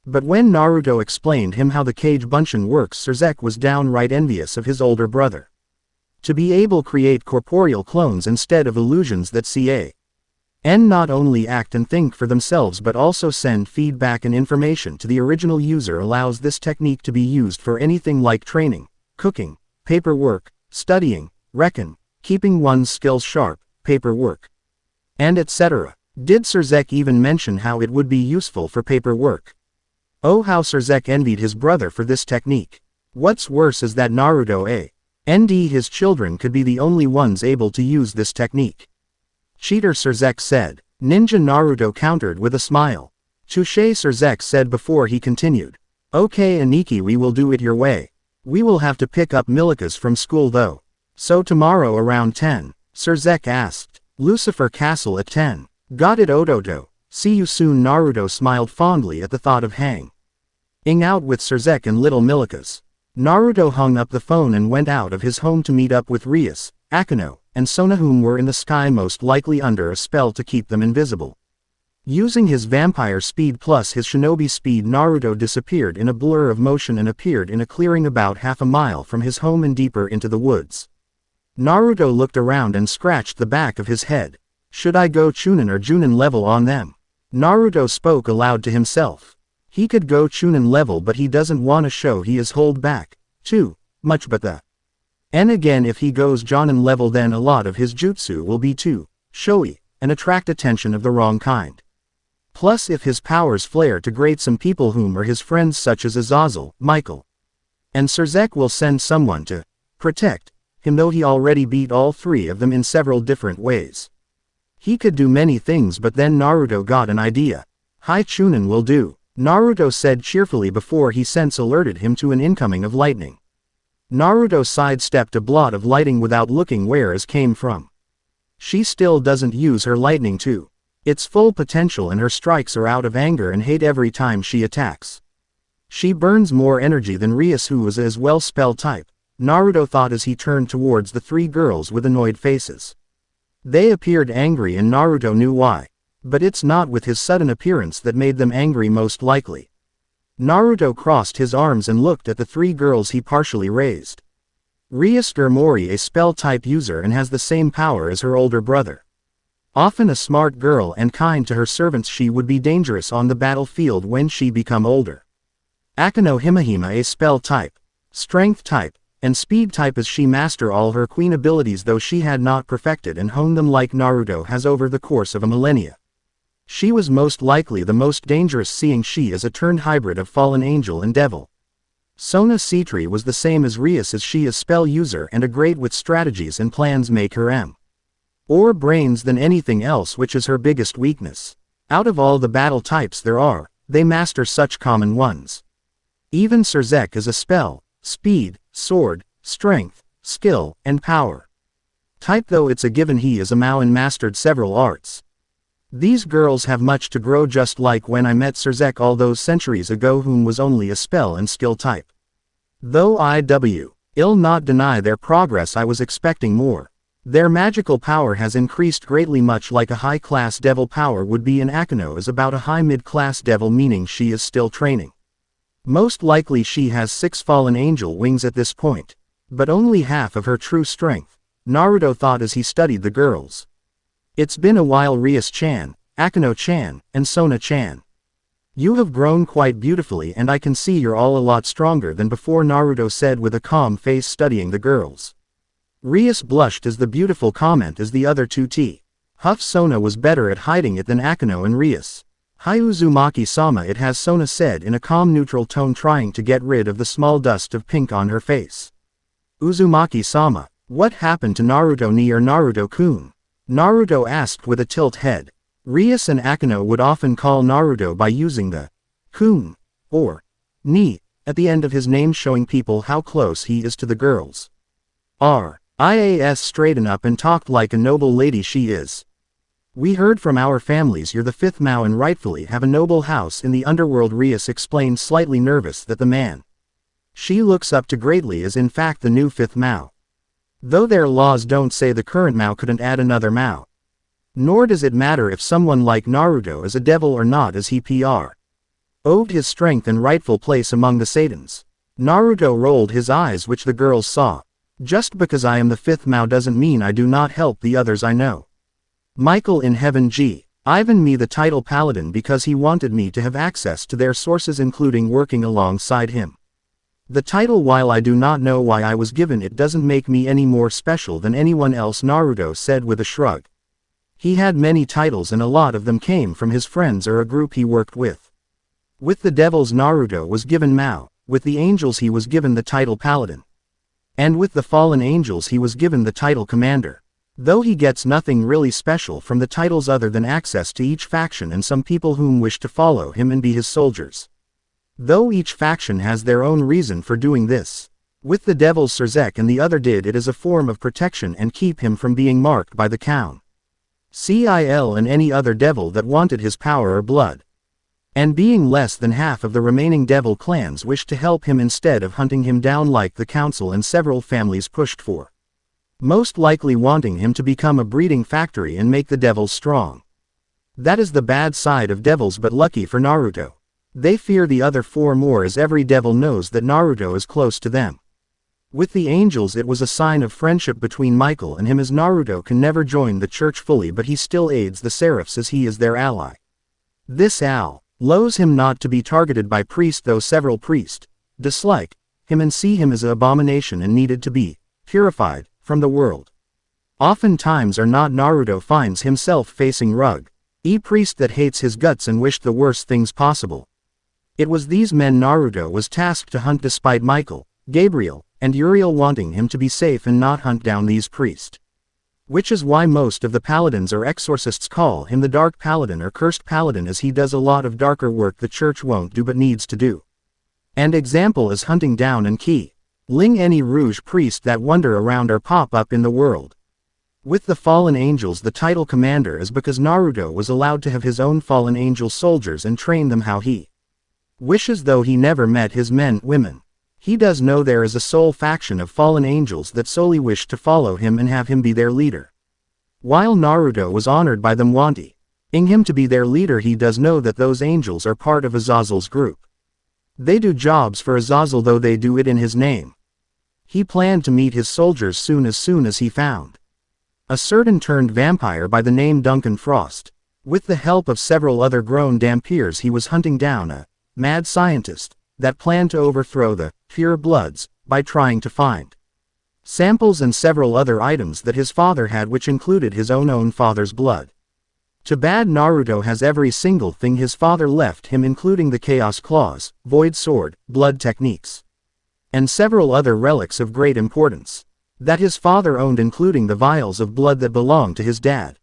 [SPEAKER 1] But when Naruto explained him how the Kage Bunshin works, Sir was downright envious of his older brother. To be able to create corporeal clones instead of illusions that can not only act and think for themselves but also send feedback and information to the original user allows this technique to be used for anything like training, cooking, paperwork, studying, keeping one's skills sharp, paperwork, and etc. Did Sir even mention how it would be useful for paperwork? Oh, how Sir envied his brother for this technique. What's worse is that Naruto and his children could be the only ones able to use this technique. Cheater, Sir said. Ninja, Naruto countered with a smile. Touché, Sir said before he continued. Okay Aniki, we will do it your way. We will have to pick up Milikas from school though. So tomorrow around 10, Sir asked. Lucifer Castle at 10. Got it Ododo. See you soon. Naruto smiled fondly at the thought of hanging out with Sir and little Milikas. Naruto hung up the phone and went out of his home to meet up with Rias, Akano, and Sona, whom were in the sky, most likely under a spell to keep them invisible. Using his vampire speed plus his shinobi speed, Naruto disappeared in a blur of motion and appeared in a clearing about half a mile from his home and deeper into the woods. Naruto looked around and scratched the back of his head. Should I go Chunin or Junin level on them? Naruto spoke aloud to himself. He could go Chunin level, but he doesn't want to show he is hold back too much, and again if he goes Jonin level then a lot of his jutsu will be too showy and attract attention of the wrong kind. Plus if his powers flare to great, some people whom are his friends such as Azazel, Michael, and Serzek will send someone to protect him, though he already beat all three of them in several different ways. He could do many things, but then Naruto got an idea. Hai Chunin will do, Naruto said cheerfully before he sense alerted him to an incoming of lightning. Naruto sidestepped a blot of lighting without looking where it came from. She still doesn't use her lightning to its full potential, and her strikes are out of anger and hate every time she attacks. She burns more energy than Rias, who was as well spell type, Naruto thought as he turned towards the three girls with annoyed faces. They appeared angry and Naruto knew why. But it's not with his sudden appearance that made them angry most likely. Naruto crossed his arms and looked at the three girls he partially raised. Rias Mori, a spell-type user and has the same power as her older brother. Often a smart girl and kind to her servants, she would be dangerous on the battlefield when she become older. Akeno Himahima, a spell-type, strength-type, and speed-type, as she master all her queen abilities, though she had not perfected and honed them like Naruto has over the course of a millennia. She was most likely the most dangerous, seeing she is a turned hybrid of fallen angel and devil. Sona Citri was the same as Rias, as she is spell user and a great with strategies and plans, make her or brains than anything else, which is her biggest weakness. Out of all the battle types there are, they master such common ones. Even Serzek is a spell, speed, sword, strength, skill, and power type, though it's a given he is a Maou and mastered several arts. These girls have much to grow, just like when I met Serzek all those centuries ago, whom was only a spell and skill type. Though I'll not deny their progress, I was expecting more. Their magical power has increased greatly, much like a high-class devil power would be in Akeno is about a high mid-class devil, meaning she is still training. Most likely she has 6 fallen angel wings at this point, but only half of her true strength, Naruto thought as he studied the girls. It's been a while, Rias-chan, Akeno-chan, and Sona-chan. You have grown quite beautifully, and I can see you're all a lot stronger than before, Naruto said with a calm face, studying the girls. Rias blushed as the beautiful comment as the other two huff. Sona was better at hiding it than Akeno and Rias. Hi Uzumaki-sama, it has, Sona said in a calm neutral tone, trying to get rid of the small dust of pink on her face. Uzumaki-sama, what happened to Naruto ni or Naruto-kun? Naruto asked with a tilt head. Rias and Akeno would often call Naruto by using the kun or ni at the end of his name, showing people how close he is to the girls. Rias straightened up and talked like a noble lady she is. We heard from our families you're the 5th Maou and rightfully have a noble house in the underworld, Rias explained, slightly nervous that the man she looks up to greatly is in fact the new 5th Maou. Though their laws don't say the current Maou couldn't add another Maou. Nor does it matter if someone like Naruto is a devil or not, as he oved his strength and rightful place among the Satans. Naruto rolled his eyes, which the girls saw. Just because I am the 5th Maou doesn't mean I do not help the others I know. Michael in heaven Ivan me the title paladin because he wanted me to have access to their sources, including working alongside him. The title, while I do not know why I was given it, doesn't make me any more special than anyone else, Naruto said with a shrug. He had many titles and a lot of them came from his friends or a group he worked with. With the devils Naruto was given Maou, with the angels he was given the title paladin. And with the fallen angels he was given the title commander. Though he gets nothing really special from the titles other than access to each faction and some people whom wish to follow him and be his soldiers. Though each faction has their own reason for doing this. With the devils Serzek and the other did it as a form of protection and keep him from being marked by the Council and any other devil that wanted his power or blood. And being less than half of the remaining devil clans wished to help him instead of hunting him down like the council and several families pushed for. Most likely wanting him to become a breeding factory and make the devils strong. That is the bad side of devils, but lucky for Naruto. They fear the other 4 more, as every devil knows that Naruto is close to them. With the angels it was a sign of friendship between Michael and him, as Naruto can never join the church fully, but he still aids the seraphs as he is their ally. This allows him not to be targeted by priests, though several priests dislike him and see him as an abomination and needed to be purified from the world. Oftentimes are not. Naruto finds himself facing rug Priest that hates his guts and wished the worst things possible. It was these men Naruto was tasked to hunt despite Michael, Gabriel, and Uriel wanting him to be safe and not hunt down these priests. Which is why most of the paladins or exorcists call him the Dark Paladin or Cursed Paladin, as he does a lot of darker work the church won't do but needs to do. And example is hunting down and killing any rouge priest that wander around or pop up in the world. With the fallen angels, the title commander is because Naruto was allowed to have his own fallen angel soldiers and train them how he wishes, though he never met his women. He does know there is a soul faction of fallen angels that solely wish to follow him and have him be their leader. While Naruto was honored by them wanting him to be their leader, he does know that those angels are part of Azazel's group. They do jobs for Azazel, though they do it in his name. He planned to meet his soldiers soon as he found a certain turned vampire by the name Duncan Frost. With the help of several other grown Dampiers, he was hunting down a mad scientist that planned to overthrow the Pure Bloods by trying to find samples and several other items that his father had, which included his own father's blood. Too bad Naruto has every single thing his father left him, including the Chaos Claws, Void Sword, blood techniques, and several other relics of great importance that his father owned, including the vials of blood that belonged to his dad.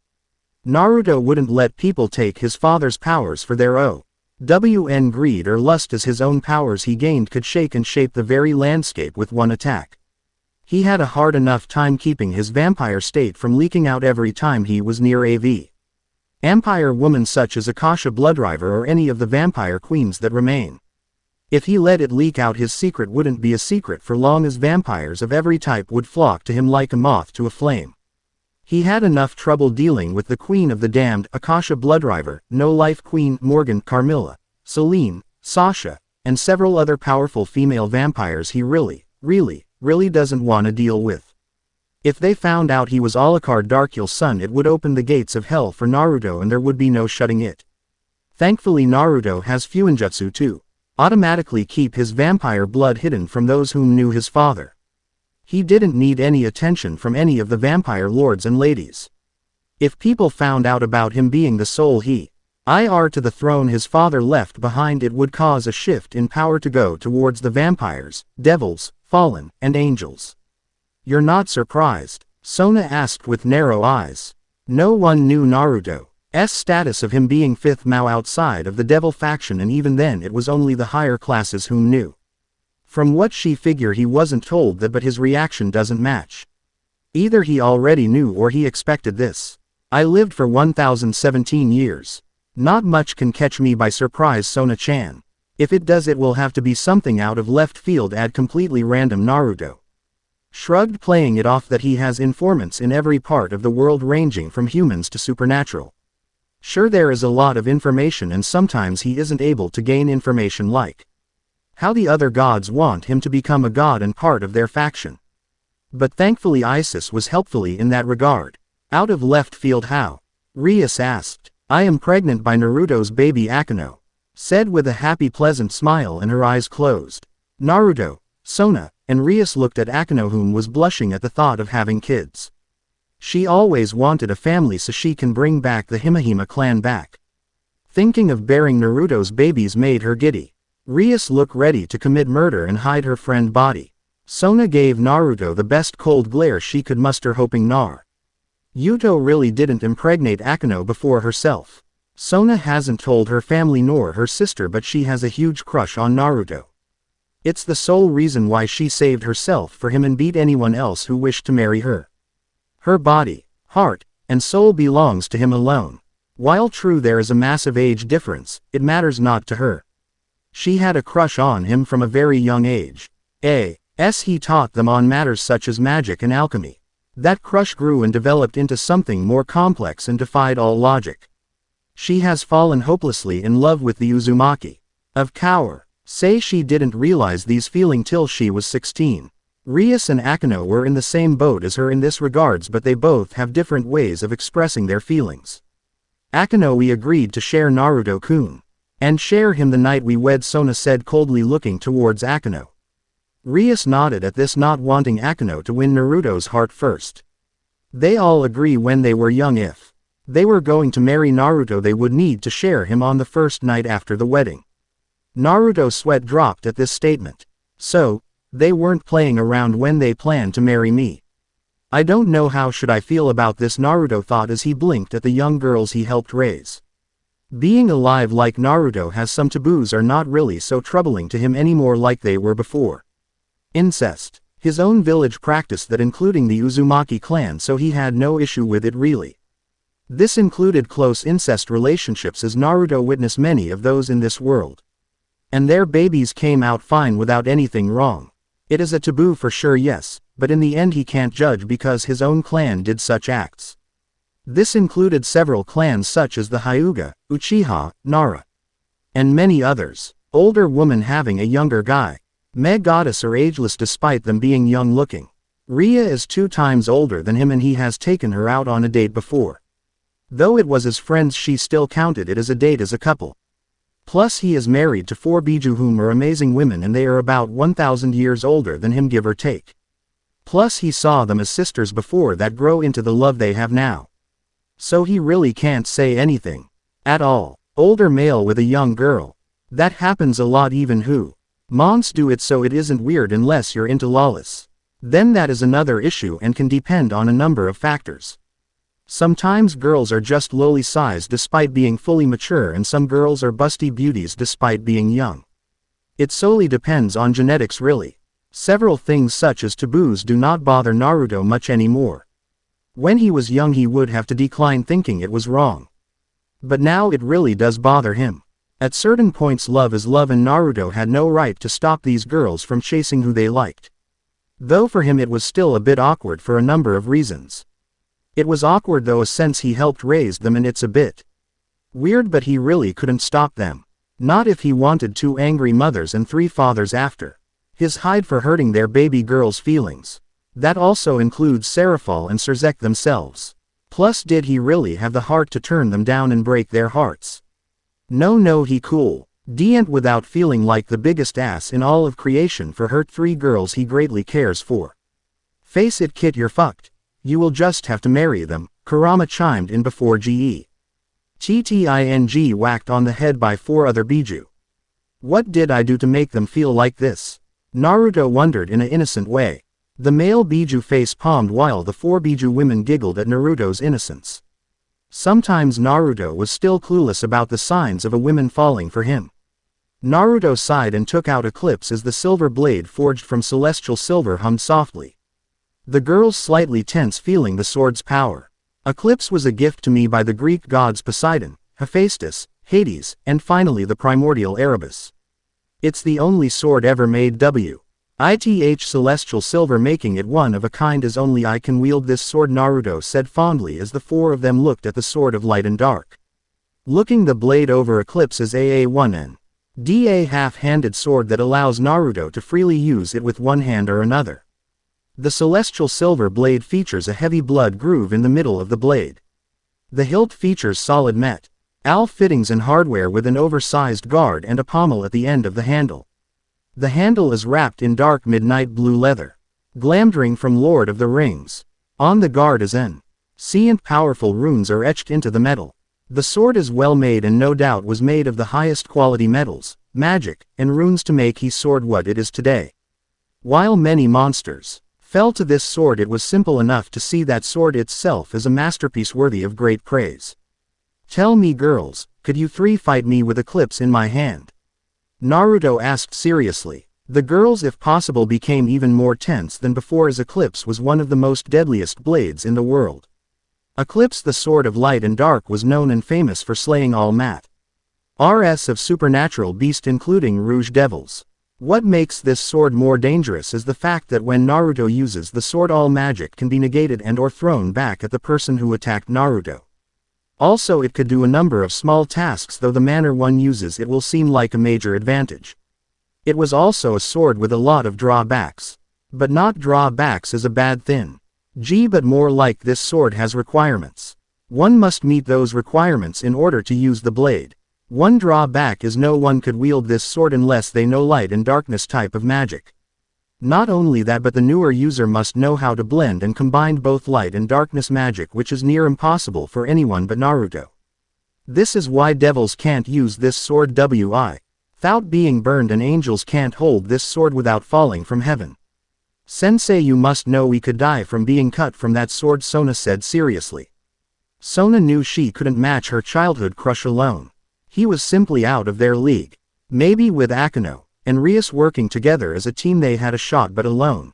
[SPEAKER 1] Naruto wouldn't let people take his father's powers for their own greed or lust, as his own powers he gained could shake and shape the very landscape with one attack. He had a hard enough time keeping his vampire state from leaking out every time he was near a vampire woman such as Akasha Bloodriver or any of the vampire queens that remain. If he let it leak out, his secret wouldn't be a secret for long, as vampires of every type would flock to him like a moth to a flame. He had enough trouble dealing with the Queen of the Damned, Akasha Bloodriver, No Life Queen, Morgan, Carmilla, Celine, Sasha, and several other powerful female vampires he really doesn't want to deal with. If they found out he was Alucard Darkyul's son, it would open the gates of hell for Naruto and there would be no shutting it. Thankfully Naruto has Fuinjutsu to automatically keep his vampire blood hidden from those whom knew his father. He didn't need any attention from any of the vampire lords and ladies. If people found out about him being the sole heir to the throne his father left behind, it would cause a shift in power to go towards the vampires, devils, fallen, and angels. You're not surprised? Sona asked with narrow eyes. No one knew Naruto's status of him being fifth Maou outside of the devil faction, and even then it was only the higher classes whom knew. From what she figured, he wasn't told that, but his reaction doesn't match. Either he already knew or he expected this. I lived for 1017 years. Not much can catch me by surprise, Sona-chan. If it does, it will have to be something out of left field, add completely random. Naruto shrugged, playing it off that he has informants in every part of the world ranging from humans to supernatural. Sure, there is a lot of information and sometimes he isn't able to gain information, like how the other gods want him to become a god and part of their faction. But thankfully Isis was helpfully in that regard. Out of left field, how? Rias asked. I am pregnant by Naruto's baby, Akano said with a happy pleasant smile and her eyes closed. Naruto, Sona, and Rias looked at Akano, whom was blushing at the thought of having kids. She always wanted a family so she can bring back the Himahima clan back. Thinking of bearing Naruto's babies made her giddy. Rias looked ready to commit murder and hide her friend's body. Sona gave Naruto the best cold glare she could muster, hoping Naruto really didn't impregnate Akano before herself. Sona hasn't told her family nor her sister, but she has a huge crush on Naruto. It's the sole reason why she saved herself for him and beat anyone else who wished to marry her. Her body, heart, and soul belongs to him alone. While true there is a massive age difference, it matters not to her. She had a crush on him from a very young age. He taught them on matters such as magic and alchemy. That crush grew and developed into something more complex and defied all logic. She has fallen hopelessly in love with the Uzumaki of Kaur. Say she didn't realize these feelings till she was 16. Rias and Akano were in the same boat as her in this regards, but they both have different ways of expressing their feelings. Akano, we agreed to share Naruto-kun. And share him the night we wed, Sona said coldly, looking towards Akano. Rias nodded at this, not wanting Akano to win Naruto's heart first. They all agree when they were young if They were going to marry Naruto. They would need to share him on the first night after the wedding. Naruto's sweat dropped at this statement. So, they weren't playing around when they planned to marry me. I don't know how should I feel about this, Naruto thought as he blinked at the young girls he helped raise. Being alive like Naruto has some taboos are not really so troubling to him anymore like they were before. Incest. His own village practiced that, including the Uzumaki clan, so he had no issue with it really. This included close incest relationships, as Naruto witnessed many of those in this world. And their babies came out fine without anything wrong. It is a taboo for sure, yes, but in the end he can't judge because his own clan did such acts. This included several clans such as the Hyuga, Uchiha, Nara, and many others. Older woman having a younger guy. Meg goddess are ageless despite them being young looking. Ria is 2 times older than him and he has taken her out on a date before. Though it was as friends, she still counted it as a date as a couple. Plus he is married to 4 Biju whom are amazing women and they are about 1,000 years older than him, give or take. Plus he saw them as sisters before that grow into the love they have now. So he really can't say anything. At all. Older male with a young girl. That happens a lot, even who mons do it, so it isn't weird unless you're into lawless. Then that is another issue and can depend on a number of factors. Sometimes girls are just lowly sized despite being fully mature, and some girls are busty beauties despite being young. It solely depends on genetics really. Several things such as taboos do not bother Naruto much anymore. When he was young he would have to decline thinking it was wrong. But now it really does bother him. At certain points love is love and Naruto had no right to stop these girls from chasing who they liked. Though for him it was still a bit awkward for a number of reasons. It was awkward though since he helped raise them, and it's a bit weird, but he really couldn't stop them. Not if he wanted 2 angry mothers and 3 fathers after his hide for hurting their baby girls' feelings. That also includes Seraphal and Serzek themselves. Plus did he really have the heart to turn them down and break their hearts? No, he cool didn't without feeling like the biggest ass in all of creation for hurt 3 girls he greatly cares for. Face it kid, you're fucked. You will just have to marry them, Kurama chimed in before Ge. Tting whacked on the head by 4 other Biju. What did I do to make them feel like this? Naruto wondered in an innocent way. The male Biju face palmed while the 4 Biju women giggled at Naruto's innocence. Sometimes Naruto was still clueless about the signs of a woman falling for him. Naruto sighed and took out Eclipse as the silver blade forged from celestial silver hummed softly. The girls slightly tense, feeling the sword's power. Eclipse was a gift to me by the Greek gods Poseidon, Hephaestus, Hades, and finally the primordial Erebus. It's the only sword ever made. Ith celestial silver, making it one of a kind, as only I can wield this sword, Naruto said fondly as the 4 of them looked at the sword of light and dark. Looking the blade over Eclipse as AA1N. Da half-handed sword that allows Naruto to freely use it with one hand or another. The celestial silver blade features a heavy blood groove in the middle of the blade. The hilt features solid metal fittings and hardware with an oversized guard and a pommel at the end of the handle. The handle is wrapped in dark midnight blue leather. Glamdring from Lord of the Rings. On the guard is ancient powerful runes are etched into the metal. The sword is well made and no doubt was made of the highest quality metals, magic, and runes to make his sword what it is today. While many monsters fell to this sword, it was simple enough to see that sword itself as a masterpiece worthy of great praise. Tell me girls, could you 3 fight me with Eclipse in my hand? Naruto asked seriously. The girls if possible became even more tense than before, as Eclipse was one of the most deadliest blades in the world. Eclipse, the sword of light and dark, was known and famous for slaying all rs of supernatural beasts including rouge devils. What makes this sword more dangerous is the fact that when Naruto uses the sword, all magic can be negated and or thrown back at the person who attacked Naruto. Also it could do a number of small tasks, though the manner one uses it will seem like a major advantage. It was also a sword with a lot of drawbacks. But not drawbacks as a bad thing. But more like this sword has requirements. One must meet those requirements in order to use the blade. One drawback is no one could wield this sword unless they know light and darkness type of magic. Not only that, but the newer user must know how to blend and combine both light and darkness magic, which is near impossible for anyone but Naruto. This is why devils can't use this sword without being burned, and angels can't hold this sword without falling from heaven. Sensei, you must know we could die from being cut from that sword, Sona said seriously. Sona knew she couldn't match her childhood crush alone. He was simply out of their league. Maybe with Akeno and Rias working together as a team they had a shot, but alone.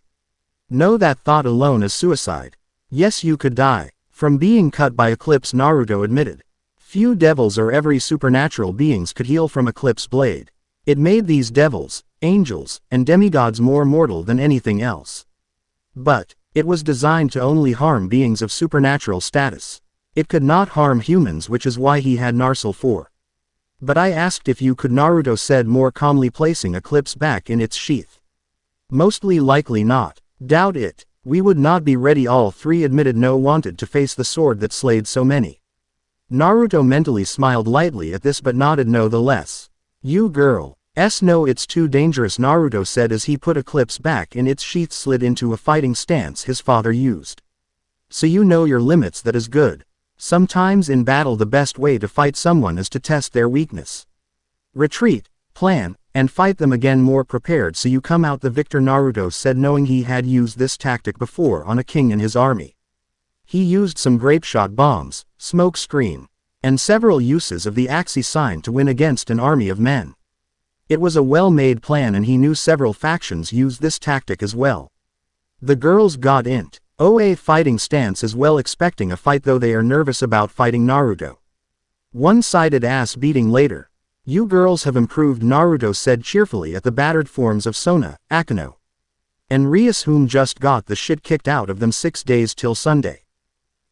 [SPEAKER 1] No, that thought alone is suicide. Yes, you could die from being cut by Eclipse, Naruto admitted. Few devils or every supernatural beings could heal from Eclipse blade. It made these devils, angels, and demigods more mortal than anything else. But it was designed to only harm beings of supernatural status. It could not harm humans, which is why he had Narsil for. But I asked if you could, Naruto said more calmly, placing Eclipse back in its sheath. Mostly likely not. Doubt it. We would not be ready, all three admitted. No wanted to face the sword that slayed so many. Naruto mentally smiled lightly at this but nodded no the less. You girls know it's too dangerous, Naruto said as he put Eclipse back in its sheath, slid into a fighting stance his father used. So you know your limits, that is good. Sometimes in battle the best way to fight someone is to test their weakness. Retreat, plan, and fight them again more prepared so you come out the victor, Naruto said, knowing he had used this tactic before on a king in his army. He used some grapeshot bombs, smoke screen, and several uses of the Axie sign to win against an army of men. It was a well-made plan, and he knew several factions used this tactic as well. The girls got int. A fighting stance as well, expecting a fight, though they are nervous about fighting Naruto. One-sided ass beating later. You girls have improved, Naruto said cheerfully at the battered forms of Sona, Akeno, and Rias, whom just got the shit kicked out of them 6 days till Sunday.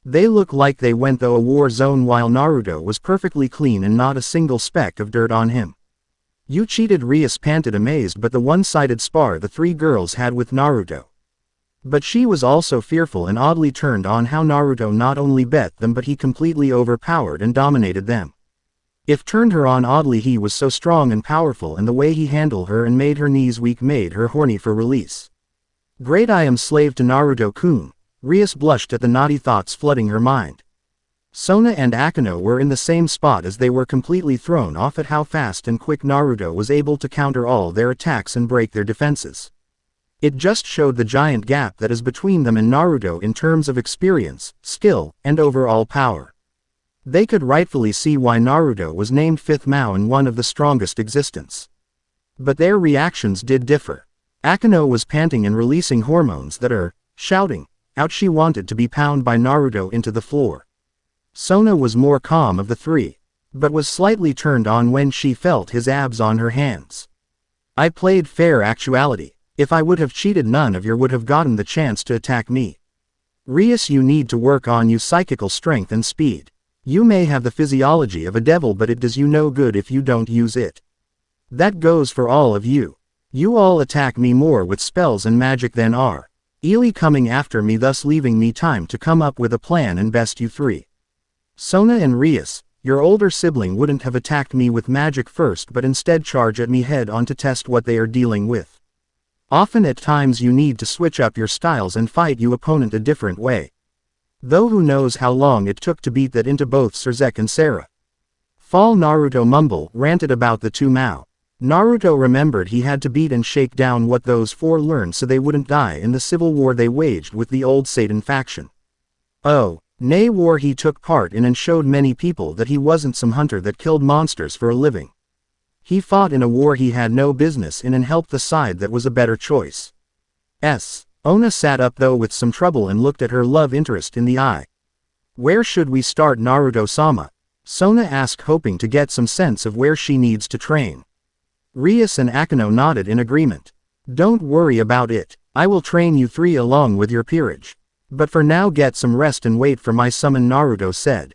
[SPEAKER 1] They look like they went through a war zone, while Naruto was perfectly clean and not a single speck of dirt on him. You cheated, Rias panted amazed but the one-sided spar the three girls had with Naruto. But she was also fearful and oddly turned on how Naruto not only bet them but he completely overpowered and dominated them. If turned her on oddly, he was so strong and powerful, and the way he handled her and made her knees weak made her horny for release. Great, I am slave to Naruto-kun. Rias blushed at the naughty thoughts flooding her mind. Sona and Akeno were in the same spot as they were completely thrown off at how fast and quick Naruto was able to counter all their attacks and break their defenses. It just showed the giant gap that is between them and Naruto in terms of experience, skill, and overall power. They could rightfully see why Naruto was named Fifth Maou and one of the strongest existence. But their reactions did differ. Akeno was panting and releasing hormones that are shouting out she wanted to be pounded by Naruto into the floor. Sona was more calm of the three, but was slightly turned on when she felt his abs on her hands. I played fair, actuality. If I would have cheated, none of you would have gotten the chance to attack me. Rias, you need to work on your psychical strength and speed. You may have the physiology of a devil, but it does you no good if you don't use it. That goes for all of you. You all attack me more with spells and magic than are Ely coming after me, thus leaving me time to come up with a plan and best you three. Sona and Rias, your older sibling, wouldn't have attacked me with magic first but instead charge at me head on to test what they are dealing with. Often at times you need to switch up your styles and fight your opponent a different way. Though who knows how long it took to beat that into both Srezek and Sarah. Fall, Naruto ranted about the two Maou. Naruto remembered he had to beat and shake down what those four learned so they wouldn't die in the civil war they waged with the old Satan faction. Oh, nay, war he took part in and showed many people that he wasn't some hunter that killed monsters for a living. He fought in a war he had no business in and helped the side that was a better choice. Ona sat up though with some trouble and looked at her love interest in the eye. Where should we start, Naruto-sama? Sona asked, hoping to get some sense of where she needs to train. Rias and Akeno nodded in agreement. Don't worry about it. I will train you three along with your peerage. But for now get some rest and wait for my summon, Naruto said.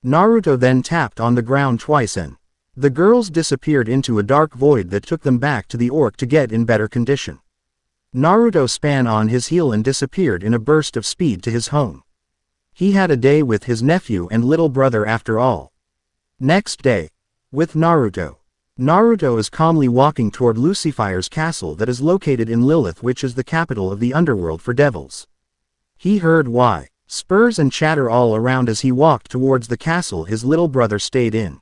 [SPEAKER 1] Naruto then tapped on the ground twice and the girls disappeared into a dark void that took them back to the orc to get in better condition. Naruto span on his heel and disappeared in a burst of speed to his home. He had a day with his nephew and little brother after all. Next day. With Naruto. Naruto is calmly walking toward Lucifer's castle that is located in Lilith, which is the capital of the underworld for devils. He heard why. Spurs and chatter all around as he walked towards the castle his little brother stayed in.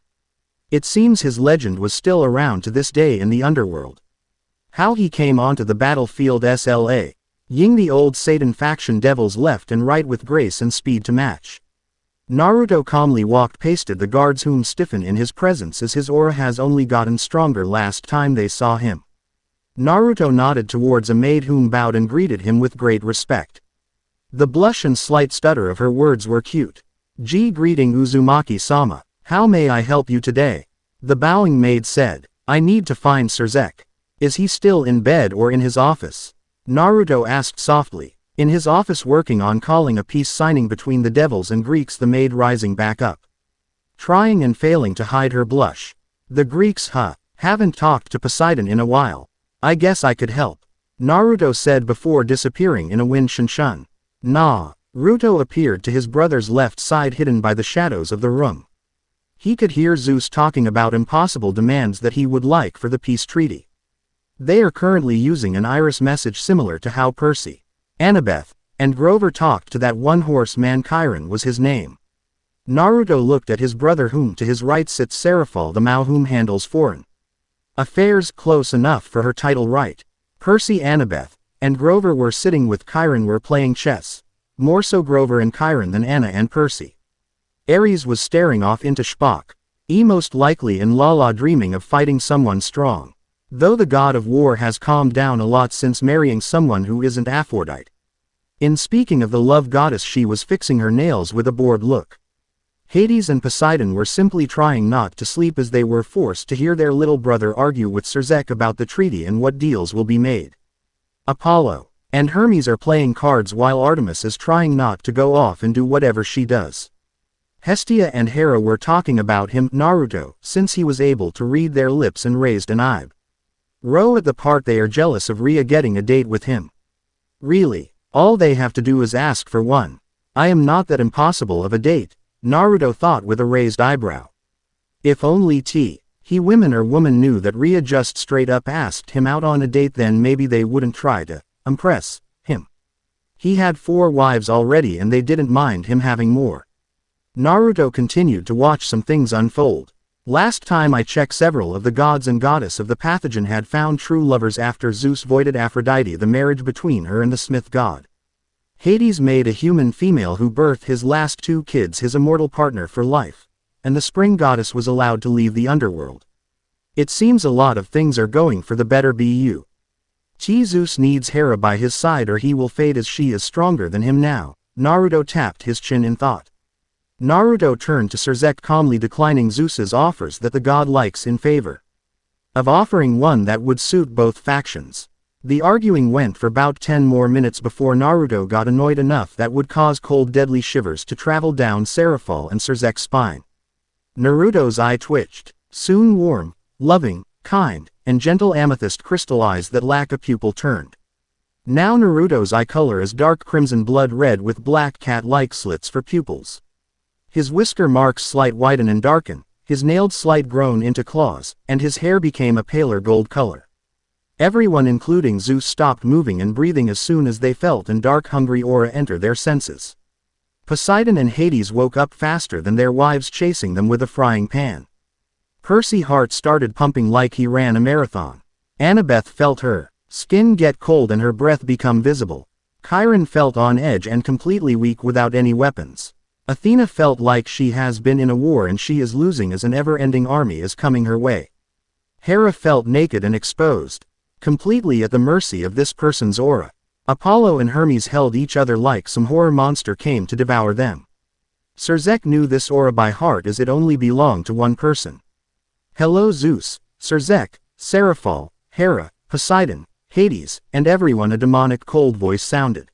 [SPEAKER 1] It seems his legend was still around to this day in the underworld. How he came onto the battlefield SLA. Ying the old Satan faction devils left and right with grace and speed to match. Naruto calmly walked past the guards whom stiffen in his presence as his aura has only gotten stronger last time they saw him. Naruto nodded towards a maid whom bowed and greeted him with great respect. The blush and slight stutter of her words were cute. Greeting Uzumaki-sama. How may I help you today? The bowing maid said. I need to find Surzek. Is he still in bed or in his office? Naruto asked softly. In his office working on calling a peace signing between the devils and Greeks, the maid rising back up. Trying and failing to hide her blush. The Greeks, haven't talked to Poseidon in a while. I guess I could help. Naruto said before disappearing in a wind shun. Naruto appeared to his brother's left side hidden by the shadows of the room. He could hear Zeus talking about impossible demands that he would like for the peace treaty. They are currently using an iris message similar to how Percy, Annabeth, and Grover talked to that one-horse man. Chiron was his name. Naruto looked at his brother whom to his right sits Seraphal the Maou whom handles foreign affairs, close enough for her title right. Percy, Annabeth, and Grover were sitting with Chiron were playing chess. More so Grover and Chiron than Anna and Percy. Ares was staring off into Spock. Most likely in Lala dreaming of fighting someone strong. Though the god of war has calmed down a lot since marrying someone who isn't Aphrodite. In speaking of the love goddess, she was fixing her nails with a bored look. Hades and Poseidon were simply trying not to sleep as they were forced to hear their little brother argue with Surzek about the treaty and what deals will be made. Apollo and Hermes are playing cards while Artemis is trying not to go off and do whatever she does. Hestia and Hera were talking about him, Naruto, since he was able to read their lips and raised an eyebrow. Row at the part they are jealous of Rhea getting a date with him. Really, all they have to do is ask for one. I am not that impossible of a date, Naruto thought with a raised eyebrow. If only he women or woman knew that Rhea just straight up asked him out on a date, then maybe they wouldn't try to impress him. He had 4 wives already and they didn't mind him having more. Naruto continued to watch some things unfold. Last time I checked, several of the gods and goddess of the pathogen had found true lovers after Zeus voided Aphrodite, the marriage between her and the smith god. Hades made a human female who birthed his last 2 kids his immortal partner for life, and the spring goddess was allowed to leave the underworld. It seems a lot of things are going for the better. Zeus needs Hera by his side or he will fade as she is stronger than him now. Naruto tapped his chin in thought. Naruto turned to Surzek, calmly declining Zeus's offers that the god likes in favor of offering one that would suit both factions. The arguing went for about 10 more minutes before Naruto got annoyed enough that would cause cold deadly shivers to travel down Seraphal and Surzek's spine. Naruto's eye twitched. Soon warm, loving, kind, and gentle amethyst crystal eyes that lack a pupil turned. Now Naruto's eye color is dark crimson blood red with black cat-like slits for pupils. His whisker marks slight widen and darken, his nailed slight grown into claws, and his hair became a paler gold color. Everyone including Zeus stopped moving and breathing as soon as they felt an dark hungry aura enter their senses. Poseidon and Hades woke up faster than their wives, chasing them with a frying pan. Percy's heart started pumping like he ran a marathon. Annabeth felt her skin get cold and her breath become visible. Chiron felt on edge and completely weak without any weapons. Athena felt like she has been in a war and she is losing as an ever-ending army is coming her way. Hera felt naked and exposed, completely at the mercy of this person's aura. Apollo and Hermes held each other like some horror monster came to devour them. Surzek knew this aura by heart as it only belonged to one person. Hello Zeus, Surzek, Seraphal, Hera, Poseidon, Hades, and everyone, a demonic cold voice sounded.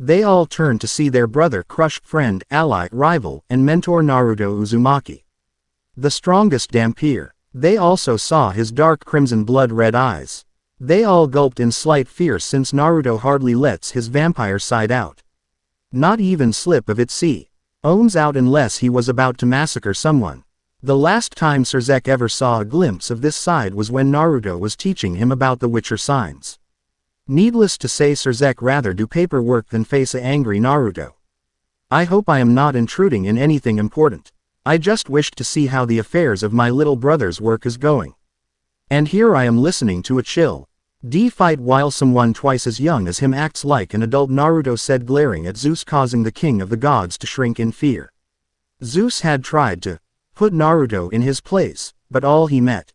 [SPEAKER 1] They all turned to see their brother, crushed friend, ally, rival, and mentor Naruto Uzumaki. The strongest Vampire. They also saw his dark crimson blood red eyes. They all gulped in slight fear since Naruto hardly lets his vampire side out. Not even slip of its owns out unless he was about to massacre someone. The last time Surzek ever saw a glimpse of this side was when Naruto was teaching him about the Witcher signs. Needless to say, Surzek rather do paperwork than face a angry Naruto. I hope I am not intruding in anything important. I just wished to see how the affairs of my little brother's work is going. And here I am listening to a chill fight while someone twice as young as him acts like an adult, Naruto said, glaring at Zeus, causing the king of the gods to shrink in fear. Zeus had tried to put Naruto in his place, but all he met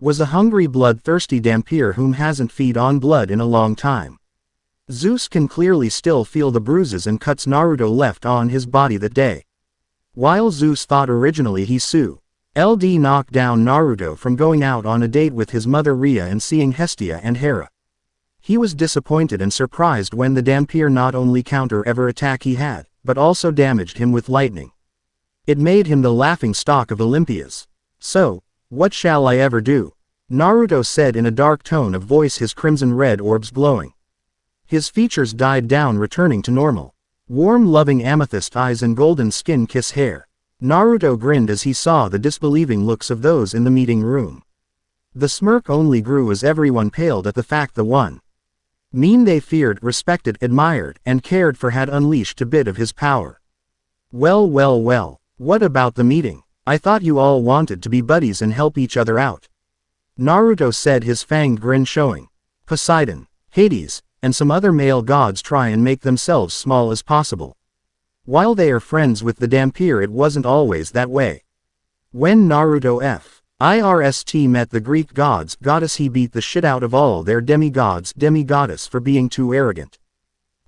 [SPEAKER 1] was a hungry, bloodthirsty vampire whom hasn't fed on blood in a long time. Zeus can clearly still feel the bruises and cuts Naruto left on his body that day. While Zeus thought originally he LD knocked down Naruto from going out on a date with his mother Rhea and seeing Hestia and Hera. He was disappointed and surprised when the vampire not only counter every attack he had, but also damaged him with lightning. It made him the laughing stock of Olympias. So, what shall I ever do? Naruto said in a dark tone of voice, his crimson red orbs glowing. His features died down, returning to normal. Warm, loving amethyst eyes and golden skin kiss hair. Naruto grinned as he saw the disbelieving looks of those in the meeting room. The smirk only grew as everyone paled at the fact the one they feared, respected, admired, and cared for had unleashed a bit of his power. Well, what about the meeting? I thought you all wanted to be buddies and help each other out. Naruto said, his fanged grin showing. Poseidon, Hades, and some other male gods try and make themselves small as possible. While they are friends with the vampire, it wasn't always that way. When Naruto met the Greek goddess, he beat the shit out of all their demigoddess for being too arrogant.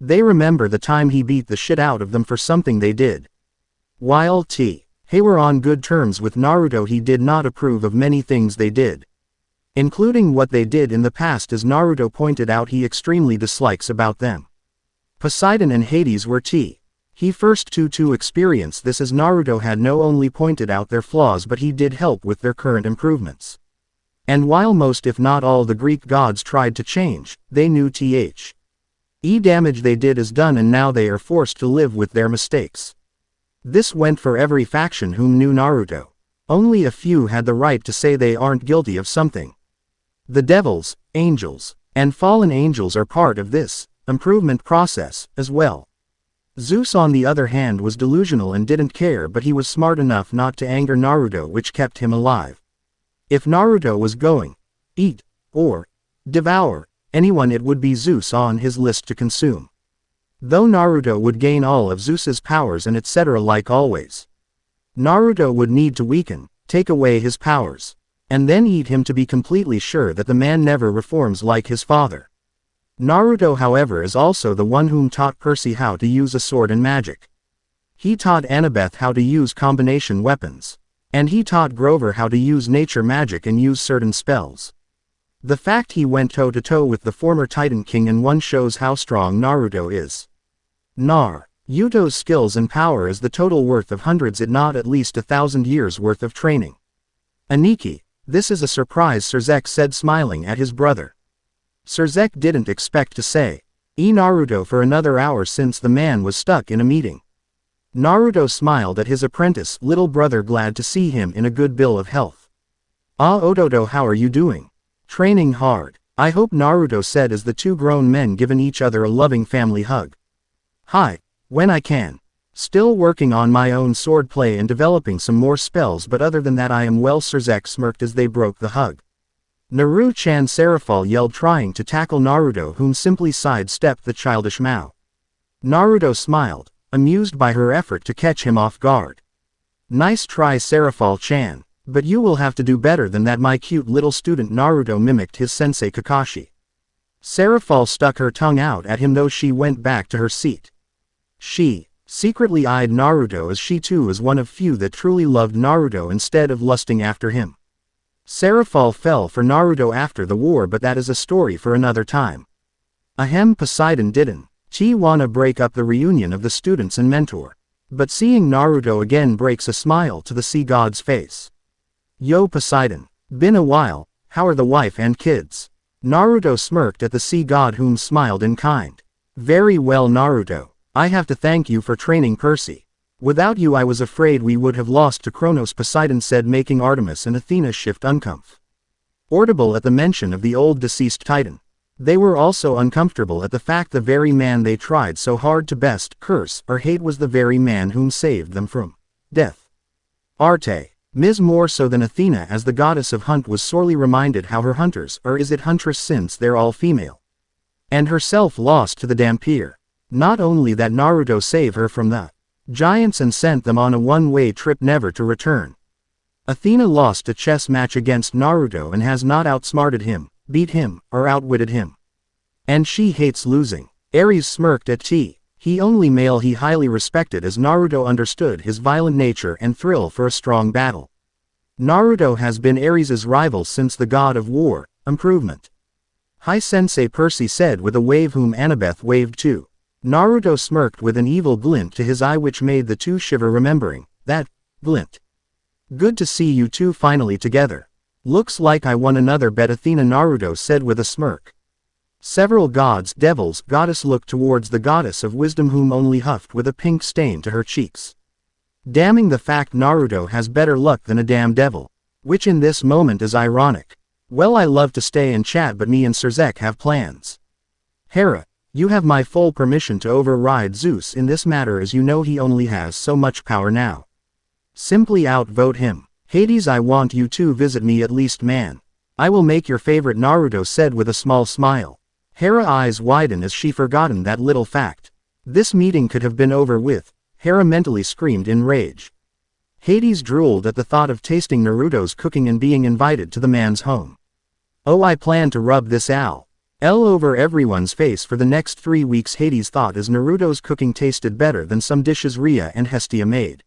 [SPEAKER 1] They remember the time he beat the shit out of them for something they did. While they were on good terms with Naruto, he did not approve of many things they did, including what they did in the past, as Naruto pointed out he extremely dislikes about them. Poseidon and Hades were he first to experience this, as Naruto had not only pointed out their flaws but he did help with their current improvements. And while most if not all the Greek gods tried to change, they knew damage they did is done, and now they are forced to live with their mistakes. This went for every faction whom knew Naruto. Only a few had the right to say they aren't guilty of something. The devils, angels, and fallen angels are part of this improvement process as well. Zeus, on the other hand, was delusional and didn't care, but he was smart enough not to anger Naruto, which kept him alive. If Naruto was going eat or devour anyone, it would be Zeus on his list to consume. Though Naruto would gain all of Zeus's powers and etc. like always, Naruto would need to weaken, take away his powers, and then eat him to be completely sure that the man never reforms like his father. Naruto, however, is also the one whom taught Percy how to use a sword and magic. He taught Annabeth how to use combination weapons. And he taught Grover how to use nature magic and use certain spells. The fact he went toe-to-toe with the former Titan King in one shows how strong Naruto is. Naruto's skills and power is the total worth of hundreds, if not at least 1,000 years worth of training. Aniki, this is a surprise, Surzek said, smiling at his brother. Surzek didn't expect to say Naruto for another hour since the man was stuck in a meeting. Naruto smiled at his apprentice little brother, glad to see him in a good bill of health. Ototo, how are you doing? Training hard, I hope, Naruto said as the two grown men given each other a loving family hug. Hi, when I can. Still working on my own swordplay and developing some more spells, but other than that I am well, Surzek smirked as they broke the hug. Naru-chan, Serafal yelled, trying to tackle Naruto, whom simply sidestepped the childish Maou. Naruto smiled, amused by her effort to catch him off guard. Nice try, Serafal-chan, but you will have to do better than that, my cute little student. Naruto mimicked his sensei Kakashi. Serafal stuck her tongue out at him though she went back to her seat. She secretly eyed Naruto, as she too was one of few that truly loved Naruto instead of lusting after him. Serafal fell for Naruto after the war, but that is a story for another time. Ahem, Poseidon didn't wanna break up the reunion of the students and mentor. But seeing Naruto again breaks a smile to the sea god's face. Yo Poseidon, been a while, how are the wife and kids? Naruto smirked at the sea god, whom smiled in kind. Very well, Naruto, I have to thank you for training Percy. Without you I was afraid we would have lost to Kronos, Poseidon said, making Artemis and Athena shift uncomfortable at the mention of the old deceased Titan. They were also uncomfortable at the fact the very man they tried so hard to curse or hate was the very man whom saved them from death. Arte, Ms. more so than Athena as the goddess of hunt, was sorely reminded how her hunters, or is it huntress since they're all female, and herself lost to the Vampire. Not only that, Naruto saved her from the giants and sent them on a one-way trip never to return. Athena lost a chess match against Naruto and has not outsmarted him, beat him, or outwitted him. And she hates losing. Ares smirked at he only male he highly respected as Naruto understood his violent nature and thrill for a strong battle. Naruto has been Ares' rival since the god of war, improvement. Hi Sensei, Percy said with a wave whom Annabeth waved too. Naruto smirked with an evil glint to his eye which made the two shiver, remembering that glint. Good to see you two finally together. Looks like I won another bet, Athena, Naruto said with a smirk. Several gods, devils, goddess looked towards the goddess of wisdom whom only huffed with a pink stain to her cheeks. Damning the fact Naruto has better luck than a damn devil. Which in this moment is ironic. Well, I love to stay and chat but me and Cerzek have plans. Hera, you have my full permission to override Zeus in this matter as you know he only has so much power now. Simply outvote him. Hades, I want you to visit me at least, man. I will make your favorite, Naruto said with a small smile. Hera's eyes widened as she forgotten that little fact. This meeting could have been over with, Hera mentally screamed in rage. Hades drooled at the thought of tasting Naruto's cooking and being invited to the man's home. Oh, I plan to rub this L over everyone's face for the next 3 weeks, Hades thought as Naruto's cooking tasted better than some dishes Rhea and Hestia made.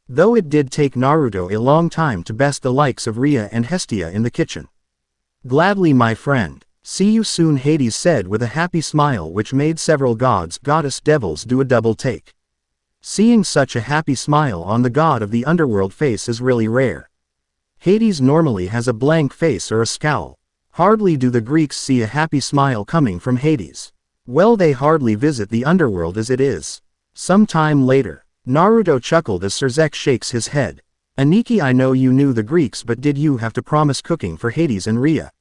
[SPEAKER 1] Though it did take Naruto a long time to best the likes of Rhea and Hestia in the kitchen. Gladly, my friend. See you soon, Hades said with a happy smile which made several gods, goddess, devils do a double take. Seeing such a happy smile on the god of the underworld face is really rare. Hades normally has a blank face or a scowl. Hardly do the Greeks see a happy smile coming from Hades. Well, they hardly visit the underworld as it is. Some time later, Naruto chuckled as Cerzek shakes his head. Aniki, I know you knew the Greeks, but did you have to promise cooking for Hades and Rhea?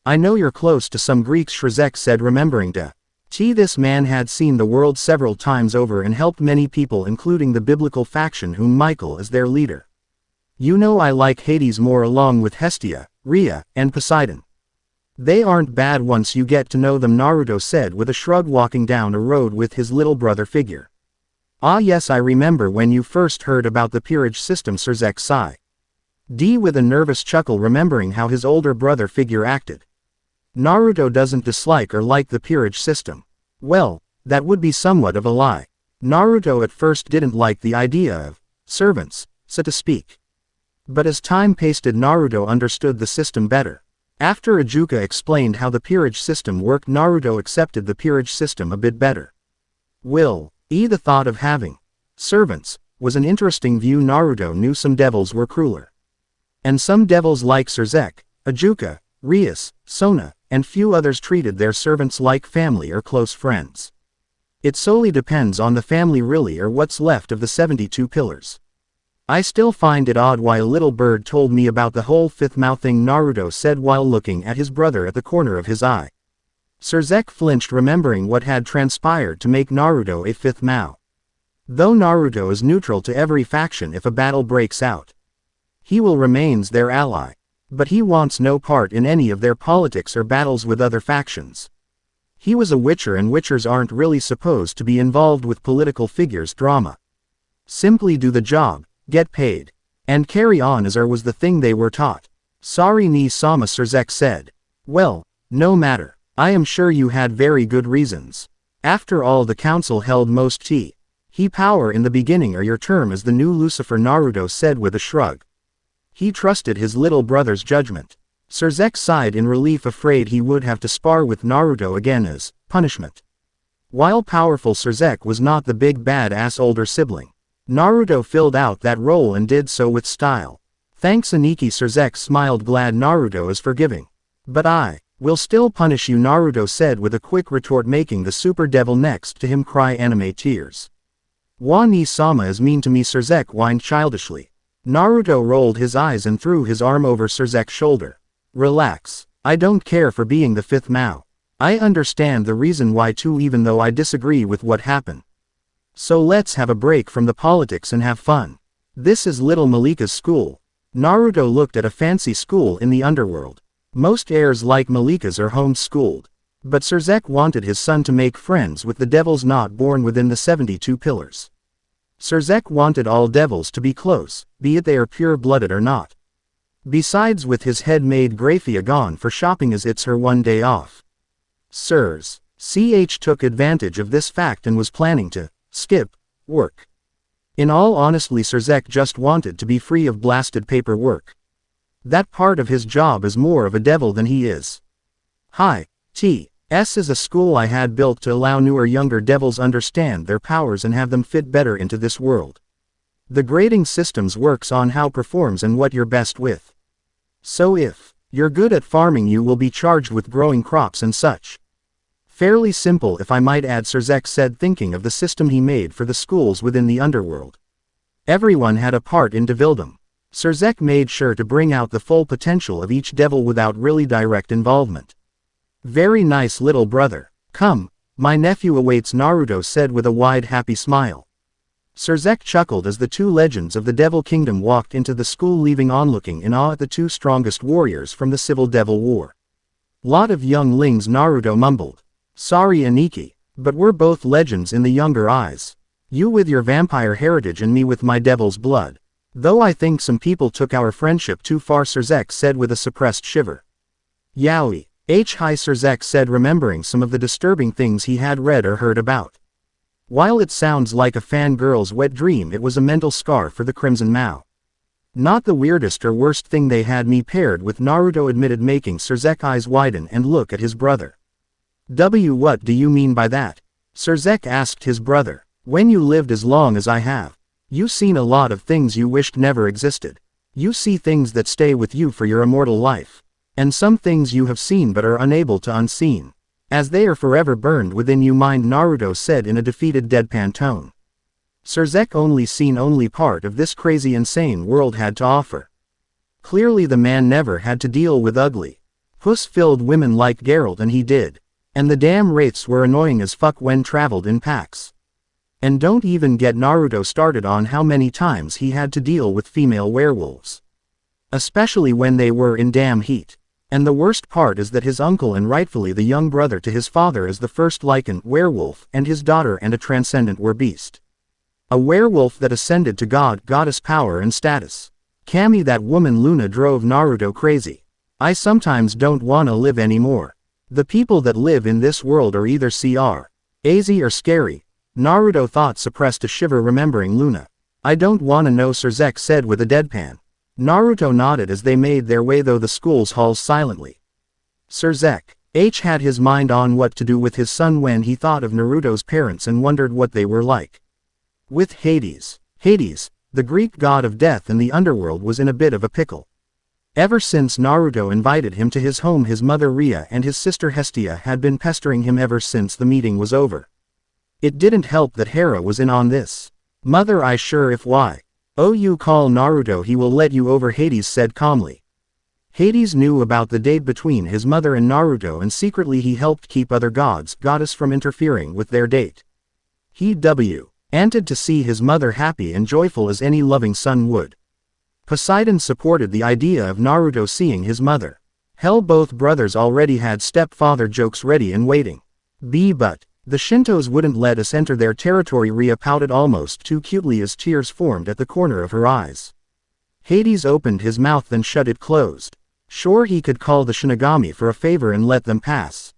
[SPEAKER 1] I know you're close to some Greeks, Cerzek said, remembering this man had seen the world several times over and helped many people including the biblical faction whom Michael is their leader. You know I like Hades more along with Hestia, Rhea, and Poseidon. They aren't bad once you get to know them, Naruto said with a shrug, walking down a road with his little brother figure. Ah yes, I remember when you first heard about the peerage system, Cerzek sighed. With a nervous chuckle, remembering how his older brother figure acted. Naruto doesn't dislike or like the peerage system. Well, that would be somewhat of a lie. Naruto at first didn't like the idea of servants, so to speak. But as time passed, Naruto understood the system better. After Ajuka explained how the peerage system worked, Naruto accepted the peerage system a bit better. The thought of having servants was an interesting view. Naruto knew some devils were crueler. And some devils like Cerzek, Ajuka, Rias, Sona, and few others treated their servants like family or close friends. It solely depends on the family really, or what's left of the 72 pillars. I still find it odd why a little bird told me about the whole fifth Mao thing, Naruto said while looking at his brother at the corner of his eye. Cerzek flinched, remembering what had transpired to make Naruto a fifth Mao. Though Naruto is neutral to every faction if a battle breaks out, he will remains their ally. But he wants no part in any of their politics or battles with other factions. He was a Witcher, and Witchers aren't really supposed to be involved with political figures' drama. Simply do the job, get paid, and carry on as was the thing they were taught. Sorry ni sama, Cerzek said. Well, no matter. I am sure you had very good reasons. After all, the council held most he power in the beginning, or your term as the new Lucifer, Naruto said with a shrug. He trusted his little brother's judgment. Cerzek sighed in relief, afraid he would have to spar with Naruto again as punishment. While powerful, Cerzek was not the big bad-ass older sibling. Naruto filled out that role and did so with style. Thanks Aniki, Cerzek smiled, glad Naruto is forgiving. But I will still punish you, Naruto said with a quick retort, making the super devil next to him cry anime tears. Wa ni-sama is mean to me, Surzek whined childishly. Naruto rolled his eyes and threw his arm over Surzek's shoulder. Relax. I don't care for being the fifth Maou. I understand the reason why too, even though I disagree with what happened. So let's have a break from the politics and have fun. This is little Milika's school. Naruto looked at a fancy school in the underworld. Most heirs like Milikas are home-schooled. But Surzek wanted his son to make friends with the devils not born within the 72 pillars. Surzek wanted all devils to be close, be it they are pure-blooded or not. Besides, with his head made Graphia gone for shopping as it's her one day off. Sirs. CH took advantage of this fact and was planning to skip work. In all honesty, Surzek just wanted to be free of blasted paperwork. That part of his job is more of a devil than he is. Hi. T.S. is a school I had built to allow newer younger devils understand their powers and have them fit better into this world. The grading systems works on how performs and what you're best with. So if you're good at farming, you will be charged with growing crops and such. Fairly simple, if I might add, Surzek said, thinking of the system he made for the schools within the underworld. Everyone had a part in devildom. Surzek made sure to bring out the full potential of each devil without really direct involvement. Very nice, little brother. Come, my nephew awaits, Naruto said with a wide happy smile. Surzek chuckled as the two legends of the Devil Kingdom walked into the school, leaving on looking in awe at the two strongest warriors from the Civil Devil War. Lot of younglings, Naruto mumbled. Sorry Aniki, but we're both legends in the younger eyes. You with your vampire heritage and me with my devil's blood. Though I think some people took our friendship too far, Surzek said with a suppressed shiver. Yaoi. Hi, Surzek said, remembering some of the disturbing things he had read or heard about. While it sounds like a fangirl's wet dream, it was a mental scar for the Crimson Maou. Not the weirdest or worst thing they had me paired with, Naruto admitted, making Surzek's eyes widen and look at his brother. What do you mean by that? Surzek asked his brother. When you lived as long as I have, you seen a lot of things you wished never existed. You see things that stay with you for your immortal life. And some things you have seen but are unable to unseen, as they are forever burned within you, mind, Naruto said in a defeated deadpan tone. Surzek only seen part of this crazy insane world had to offer. Clearly the man never had to deal with ugly, puss-filled women like Geralt, and he did. And the damn wraiths were annoying as fuck when traveled in packs. And don't even get Naruto started on how many times he had to deal with female werewolves. Especially when they were in damn heat. And the worst part is that his uncle, and rightfully the young brother to his father, is the first Lycan werewolf, and his daughter and a Transcendent were beast. A werewolf that ascended to goddess power and status. Kami, that woman Luna, drove Naruto crazy. I sometimes don't wanna live anymore. The people that live in this world are either crazy or scary. Naruto thought, suppressed a shiver remembering Luna. I don't wanna know, Surzek said with a deadpan. Naruto nodded as they made their way through the school's halls silently. Surzek had his mind on what to do with his son when he thought of Naruto's parents and wondered what they were like. With Hades, the Greek god of death and the underworld, was in a bit of a pickle. Ever since Naruto invited him to his home, his mother Ria and his sister Hestia had been pestering him ever since the meeting was over. It didn't help that Hera was in on this. Mother, I sure if why. Oh, you call Naruto, he will let you over, Hades said calmly. Hades knew about the date between his mother and Naruto, and secretly he helped keep other goddess from interfering with their date. He wanted to see his mother happy and joyful as any loving son would. Poseidon supported the idea of Naruto seeing his mother. Hell, both brothers already had stepfather jokes ready and waiting. But the Shintos wouldn't let us enter their territory, Ria pouted almost too cutely as tears formed at the corner of her eyes. Hades opened his mouth then shut it closed. Sure, he could call the Shinigami for a favor and let them pass.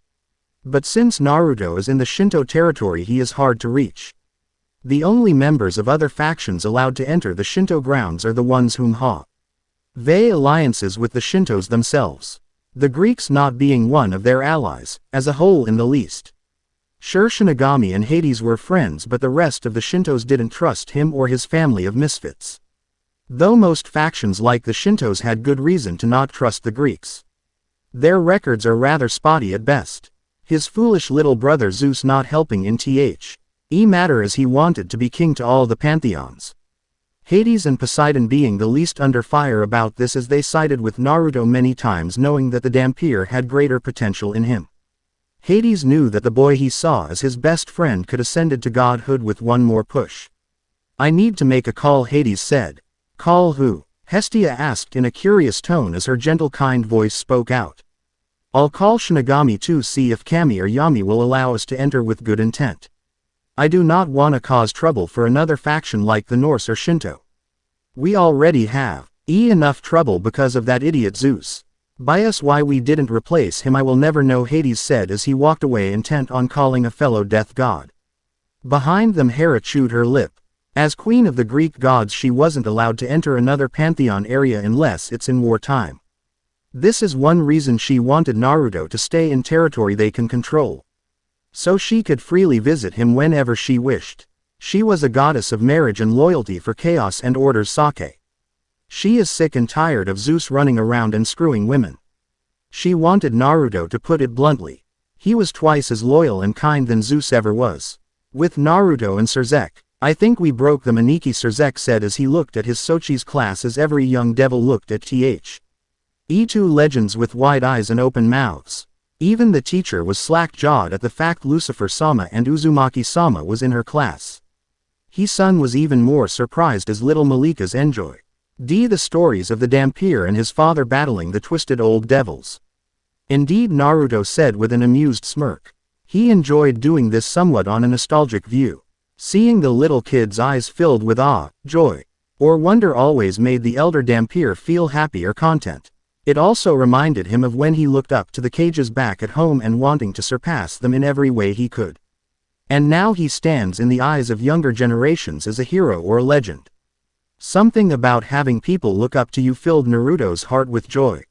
[SPEAKER 1] But since Naruto is in the Shinto territory, he is hard to reach. The only members of other factions allowed to enter the Shinto grounds are the ones whom have alliances with the Shintos themselves. The Greeks not being one of their allies, as a whole in the least. Sure, Shinigami and Hades were friends, but the rest of the Shintos didn't trust him or his family of misfits. Though most factions like the Shintos had good reason to not trust the Greeks. Their records are rather spotty at best. His foolish little brother Zeus not helping in Matter as he wanted to be king to all the pantheons. Hades and Poseidon being the least under fire about this, as they sided with Naruto many times, knowing that the Vampire had greater potential in him. Hades knew that the boy he saw as his best friend could ascend to godhood with one more push. I need to make a call, Hades said. Call who? Hestia asked in a curious tone as her gentle kind voice spoke out. I'll call Shinigami to see if Kami or Yami will allow us to enter with good intent. I do not want to cause trouble for another faction like the Norse or Shinto. We already have enough trouble because of that idiot Zeus. By us why we didn't replace him I will never know, Hades said as he walked away, intent on calling a fellow death god. Behind them Hera chewed her lip. As queen of the Greek gods she wasn't allowed to enter another pantheon area unless it's in wartime. This is one reason she wanted Naruto to stay in territory they can control, so she could freely visit him whenever she wished. She was a goddess of marriage and loyalty for chaos and order, Sake. She is sick and tired of Zeus running around and screwing women. She wanted Naruto to put it bluntly. He was twice as loyal and kind than Zeus ever was. With Naruto and Surzek, I think we broke them, Aniki, Surzek said as he looked at his Sochi's class as every young devil looked at two legends with wide eyes and open mouths. Even the teacher was slack-jawed at the fact Lucifer-sama and Uzumaki-sama was in her class. He-sun was even more surprised as little Milikas enjoyed the stories of the Vampire and his father battling the twisted old devils. Indeed, Naruto said with an amused smirk. He enjoyed doing this somewhat on a nostalgic view. Seeing the little kid's eyes filled with awe, joy, or wonder always made the elder Vampire feel happy or content. It also reminded him of when he looked up to the cages back at home and wanting to surpass them in every way he could. And now he stands in the eyes of younger generations as a hero or a legend. Something about having people look up to you filled Naruto's heart with joy,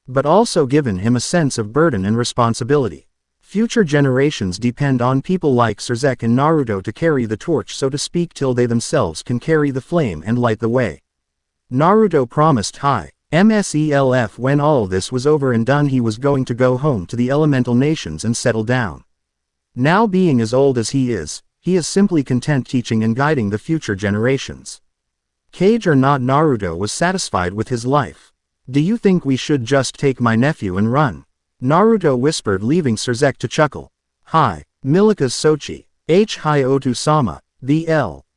[SPEAKER 1] but also given him a sense of burden and responsibility. Future generations depend on people like Surzek and Naruto to carry the torch, so to speak, till they themselves can carry the flame and light the way. Naruto promised himself when all this was over and done he was going to go home to the elemental nations and settle down. Now, being as old as he is simply content teaching and guiding the future generations. Cage or not, Naruto was satisfied with his life. Do you think we should just take my nephew and run? Naruto whispered, leaving Surzek to chuckle. Hi, Milikas Sochi. Hi Otu-sama. The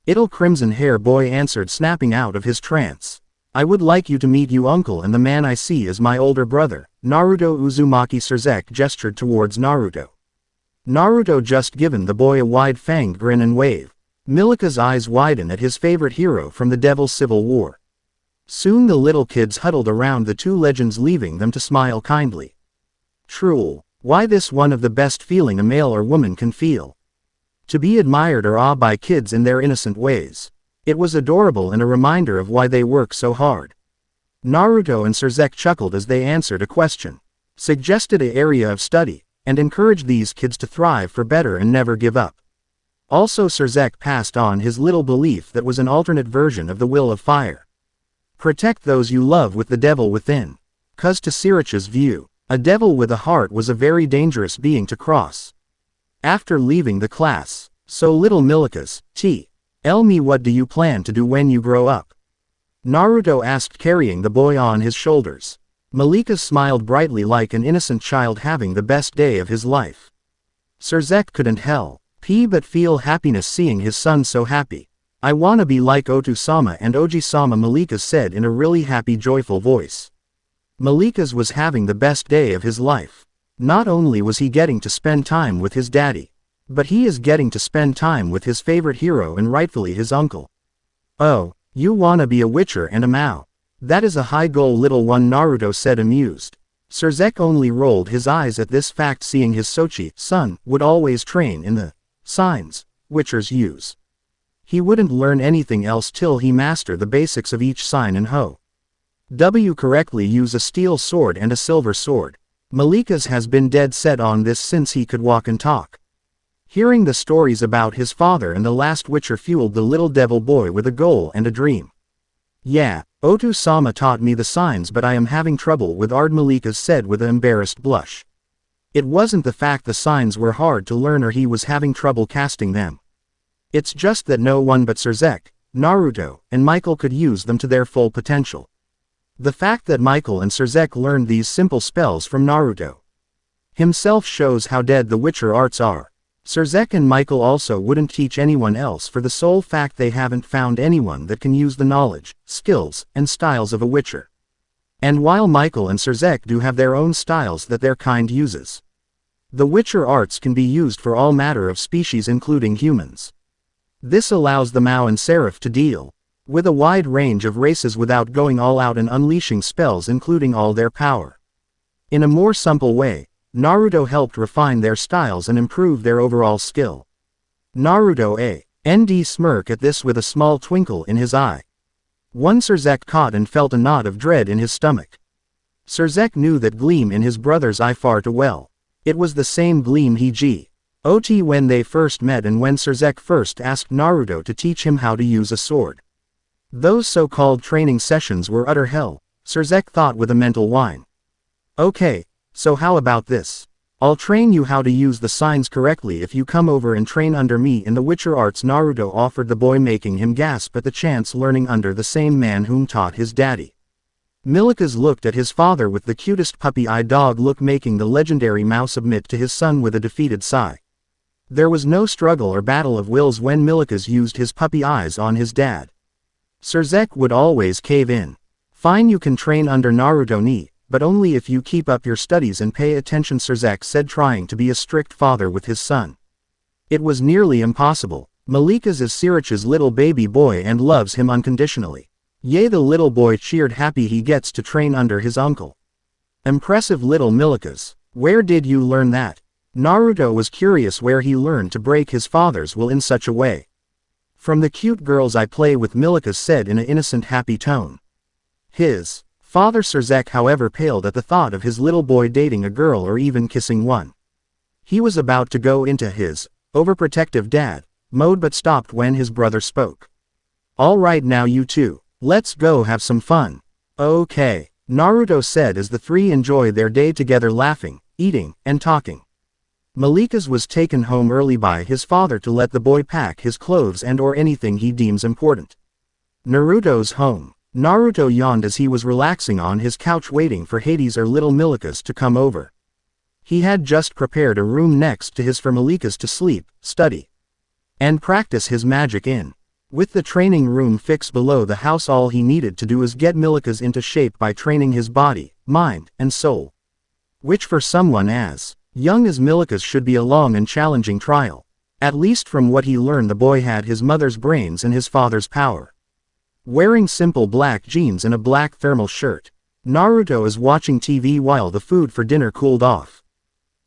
[SPEAKER 1] little crimson hair boy answered, snapping out of his trance. I would like you to meet you uncle, and the man I see is my older brother, Naruto Uzumaki. Surzek gestured towards Naruto. Naruto just given the boy a wide-fanged grin and wave. Milika's eyes widen at his favorite hero from the Devil's Civil War. Soon the little kids huddled around the two legends, leaving them to smile kindly. True, why this one of the best feeling a male or woman can feel. To be admired or awed by kids in their innocent ways. It was adorable and a reminder of why they work so hard. Naruto and Surzek chuckled as they answered a question, suggested an area of study, and encouraged these kids to thrive for better and never give up. Also, Surzek passed on his little belief that was an alternate version of the will of fire. Protect those you love with the devil within. 'Cause to Sirich's view, a devil with a heart was a very dangerous being to cross. After leaving the class, so little Milikas, tell me, what do you plan to do when you grow up? Naruto asked, carrying the boy on his shoulders. Milikas smiled brightly like an innocent child having the best day of his life. Surzek couldn't help but feel happiness seeing his son so happy. I wanna be like Otu-sama and Oji-sama, Milikas said in a really happy, joyful voice. Milikas was having the best day of his life. Not only was he getting to spend time with his daddy, but he is getting to spend time with his favorite hero and rightfully his uncle. Oh, you wanna be a Witcher and a Maou. That is a high goal, little one, Naruto said, amused. Surzek only rolled his eyes at this fact, seeing his Sochi son would always train in the signs Witchers use. He wouldn't learn anything else till he mastered the basics of each sign and correctly use a steel sword and a silver sword. Milikas has been dead set on this since he could walk and talk. Hearing the stories about his father and the last Witcher fueled the little devil boy with a goal and a dream. Yeah, Otu-sama taught me the signs, but I am having trouble with art, Milikas said with an embarrassed blush. It wasn't the fact the signs were hard to learn or he was having trouble casting them. It's just that no one but Sazek, Naruto, and Michael could use them to their full potential. The fact that Michael and Sazek learned these simple spells from Naruto himself shows how dead the Witcher arts are. Sazek and Michael also wouldn't teach anyone else for the sole fact they haven't found anyone that can use the knowledge, skills, and styles of a Witcher. And while Michael and Sazek do have their own styles that their kind uses, the Witcher arts can be used for all matter of species including humans. This allows the Maou and Seraph to deal with a wide range of races without going all out and unleashing spells including all their power. In a more simple way, Naruto helped refine their styles and improve their overall skill. Naruto A.N.D. smirk at this with a small twinkle in his eye. One Sazek caught and felt a knot of dread in his stomach. Sazek knew that gleam in his brother's eye far too well. It was the same gleam he got when they first met and when Sazek first asked Naruto to teach him how to use a sword. Those so-called training sessions were utter hell, Sazek thought with a mental whine. Okay, so how about this? I'll train you how to use the signs correctly if you come over and train under me in the Witcher arts. Naruto offered the boy, making him gasp at the chance learning under the same man whom taught his daddy. Milikas looked at his father with the cutest puppy-eyed dog look, making the legendary Maou submit to his son with a defeated sigh. There was no struggle or battle of wills when Milikas used his puppy eyes on his dad. Sazek would always cave in. Fine, you can train under Naruto ni, but only if you keep up your studies and pay attention, Sazek said, trying to be a strict father with his son. It was nearly impossible. Milikas is Sirach's little baby boy and loves him unconditionally. Yay, the little boy cheered, happy he gets to train under his uncle. Impressive, little Milikas. Where did you learn that? Naruto was curious where he learned to break his father's will in such a way. From the cute girls I play with, Milikas said in an innocent, happy tone. His father Sazek, however, paled at the thought of his little boy dating a girl or even kissing one. He was about to go into his overprotective dad mode but stopped when his brother spoke. All right, now you two, let's go have some fun. Okay, Naruto said as the three enjoyed their day together, laughing, eating, and talking. Milikas was taken home early by his father to let the boy pack his clothes and or anything he deems important. Naruto's home. Naruto yawned as he was relaxing on his couch waiting for Hades or little Milikas to come over. He had just prepared a room next to his for Milikas to sleep, study, and practice his magic in. With the training room fixed below the house, all he needed to do was get Milikas into shape by training his body, mind, and soul. Which for someone as young as Milikas should be a long and challenging trial. At least from what he learned, the boy had his mother's brains and his father's power. Wearing simple black jeans and a black thermal shirt, Naruto is watching TV while the food for dinner cooled off.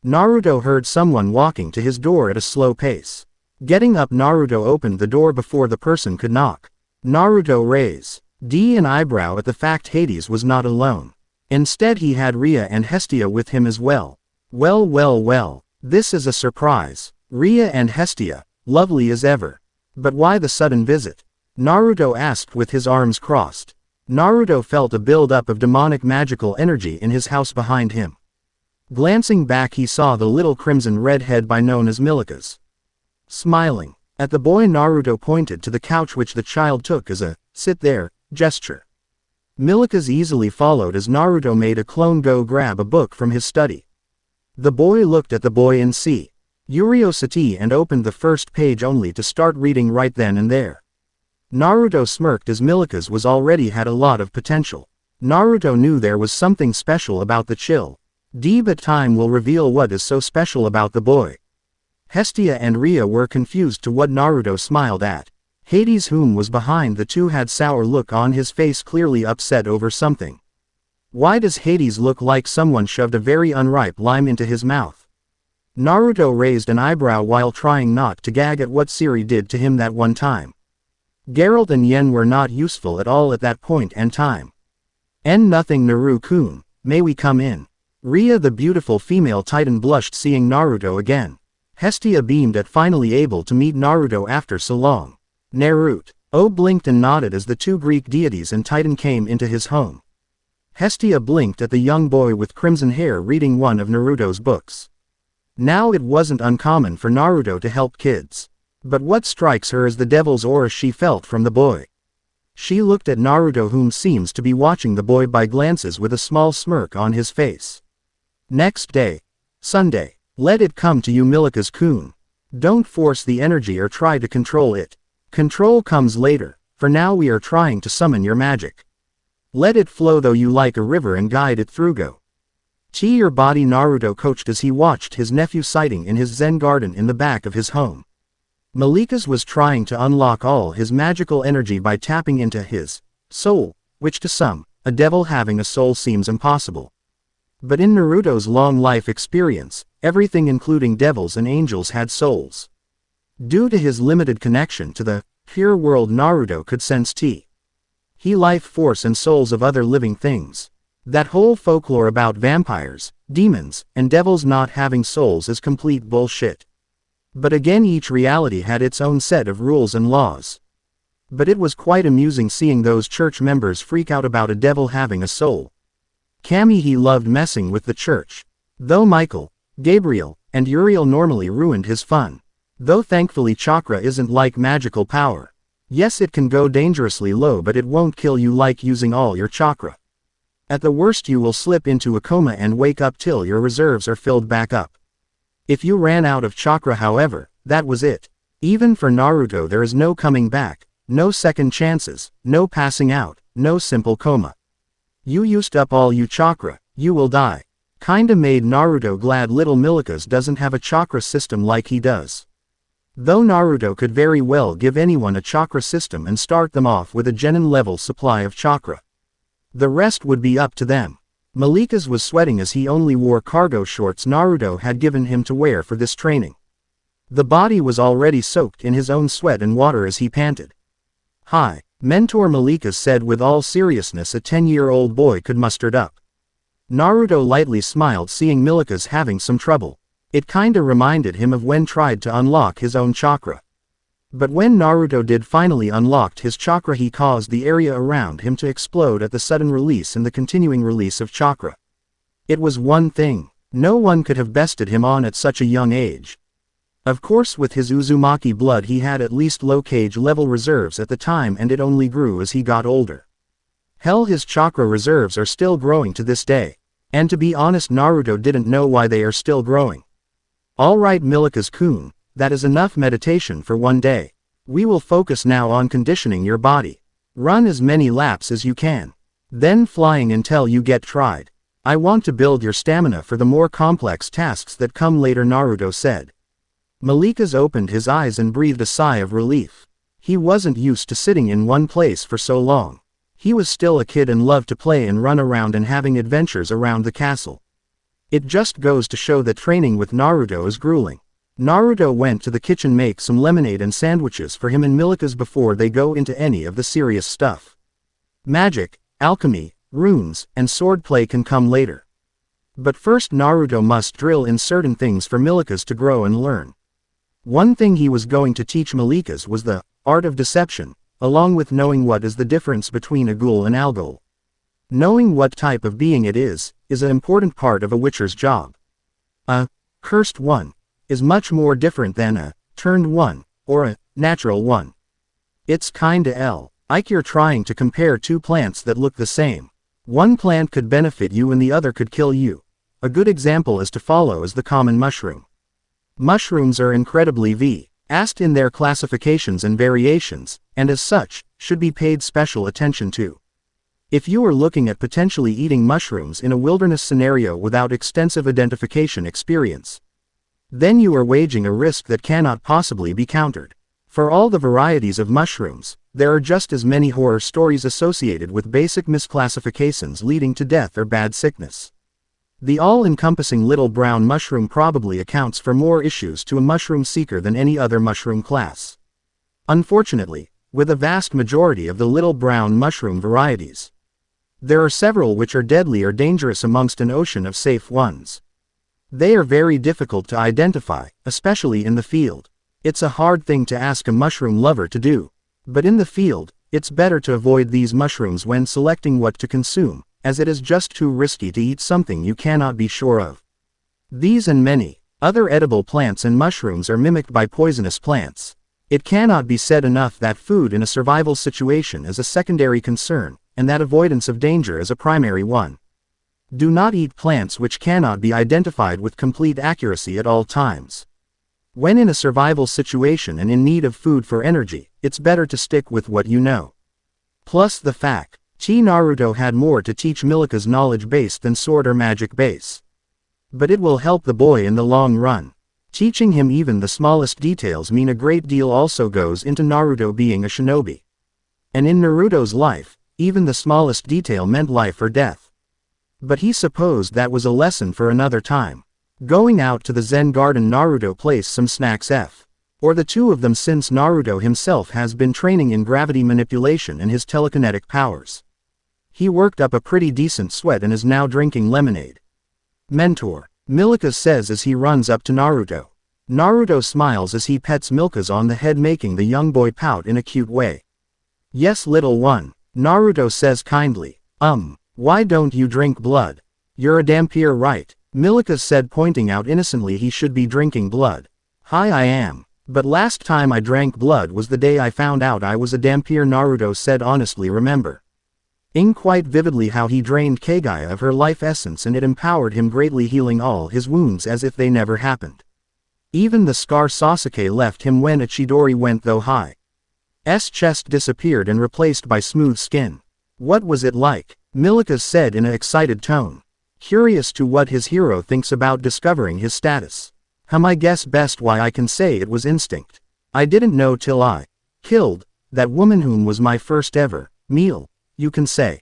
[SPEAKER 1] Naruto heard someone walking to his door at a slow pace. Getting up, Naruto opened the door before the person could knock. Naruto raised an eyebrow at the fact Hades was not alone. Instead, he had Ria and Hestia with him as well. Well, this is a surprise. Ria and Hestia, lovely as ever. But why the sudden visit? Naruto asked with his arms crossed. Naruto felt a build-up of demonic magical energy in his house behind him. Glancing back, he saw the little crimson redhead by known as Milikas. Smiling at the boy, Naruto pointed to the couch, which the child took as a sit there gesture. Milikas easily followed as Naruto made a clone go grab a book from his study. The boy looked at the boy in curiosity and opened the first page only to start reading right then and there. Naruto smirked as Milikas was already had a lot of potential. Naruto knew there was something special about the child, but time will reveal what is so special about the boy. Hestia and Ria were confused to what Naruto smiled at. Hades, whom was behind the two, had sour look on his face, clearly upset over something. Why does Hades look like someone shoved a very unripe lime into his mouth? Naruto raised an eyebrow while trying not to gag at what Siri did to him that one time. Geralt and Yen were not useful at all at that point and time. Nothing, Naru-kun, may we come in? Ria, the beautiful female titan, blushed seeing Naruto again. Hestia beamed at finally able to meet Naruto after so long. Naruto blinked and nodded as the two Greek deities and titan came into his home. Hestia blinked at the young boy with crimson hair reading one of Naruto's books. Now, it wasn't uncommon for Naruto to help kids. But what strikes her is the devil's aura she felt from the boy. She looked at Naruto, whom seems to be watching the boy by glances, with a small smirk on his face. Next day. Sunday. Let it come to you, Milikas-kun. Don't force the energy or try to control it. Control comes later. For now we are trying to summon your magic. Let it flow though you like a river and guide it through. Go. Your body, Naruto coached as he watched his nephew sitting in his Zen garden in the back of his home. Milikas was trying to unlock all his magical energy by tapping into his soul, which to some, a devil having a soul seems impossible. But in Naruto's long life experience, everything including devils and angels had souls. Due to his limited connection to the pure world, Naruto could sense life force and souls of other living things. That whole folklore about vampires, demons, and devils not having souls is complete bullshit. But again, each reality had its own set of rules and laws. But it was quite amusing seeing those church members freak out about a devil having a soul. He loved messing with the church. Though Michael, Gabriel, and Uriel normally ruined his fun. Though thankfully chakra isn't like magical power. Yes, it can go dangerously low, but it won't kill you like using all your chakra. At the worst you will slip into a coma and wake up till your reserves are filled back up. If you ran out of chakra, however, that was it. Even for Naruto there is no coming back, no second chances, no passing out, no simple coma. You used up all you chakra, you will die. Kinda made Naruto glad little Milikas doesn't have a chakra system like he does. Though Naruto could very well give anyone a chakra system and start them off with a genin level supply of chakra. The rest would be up to them. Milikas was sweating as he only wore cargo shorts Naruto had given him to wear for this training. The body was already soaked in his own sweat and water as he panted. "Hi, Mentor," Milikas said with all seriousness a 10-year-old boy could muster up. Naruto lightly smiled, seeing Milikas having some trouble. It kinda reminded him of when tried to unlock his own chakra. But when Naruto did finally unlocked his chakra, he caused the area around him to explode at the sudden release and the continuing release of chakra. It was one thing. No one could have bested him on at such a young age. Of course, with his Uzumaki blood he had at least low cage level reserves at the time, and it only grew as he got older. Hell, his chakra reserves are still growing to this day. And to be honest, Naruto didn't know why they are still growing. Alright, Milikas-kun. That is enough meditation for one day. We will focus now on conditioning your body. Run as many laps as you can. Then flying until you get tried. I want to build your stamina for the more complex tasks that come later, Naruto said. Milikas opened his eyes and breathed a sigh of relief. He wasn't used to sitting in one place for so long. He was still a kid and loved to play and run around and having adventures around the castle. It just goes to show that training with Naruto is grueling. Naruto went to the kitchen make some lemonade and sandwiches for him and Milikas before they go into any of the serious stuff. Magic, alchemy, runes, and swordplay can come later. But first Naruto must drill in certain things for Milikas to grow and learn. One thing he was going to teach Milikas was the art of deception, along with knowing what is the difference between a ghoul and algol. Knowing what type of being it is an important part of a witcher's job. A cursed one is much more different than a turned one, or a natural one. It's kinda like you're trying to compare two plants that look the same. One plant could benefit you and the other could kill you. A good example is to follow is the common mushroom. Mushrooms are incredibly vast in their classifications and variations, and as such, should be paid special attention to. If you are looking at potentially eating mushrooms in a wilderness scenario without extensive identification experience, then you are waging a risk that cannot possibly be countered. For all the varieties of mushrooms, there are just as many horror stories associated with basic misclassifications leading to death or bad sickness. The all-encompassing little brown mushroom probably accounts for more issues to a mushroom seeker than any other mushroom class. Unfortunately, with a vast majority of the little brown mushroom varieties, there are several which are deadly or dangerous amongst an ocean of safe ones. They are very difficult to identify, especially in the field. It's a hard thing to ask a mushroom lover to do. But in the field, it's better to avoid these mushrooms when selecting what to consume, as it is just too risky to eat something you cannot be sure of. These and many other edible plants and mushrooms are mimicked by poisonous plants. It cannot be said enough that food in a survival situation is a secondary concern, and that avoidance of danger is a primary one. Do not eat plants which cannot be identified with complete accuracy at all times. When in a survival situation and in need of food for energy, it's better to stick with what you know. Plus the fact, Naruto had more to teach Milika's knowledge base than sword or magic base. But it will help the boy in the long run. Teaching him even the smallest details mean a great deal also goes into Naruto being a shinobi. And in Naruto's life, even the smallest detail meant life or death. But he supposed that was a lesson for another time. Going out to the Zen garden, Naruto placed some snacks or the two of them, since Naruto himself has been training in gravity manipulation and his telekinetic powers. He worked up a pretty decent sweat and is now drinking lemonade. Mentor, Milikas says as he runs up to Naruto. Naruto smiles as he pets Milikas on the head, making the young boy pout in a cute way. Yes, little one, Naruto says kindly. Why don't you drink blood? You're a vampire, right? Milikas said, pointing out innocently he should be drinking blood. Hi, I am. But last time I drank blood was the day I found out I was a vampire, Naruto said honestly, remembering quite vividly how he drained Kagaya of her life essence and it empowered him greatly, healing all his wounds as if they never happened. Even the scar Sasuke left him when a Chidori went, though Hi's chest disappeared and replaced by smooth skin. What was it like? Milikas said in an excited tone. Curious to what his hero thinks about discovering his status. I guess best why I can say it was instinct. I didn't know till I killed that woman whom was my first ever meal, you can say.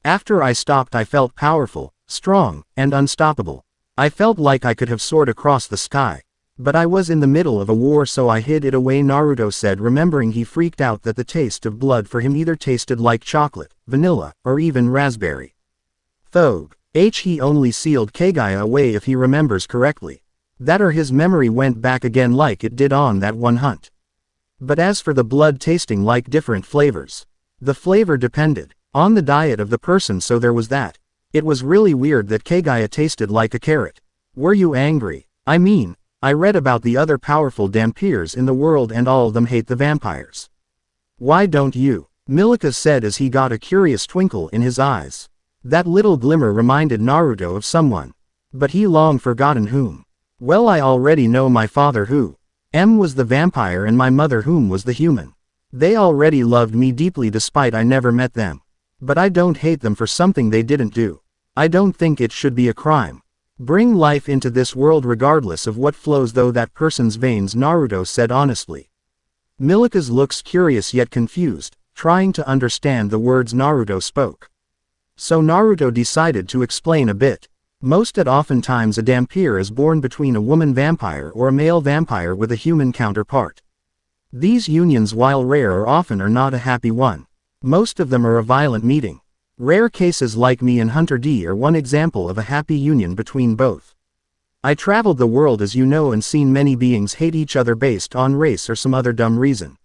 [SPEAKER 1] After I stopped I felt powerful, strong, and unstoppable. I felt like I could have soared across the sky. But I was in the middle of a war, so I hid it away, Naruto said, remembering he freaked out that the taste of blood for him either tasted like chocolate, vanilla, or even raspberry. Thog. He only sealed Kagaya away, if he remembers correctly. That or his memory went back again like it did on that one hunt. But as for the blood tasting like different flavors, the flavor depended on the diet of the person, so there was that. It was really weird that Kagaya tasted like a carrot. Were you angry? I mean, I read about the other powerful vampires in the world and all of them hate the vampires. Why don't you? Milikas said as he got a curious twinkle in his eyes. That little glimmer reminded Naruto of someone. But he long forgotten whom. Well, I already know my father who was the vampire and my mother whom was the human. They already loved me deeply despite I never met them. But I don't hate them for something they didn't do. I don't think it should be a crime. Bring life into this world regardless of what flows through that person's veins, Naruto said honestly. Milikas looks curious yet confused, trying to understand the words Naruto spoke. So Naruto decided to explain a bit. Oftentimes a vampire is born between a woman vampire or a male vampire with a human counterpart. These unions, while rare, are not a happy one. Most of them are a violent meeting. Rare cases like me and Hunter D are one example of a happy union between both. I traveled the world, as you know, and seen many beings hate each other based on race or some other dumb reason.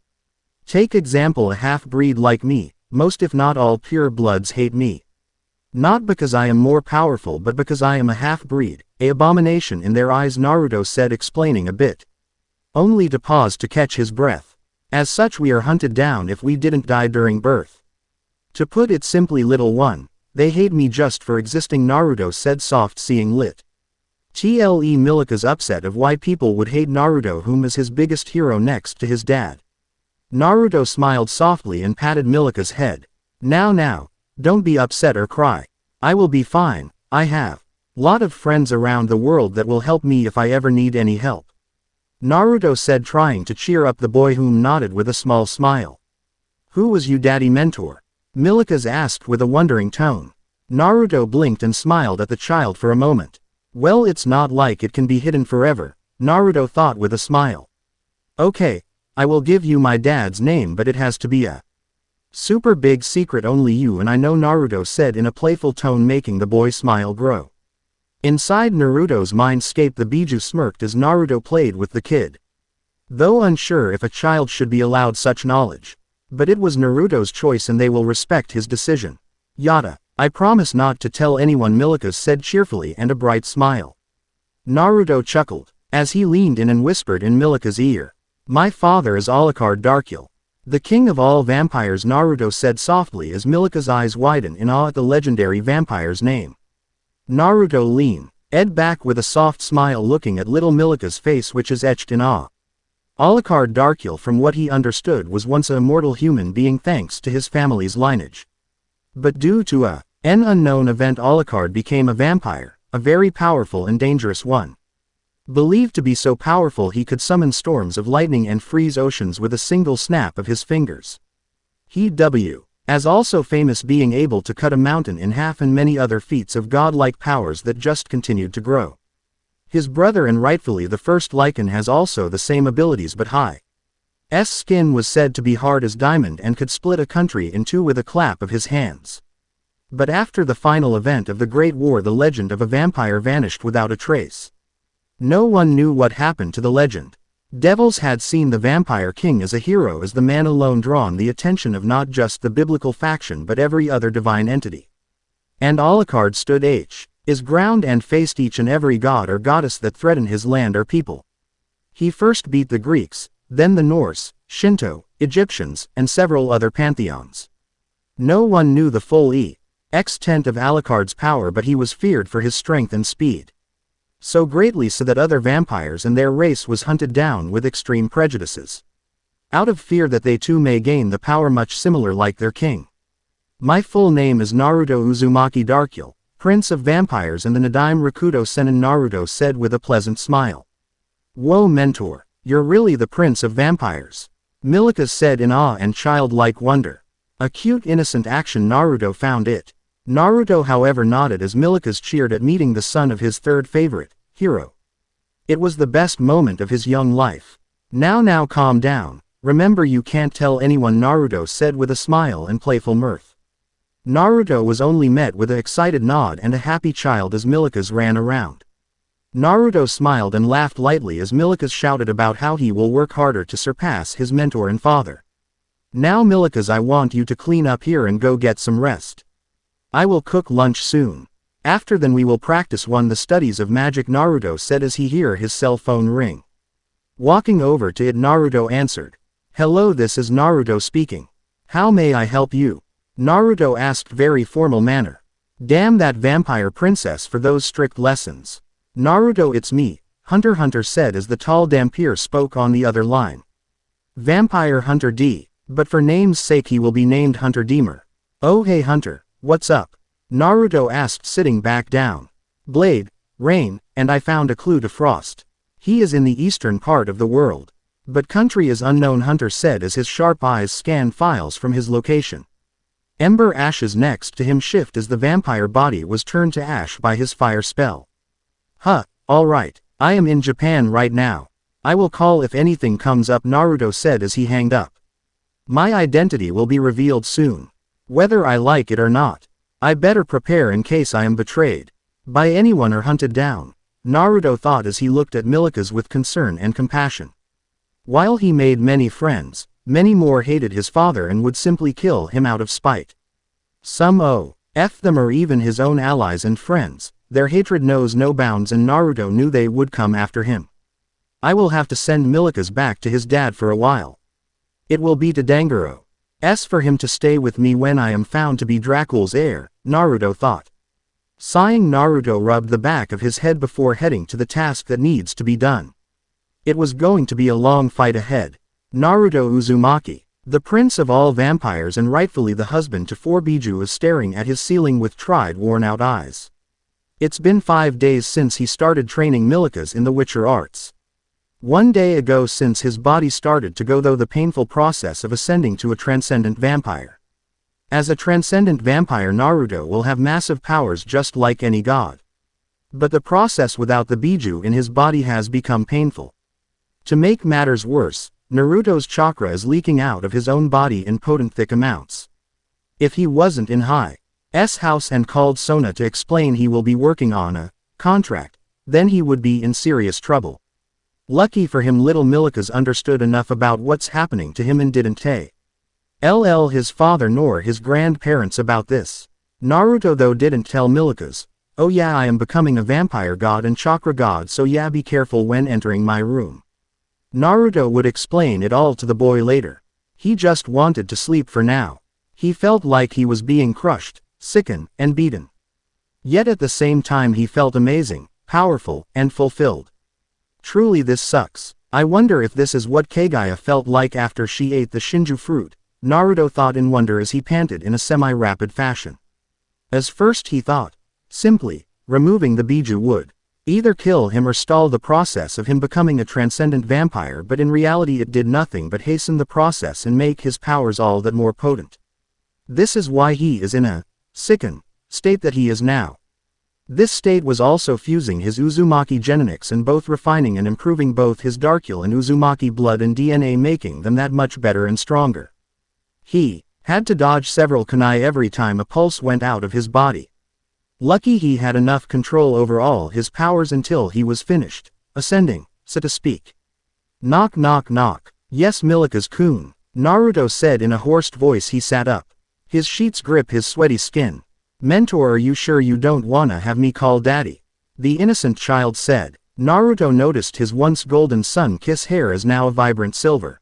[SPEAKER 1] Take example, a half-breed like me. Most if not all pure bloods hate me. Not because I am more powerful but because I am a half-breed, a abomination in their eyes, Naruto said, explaining a bit. Only to pause to catch his breath. As such we are hunted down if we didn't die during birth. To put it simply, little one, they hate me just for existing, Naruto said, soft seeing lit. Milika's upset of why people would hate Naruto, whom is his biggest hero next to his dad. Naruto smiled softly and patted Milika's head. Now, don't be upset or cry. I will be fine. I have lot of friends around the world that will help me if I ever need any help. Naruto said, trying to cheer up the boy, whom nodded with a small smile. Who was you, daddy? Mentor? Milikas asked with a wondering tone. Naruto blinked and smiled at the child for a moment. Well, it's not like it can be hidden forever, Naruto thought with a smile. Okay, I will give you my dad's name, but it has to be a super big secret only you and I know, Naruto said in a playful tone, making the boy smile grow. Inside Naruto's mindscape, the Biju smirked as Naruto played with the kid. Though unsure if a child should be allowed such knowledge. But it was Naruto's choice and they will respect his decision. Yada. I promise not to tell anyone, Milikas said cheerfully, and a bright smile. Naruto chuckled as he leaned in and whispered in Milika's ear. My father is Alucard Darkul, the king of all vampires, Naruto said softly as Milika's eyes widen in awe at the legendary vampire's name. Naruto leaned back with a soft smile looking at little Milika's face which is etched in awe. Alucard Darkul, from what he understood, was once an immortal human being thanks to his family's lineage. But due to an unknown event, Alucard became a vampire, a very powerful and dangerous one. Believed to be so powerful he could summon storms of lightning and freeze oceans with a single snap of his fingers. He was also famous being able to cut a mountain in half and many other feats of godlike powers that just continued to grow. His brother and rightfully the first Lycan has also the same abilities, but his skin was said to be hard as diamond and could split a country in two with a clap of his hands. But after the final event of the Great War, the legend of a vampire vanished without a trace. No one knew what happened to the legend. Devils had seen the Vampire King as a hero, as the man alone drawn the attention of not just the biblical faction but every other divine entity. And Alucard stood his ground and faced each and every god or goddess that threatened his land or people. He first beat the Greeks, then the Norse, Shinto, Egyptians, and several other pantheons. No one knew the full extent of Alucard's power, but he was feared for his strength and speed. So greatly so that other vampires and their race was hunted down with extreme prejudices, out of fear that they too may gain the power much similar like their king. My full name is Naruto Uzumaki Darkul, Prince of Vampires and the Nadaime Rakuto Sennin, Naruto said with a pleasant smile. Whoa mentor, you're really the Prince of Vampires, Milikas said in awe and childlike wonder. A cute innocent action, Naruto found it. Naruto however nodded as Milikas cheered at meeting the son of his third favorite hero. It was the best moment of his young life. Now calm down, remember you can't tell anyone, Naruto said with a smile and playful mirth. Naruto was only met with an excited nod and a happy child as Milikas ran around. Naruto smiled and laughed lightly as Milikas shouted about how he will work harder to surpass his mentor and father. Now Milikas, I want you to clean up here and go get some rest. I will cook lunch soon. After then we will practice the studies of magic, Naruto said as he heard his cell phone ring. Walking over to it, Naruto answered. Hello, this is Naruto speaking. How may I help you? Naruto asked very formal manner. Damn that vampire princess for those strict lessons. Naruto, it's me, Hunter said as the tall Dhampir spoke on the other line. Vampire Hunter D, but for name's sake he will be named Hunter Deemer. Oh hey Hunter. What's up? Naruto asked sitting back down. Blade, rain, and I found a clue to Frost. He is in the eastern part of the world. But country is unknown, Hunter said as his sharp eyes scanned files from his location. Ember ashes next to him shift as the vampire body was turned to ash by his fire spell. Alright, I am in Japan right now. I will call if anything comes up, Naruto said as he hanged up. My identity will be revealed soon. Whether I like it or not. I better prepare in case I am betrayed by anyone or hunted down, Naruto thought as he looked at Milikas with concern and compassion. While he made many friends, many more hated his father and would simply kill him out of spite. Some F them or even his own allies and friends, their hatred knows no bounds and Naruto knew they would come after him. I will have to send Milikas back to his dad for a while. It will be to Dangaro's for him to stay with me when I am found to be Dracul's heir, Naruto thought. Sighing, Naruto rubbed the back of his head before heading to the task that needs to be done. It was going to be a long fight ahead. Naruto Uzumaki, the prince of all vampires and rightfully the husband to 4 Biju, is staring at his ceiling with tried, worn-out eyes. It's been 5 days since he started training Milikas in the Witcher arts. 1 day ago since his body started to go through the painful process of ascending to a transcendent vampire. As a transcendent vampire, Naruto will have massive powers just like any god. But the process without the Biju in his body has become painful. To make matters worse, Naruto's chakra is leaking out of his own body in potent thick amounts. If he wasn't in Hi's house and called Sona to explain he will be working on a contract, then he would be in serious trouble. Lucky for him, little Milikas understood enough about what's happening to him and didn't tell his father nor his grandparents about this. Naruto though didn't tell Milikas, oh yeah, I am becoming a vampire god and chakra god, so yeah, be careful when entering my room. Naruto would explain it all to the boy later. He just wanted to sleep for now. He felt like he was being crushed, sickened, and beaten. Yet at the same time he felt amazing, powerful, and fulfilled. Truly this sucks. I wonder if this is what Kaguya felt like after she ate the Shinju fruit, Naruto thought in wonder as he panted in a semi-rapid fashion. As first he thought, simply, removing the Biju would either kill him or stall the process of him becoming a transcendent vampire, but in reality it did nothing but hasten the process and make his powers all that more potent. This is why he is in a sickened state that he is now. This state was also fusing his Uzumaki genetics and both refining and improving both his Darkule and Uzumaki blood and DNA, making them that much better and stronger. He had to dodge several kunai every time a pulse went out of his body. Lucky he had enough control over all his powers until he was finished, ascending, so to speak. Knock knock knock. Yes, Milikas-kun, Naruto said in a hoarse voice. He sat up. His sheets grip his sweaty skin. Mentor, are you sure you don't wanna have me call daddy? The innocent child said. Naruto noticed his once golden sun-kissed hair is now a vibrant silver.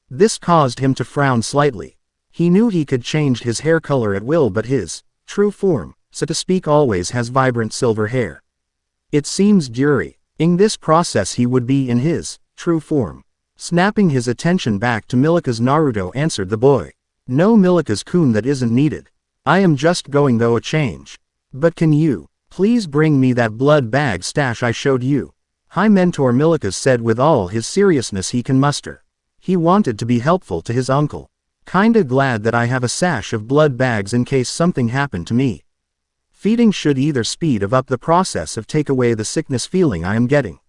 [SPEAKER 1] This caused him to frown slightly. He knew he could change his hair color at will, but his true form, so to speak, always has vibrant silver hair. It seems during this process he would be in his true form. Snapping his attention back to Milikas, Naruto answered the boy. No, Milikas-kun, that isn't needed. I am just going though a change. But can you please bring me that blood bag stash I showed you? Hi Mentor, Milikas said with all his seriousness he can muster. He wanted to be helpful to his uncle. Kinda glad that I have a stash of blood bags in case something happened to me. Feeding should either speed up the process of take away the sickness feeling I am getting.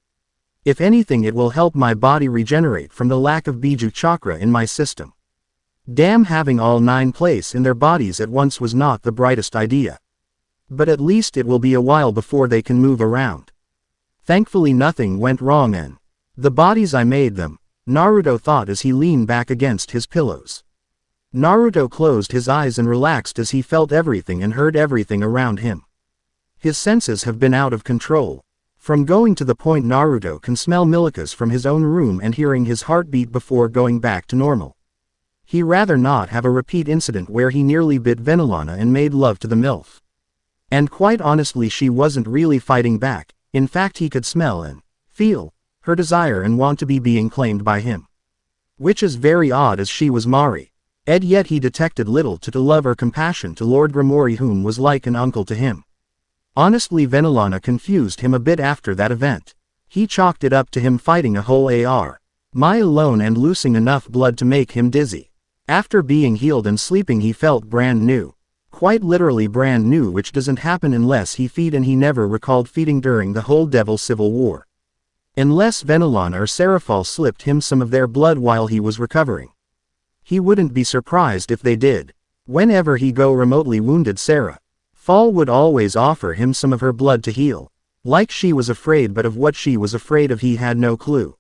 [SPEAKER 1] If anything, it will help my body regenerate from the lack of Biju chakra in my system. Damn, having all 9 place in their bodies at once was not the brightest idea. But at least it will be a while before they can move around. Thankfully nothing went wrong and the bodies I made them, Naruto thought as he leaned back against his pillows. Naruto closed his eyes and relaxed as he felt everything and heard everything around him. His senses have been out of control. From going to the point Naruto can smell Milikas from his own room and hearing his heartbeat before going back to normal. He rather not have a repeat incident where he nearly bit Venilana and made love to the MILF. And quite honestly, she wasn't really fighting back. In fact, he could smell and feel her desire and want to be being claimed by him. Which is very odd as she was Mari. Yet he detected little to love or compassion to Lord Grimori, whom was like an uncle to him. Honestly, Venilana confused him a bit after that event. He chalked it up to him fighting a whole AR. Mai alone and losing enough blood to make him dizzy. After being healed and sleeping he felt brand new. Quite literally brand new, which doesn't happen unless he feed, and he never recalled feeding during the whole Devil Civil War. Unless Venilana or Serafal slipped him some of their blood while he was recovering. He wouldn't be surprised if they did. Whenever he go remotely wounded, Sarah Fall would always offer him some of her blood to heal. Like she was afraid, but of what she was afraid of he had no clue.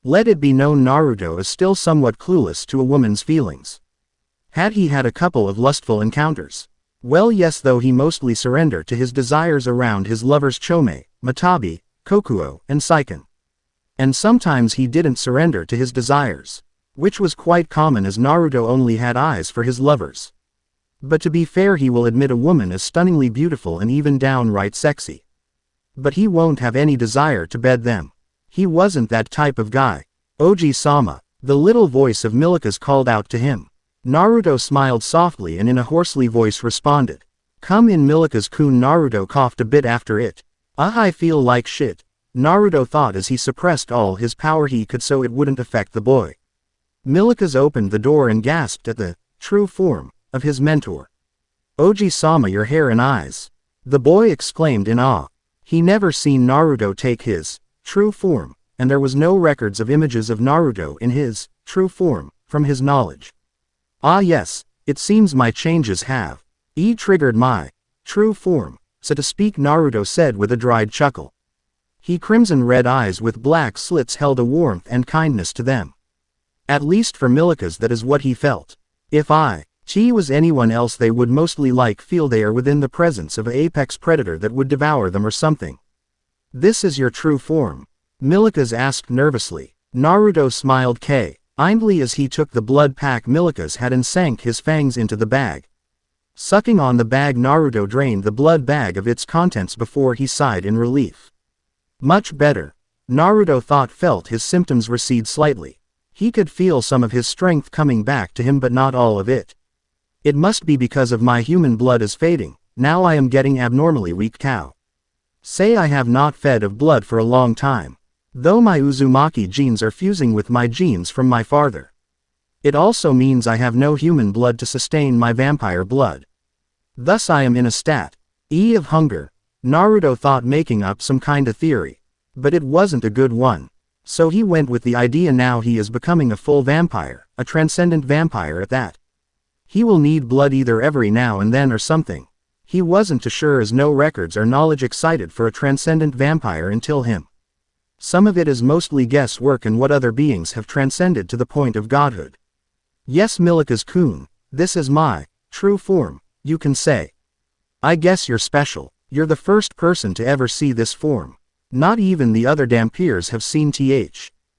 [SPEAKER 1] Let it be known Naruto is still somewhat clueless to a woman's feelings. Had he had a couple of lustful encounters? Well, yes, though he mostly surrendered to his desires around his lovers Chome, Matabi, Kokuo, and Saiken. And sometimes he didn't surrender to his desires. Which was quite common as Naruto only had eyes for his lovers. But to be fair, he will admit a woman is stunningly beautiful and even downright sexy. But he won't have any desire to bed them. He wasn't that type of guy. Oji-sama, the little voice of Milikas called out to him. Naruto smiled softly and in a hoarsely voice responded. Come in, Milikas-kun. Naruto coughed a bit after it. I feel like shit, Naruto thought as he suppressed all his power he could so it wouldn't affect the boy. Milikas opened the door and gasped at the true form of his mentor. Oji-sama, your hair and eyes. The boy exclaimed in awe. He never seen Naruto take his true form, and there was no records of images of Naruto in his true form, from his knowledge. Ah yes, it seems my changes have triggered my true form, so to speak, Naruto said with a dried chuckle. His crimson red eyes with black slits held a warmth and kindness to them. At least for Milikas that is what he felt. If she was anyone else, they would mostly feel they are within the presence of an apex predator that would devour them or something. This is your true form? Milikas asked nervously. Naruto smiled kindly as he took the blood pack Milikas had and sank his fangs into the bag. Sucking on the bag, Naruto drained the blood bag of its contents before he sighed in relief. Much better. Naruto felt his symptoms recede slightly. He could feel some of his strength coming back to him but not all of it. It must be because of my human blood is fading, now I am getting abnormally weak. Cow. Say I have not fed of blood for a long time. Though my Uzumaki genes are fusing with my genes from my father. It also means I have no human blood to sustain my vampire blood. Thus I am in a state of hunger. Naruto thought, making up some kind of theory. But it wasn't a good one. So he went with the idea now he is becoming a full vampire, a transcendent vampire at that. He will need blood either every now and then or something. He wasn't too sure as no records or knowledge excited for a transcendent vampire until him. Some of it is mostly guesswork and what other beings have transcended to the point of godhood. Yes, Milikas-kun, this is my true form, you can say. I guess you're special. You're the first person to ever see this form. Not even the other Dampiers have seen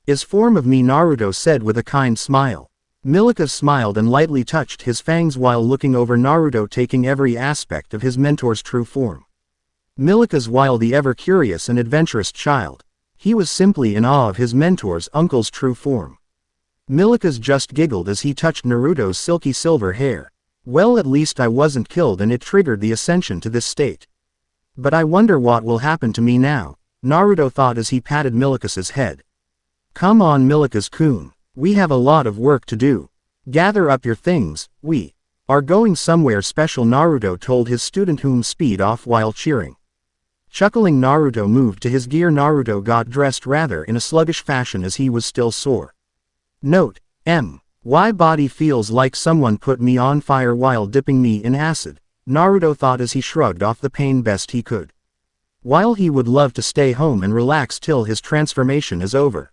[SPEAKER 1] is form of me, Naruto said with a kind smile. Milikas smiled and lightly touched his fangs while looking over Naruto, taking every aspect of his mentor's true form. Milikas, while the ever-curious and adventurous child, he was simply in awe of his mentor's uncle's true form. Milikas just giggled as he touched Naruto's silky silver hair. Well, at least I wasn't killed and it triggered the ascension to this state. But I wonder what will happen to me now, Naruto thought as he patted Milikas's head. Come on, Milikas-kun, we have a lot of work to do. Gather up your things, we are going somewhere special, Naruto told his student, whom speed off while cheering. Chuckling, Naruto moved to his gear. Naruto got dressed rather in a sluggish fashion as he was still sore. Note: my body feels like someone put me on fire while dipping me in acid, Naruto thought as he shrugged off the pain best he could. While he would love to stay home and relax till his transformation is over.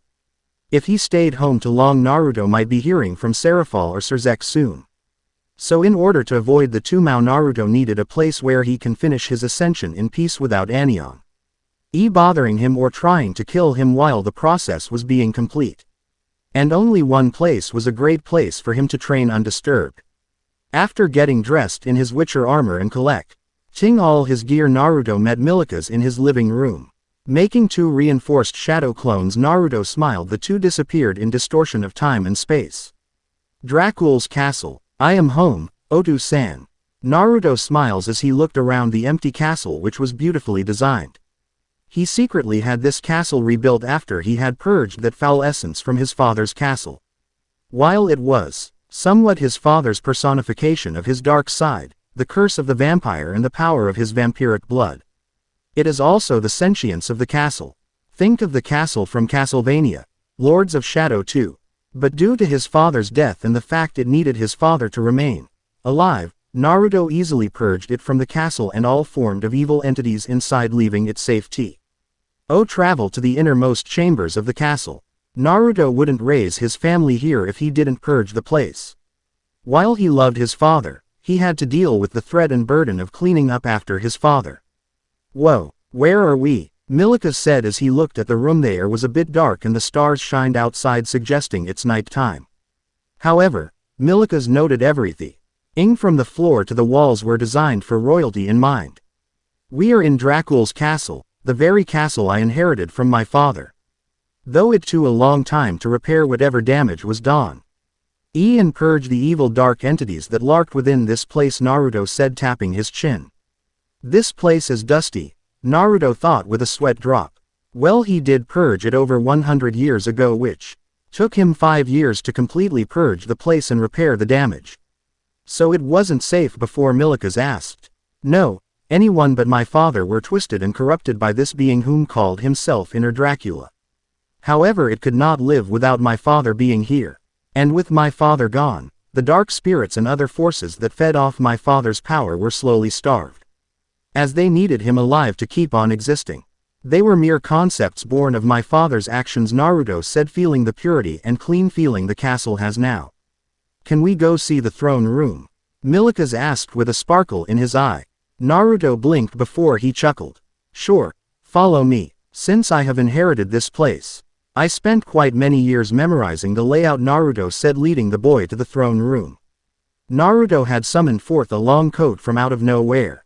[SPEAKER 1] If he stayed home too long, Naruto might be hearing from Serafal or Serzek soon. So in order to avoid the two Maou, Naruto needed a place where he can finish his ascension in peace without anyone bothering him or trying to kill him while the process was being complete. And only one place was a great place for him to train undisturbed. After getting dressed in his Witcher armor and collecting all his gear, Naruto met Milikas in his living room. Making two reinforced shadow clones, Naruto smiled. The two disappeared in distortion of time and space. Dracul's castle. I am home, Otu-san. Naruto smiles as he looked around the empty castle, which was beautifully designed. He secretly had this castle rebuilt after he had purged that foul essence from his father's castle. While it was somewhat his father's personification of his dark side, the curse of the vampire and the power of his vampiric blood, it is also the sentience of the castle. Think of the castle from Castlevania, Lords of Shadow 2. But due to his father's death and the fact it needed his father to remain alive, Naruto easily purged it from the castle and all formed of evil entities inside, leaving it safe to travel to the innermost chambers of the castle. Naruto wouldn't raise his family here if he didn't purge the place. While he loved his father, he had to deal with the threat and burden of cleaning up after his father. Whoa, where are we? Milikas said as he looked at the room. There was a bit dark and the stars shined outside, suggesting it's night time. However, Milikas noted everything from the floor to the walls were designed for royalty in mind. We are in Dracul's castle, the very castle I inherited from my father. Though it took a long time to repair whatever damage was done. And purge the evil dark entities that lurked within this place, Naruto said, tapping his chin. This place is dusty, Naruto thought with a sweat drop. Well, he did purge it over 100 years ago, which took him 5 years to completely purge the place and repair the damage. So it wasn't safe before. Milikas asked. No, anyone but my father were twisted and corrupted by this being whom called himself Inner Dracula. However, it could not live without my father being here. And with my father gone, the dark spirits and other forces that fed off my father's power were slowly starved. As they needed him alive to keep on existing. They were mere concepts born of my father's actions, Naruto said, feeling the purity and clean feeling the castle has now. Can we go see the throne room? Milikas asked with a sparkle in his eye. Naruto blinked before he chuckled. Sure, follow me. Since I have inherited this place, I spent quite many years memorizing the layout, Naruto said, leading the boy to the throne room. Naruto had summoned forth a long coat from out of nowhere.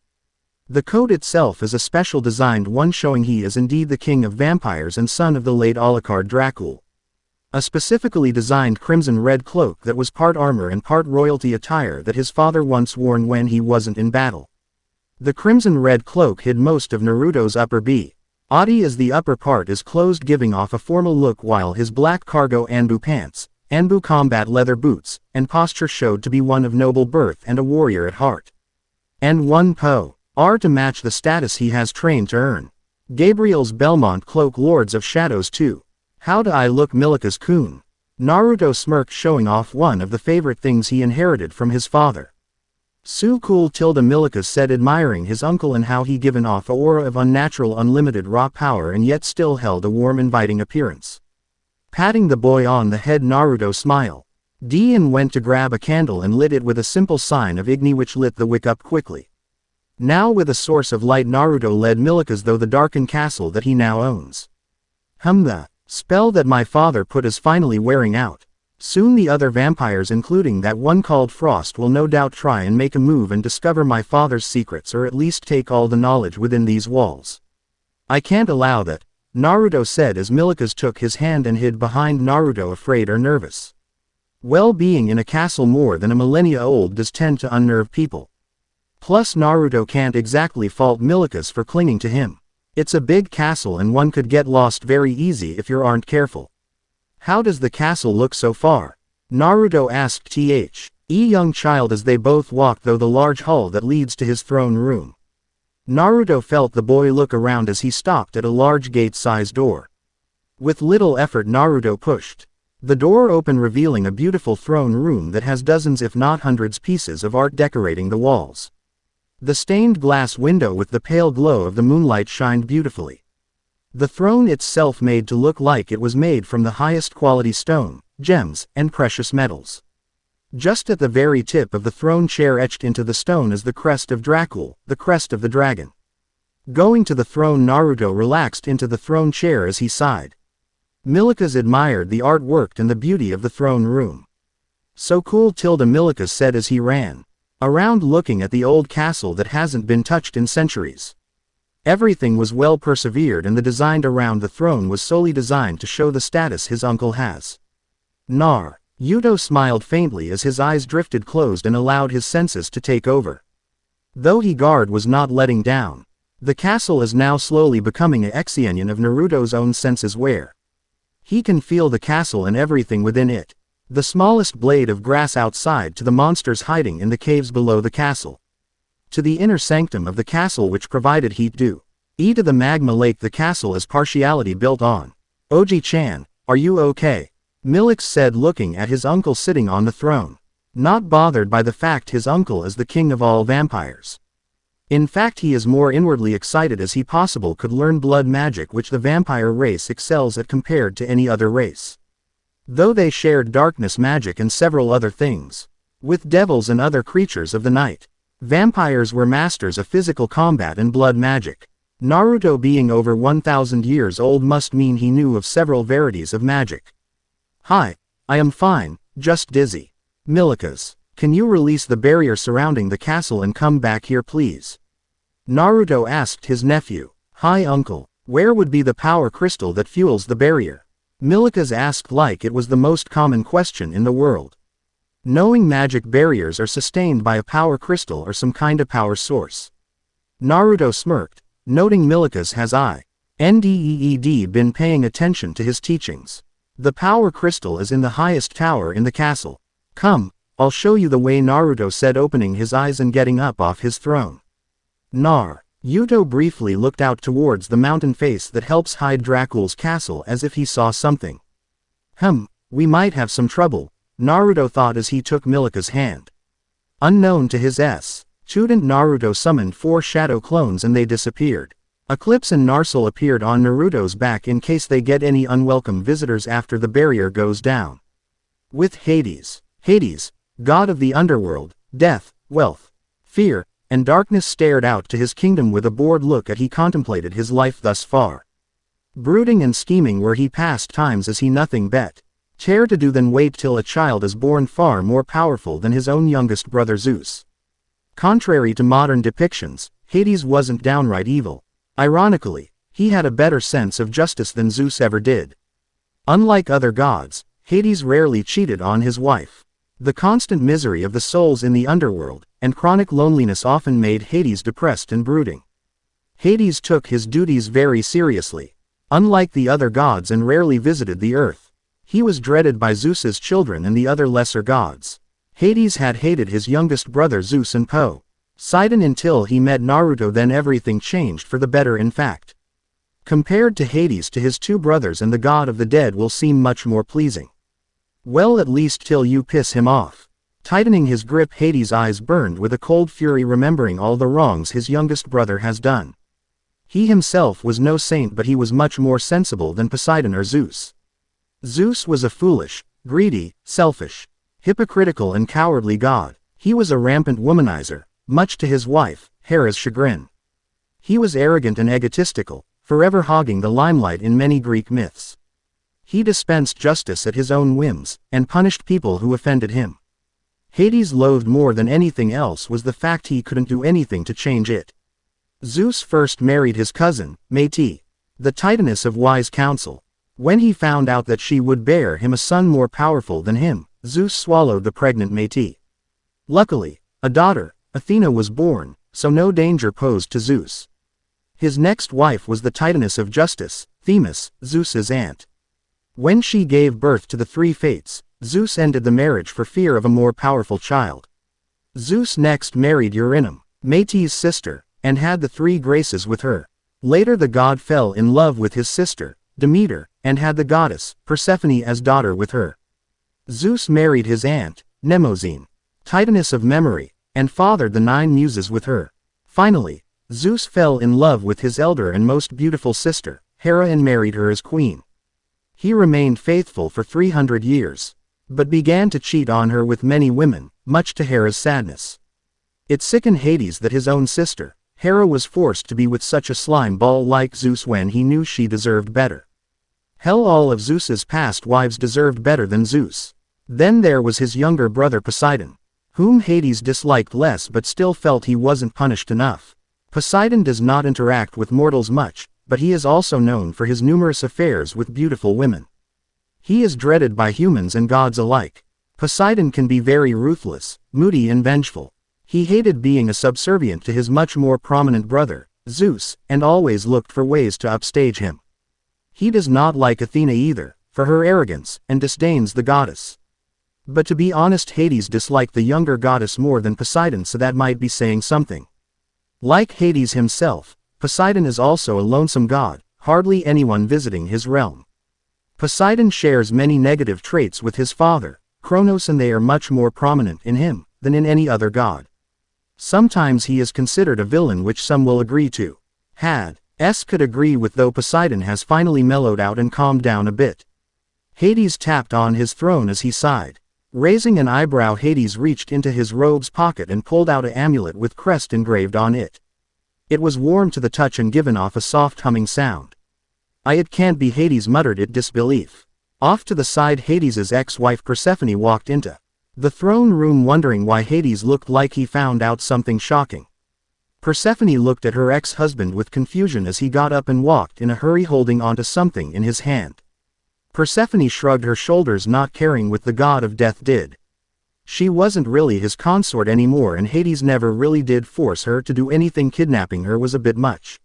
[SPEAKER 1] The coat itself is a special designed one, showing he is indeed the king of vampires and son of the late Alucard Dracul. A specifically designed crimson red cloak that was part armor and part royalty attire that his father once worn when he wasn't in battle. The crimson red cloak hid most of Naruto's upper body as the upper part is closed, giving off a formal look, while his black cargo Anbu pants, Anbu combat leather boots, and posture showed to be one of noble birth and a warrior at heart. And one are to match the status he has trained to earn. Gabriel's Belmont cloak, Lords of Shadows too. How do I look, Milikas-kun? Naruto smirked, showing off one of the favorite things he inherited from his father. So cool, Milikas said, admiring his uncle and how he given off an aura of unnatural unlimited raw power and yet still held a warm inviting appearance. Patting the boy on the head, Naruto smiled. And went to grab a candle and lit it with a simple sign of Igni, which lit the wick up quickly. Now with a source of light, Naruto led Milikas through the darkened castle that he now owns. The spell that my father put is finally wearing out. Soon the other vampires, including that one called Frost, will no doubt try and make a move and discover my father's secrets, or at least take all the knowledge within these walls. I can't allow that, Naruto said as Milikas took his hand and hid behind Naruto, afraid or nervous. Well, being in a castle more than a millennia old does tend to unnerve people. Plus Naruto can't exactly fault Milikas for clinging to him. It's a big castle and one could get lost very easy if you aren't careful. How does the castle look so far? Naruto asked young child as they both walked through the large hall that leads to his throne room. Naruto felt the boy look around as he stopped at a large gate-sized door. With little effort, Naruto pushed the door open, revealing a beautiful throne room that has dozens if not hundreds pieces of art decorating the walls. The stained glass window with the pale glow of the moonlight shined beautifully. The throne itself made to look like it was made from the highest quality stone, gems, and precious metals. Just at the very tip of the throne chair, etched into the stone, is the crest of Dracul, the crest of the dragon. Going to the throne, Naruto relaxed into the throne chair as he sighed. Milikas admired the artwork and the beauty of the throne room. So cool, Milikas said as he ran around looking at the old castle that hasn't been touched in centuries. Everything was well persevered, and the design around the throne was solely designed to show the status his uncle has. Naruto smiled faintly as his eyes drifted closed and allowed his senses to take over. Though he guard was not letting down. The castle is now slowly becoming an extension of Naruto's own senses, where he can feel the castle and everything within it. The smallest blade of grass outside to the monsters hiding in the caves below the castle, to the inner sanctum of the castle which provided heat to the magma lake the castle is partiality built on. Oji-chan, are you okay? Milikas said, looking at his uncle sitting on the throne, not bothered by the fact his uncle is the king of all vampires. In fact, he is more inwardly excited as he possibly could learn blood magic, which the vampire race excels at compared to any other race. Though they shared darkness magic and several other things with devils and other creatures of the night, vampires were masters of physical combat and blood magic. Naruto being over 1,000 years old must mean he knew of several varieties of magic. Hi, I am fine, just dizzy. Milikas, can you release the barrier surrounding the castle and come back here, please? Naruto asked his nephew. Hi uncle, where would be the power crystal that fuels the barrier? Milikas asked like it was the most common question in the world. Knowing magic barriers are sustained by a power crystal or some kind of power source. Naruto smirked, noting Milikas has been paying attention to his teachings. The power crystal is in the highest tower in the castle. Come, I'll show you the way, Naruto said, opening his eyes and getting up off his throne. Naruto briefly looked out towards the mountain face that helps hide Dracul's castle as if he saw something. We might have some trouble, Naruto thought as he took Milikas' hand. Unknown to his student, Naruto summoned 4 shadow clones and they disappeared. Eclipse and Narsil appeared on Naruto's back in case they get any unwelcome visitors after the barrier goes down. With Hades, god of the underworld, death, wealth, fear, and darkness, stared out to his kingdom with a bored look as he contemplated his life thus far. Brooding and scheming where he passed times as he nothing bet. Care to do than wait till a child is born far more powerful than his own youngest brother Zeus. Contrary to modern depictions, Hades wasn't downright evil. Ironically, he had a better sense of justice than Zeus ever did. Unlike other gods, Hades rarely cheated on his wife. The constant misery of the souls in the underworld, and chronic loneliness often made Hades depressed and brooding. Hades took his duties very seriously. Unlike the other gods and rarely visited the earth. He was dreaded by Zeus's children and the other lesser gods. Hades had hated his youngest brother Zeus and Poseidon until he met Naruto, then everything changed for the better in fact. Compared to Hades, to his two brothers and the god of the dead will seem much more pleasing. Well, at least till you piss him off. Tightening his grip, Hades' eyes burned with a cold fury, remembering all the wrongs his youngest brother has done. He himself was no saint, but he was much more sensible than Poseidon or Zeus. Zeus was a foolish, greedy, selfish, hypocritical and cowardly god. He was a rampant womanizer, much to his wife, Hera's chagrin. He was arrogant and egotistical, forever hogging the limelight in many Greek myths. He dispensed justice at his own whims, and punished people who offended him. Hades loathed more than anything else was the fact he couldn't do anything to change it. Zeus first married his cousin, Maou, the titaness of wise counsel. When he found out that she would bear him a son more powerful than him, Zeus swallowed the pregnant Maou. Luckily, a daughter, Athena, was born, so no danger posed to Zeus. His next wife was the titaness of justice, Themis, Zeus's aunt. When she gave birth to the three Fates, Zeus ended the marriage for fear of a more powerful child. Zeus next married Eurynom, Maou's sister, and had the three Graces with her. Later the god fell in love with his sister, Demeter, and had the goddess, Persephone, as daughter with her. Zeus married his aunt, Mnemosyne, titaness of memory, and fathered the 9 muses with her. Finally, Zeus fell in love with his elder and most beautiful sister, Hera, and married her as queen. He remained faithful for 300 years, but began to cheat on her with many women, much to Hera's sadness. It sickened Hades that his own sister, Hera, was forced to be with such a slime ball like Zeus when he knew she deserved better. Hell, all of Zeus's past wives deserved better than Zeus. Then there was his younger brother Poseidon, whom Hades disliked less but still felt he wasn't punished enough. Poseidon does not interact with mortals much, but he is also known for his numerous affairs with beautiful women. He is dreaded by humans and gods alike. Poseidon can be very ruthless, moody and vengeful. He hated being a subservient to his much more prominent brother, Zeus, and always looked for ways to upstage him. He does not like Athena either, for her arrogance, and disdains the goddess. But to be honest, Hades disliked the younger goddess more than Poseidon, so that might be saying something. Like Hades himself, Poseidon is also a lonesome god, hardly anyone visiting his realm. Poseidon shares many negative traits with his father, Kronos, and they are much more prominent in him than in any other god. Sometimes he is considered a villain, which some will agree to. Hades could agree with, though Poseidon has finally mellowed out and calmed down a bit. Hades tapped on his throne as he sighed. Raising an eyebrow, Hades reached into his robe's pocket and pulled out an amulet with crest engraved on it. It was warm to the touch and given off a soft humming sound. It can't be," Hades muttered in disbelief. Off to the side, Hades's ex-wife Persephone walked into the throne room, wondering why Hades looked like he found out something shocking. Persephone looked at her ex-husband with confusion as he got up and walked in a hurry, holding onto something in his hand. Persephone shrugged her shoulders, not caring what the god of death did. She wasn't really his consort anymore, and Hades never really did force her to do anything. Kidnapping her was a bit much.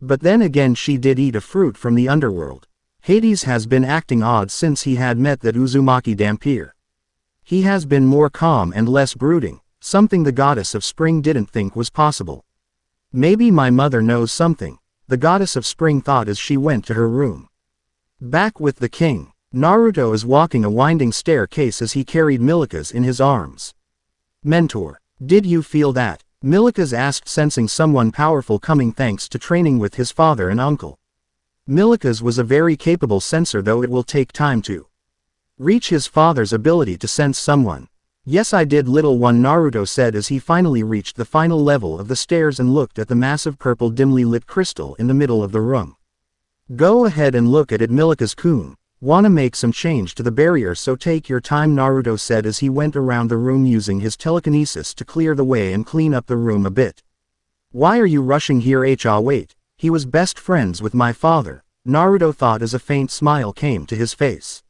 [SPEAKER 1] But then again, she did eat a fruit from the underworld. Hades has been acting odd since he had met that Uzumaki Vampire. He has been more calm and less brooding, something the goddess of spring didn't think was possible. "Maybe my mother knows something," the goddess of spring thought as she went to her room. Back with the king, Naruto is walking a winding staircase as he carried Milikas in his arms. "Mentor, did you feel that?" Milikas asked, sensing someone powerful coming thanks to training with his father and uncle. Milikas was a very capable sensor, though it will take time to reach his father's ability to sense someone. "Yes, I did, little one," Naruto said as he finally reached the final level of the stairs and looked at the massive purple dimly lit crystal in the middle of the room. Go ahead and look at it, Milikas-kun. Wanna make some change to the barrier, so take your time, Naruto said as he went around the room using his telekinesis to clear the way and clean up the room a bit. Why are you rushing here? Wait, he was best friends with my father, Naruto thought as a faint smile came to his face.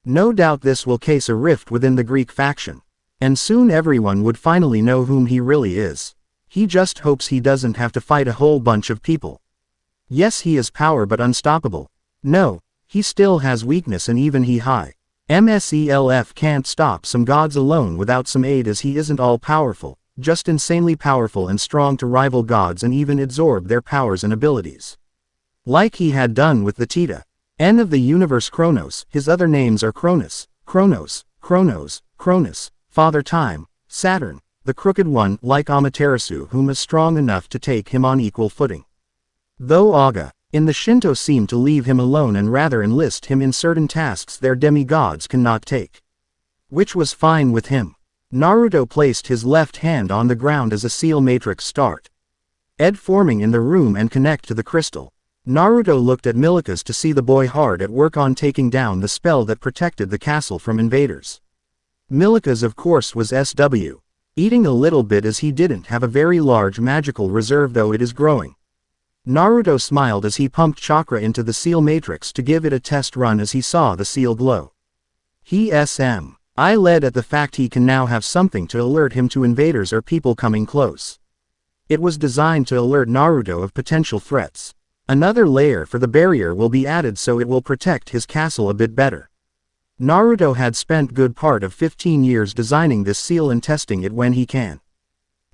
[SPEAKER 1] No doubt this will cause a rift within the Greek faction. And soon everyone would finally know whom he really is. He just hopes he doesn't have to fight a whole bunch of people. Yes, he is power but unstoppable. No, he still has weakness, and even he high MSELF can't stop some gods alone without some aid, as he isn't all powerful, just insanely powerful and strong to rival gods and even absorb their powers and abilities. Like he had done with the Tita N of the universe Kronos. His other names are Cronus, Kronos, Father Time, Saturn, the Crooked One, like Amaterasu, whom is strong enough to take him on equal footing. Though Aga, in the Shinto, seem to leave him alone and rather enlist him in certain tasks their demigods cannot take. Which was fine with him. Naruto placed his left hand on the ground as a seal matrix start forming in the room and connect to the crystal. Naruto looked at Milikas to see the boy hard at work on taking down the spell that protected the castle from invaders. Milikas, of course, was SW. Eating a little bit, as he didn't have a very large magical reserve, though it is growing. Naruto smiled as he pumped chakra into the seal matrix to give it a test run as he saw the seal glow. I led at the fact he can now have something to alert him to invaders or people coming close. It was designed to alert Naruto of potential threats. Another layer for the barrier will be added so it will protect his castle a bit better. Naruto had spent good part of 15 years designing this seal and testing it when he can.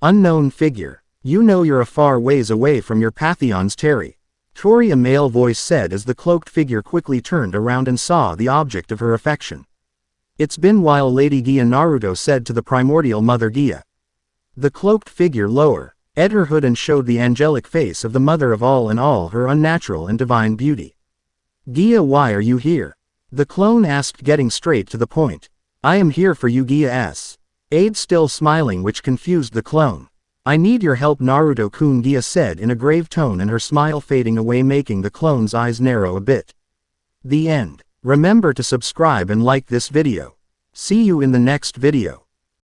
[SPEAKER 1] Unknown figure. You know you're a far ways away from your Pantheons, Terry. Tori, a male voice said as the cloaked figure quickly turned around and saw the object of her affection. It's been while, Lady Gia, Naruto said to the primordial mother Gia. The cloaked figure lowered her hood and showed the angelic face of the mother of all in all her unnatural and divine beauty. Gia, why are you here? The clone asked, getting straight to the point. I am here for you, Gia aide, still smiling, which confused the clone. I need your help, Naruto-kun, Gia said in a grave tone, and her smile fading away, making the clone's eyes narrow a bit. The end. Remember to subscribe and like this video. See you in the next video.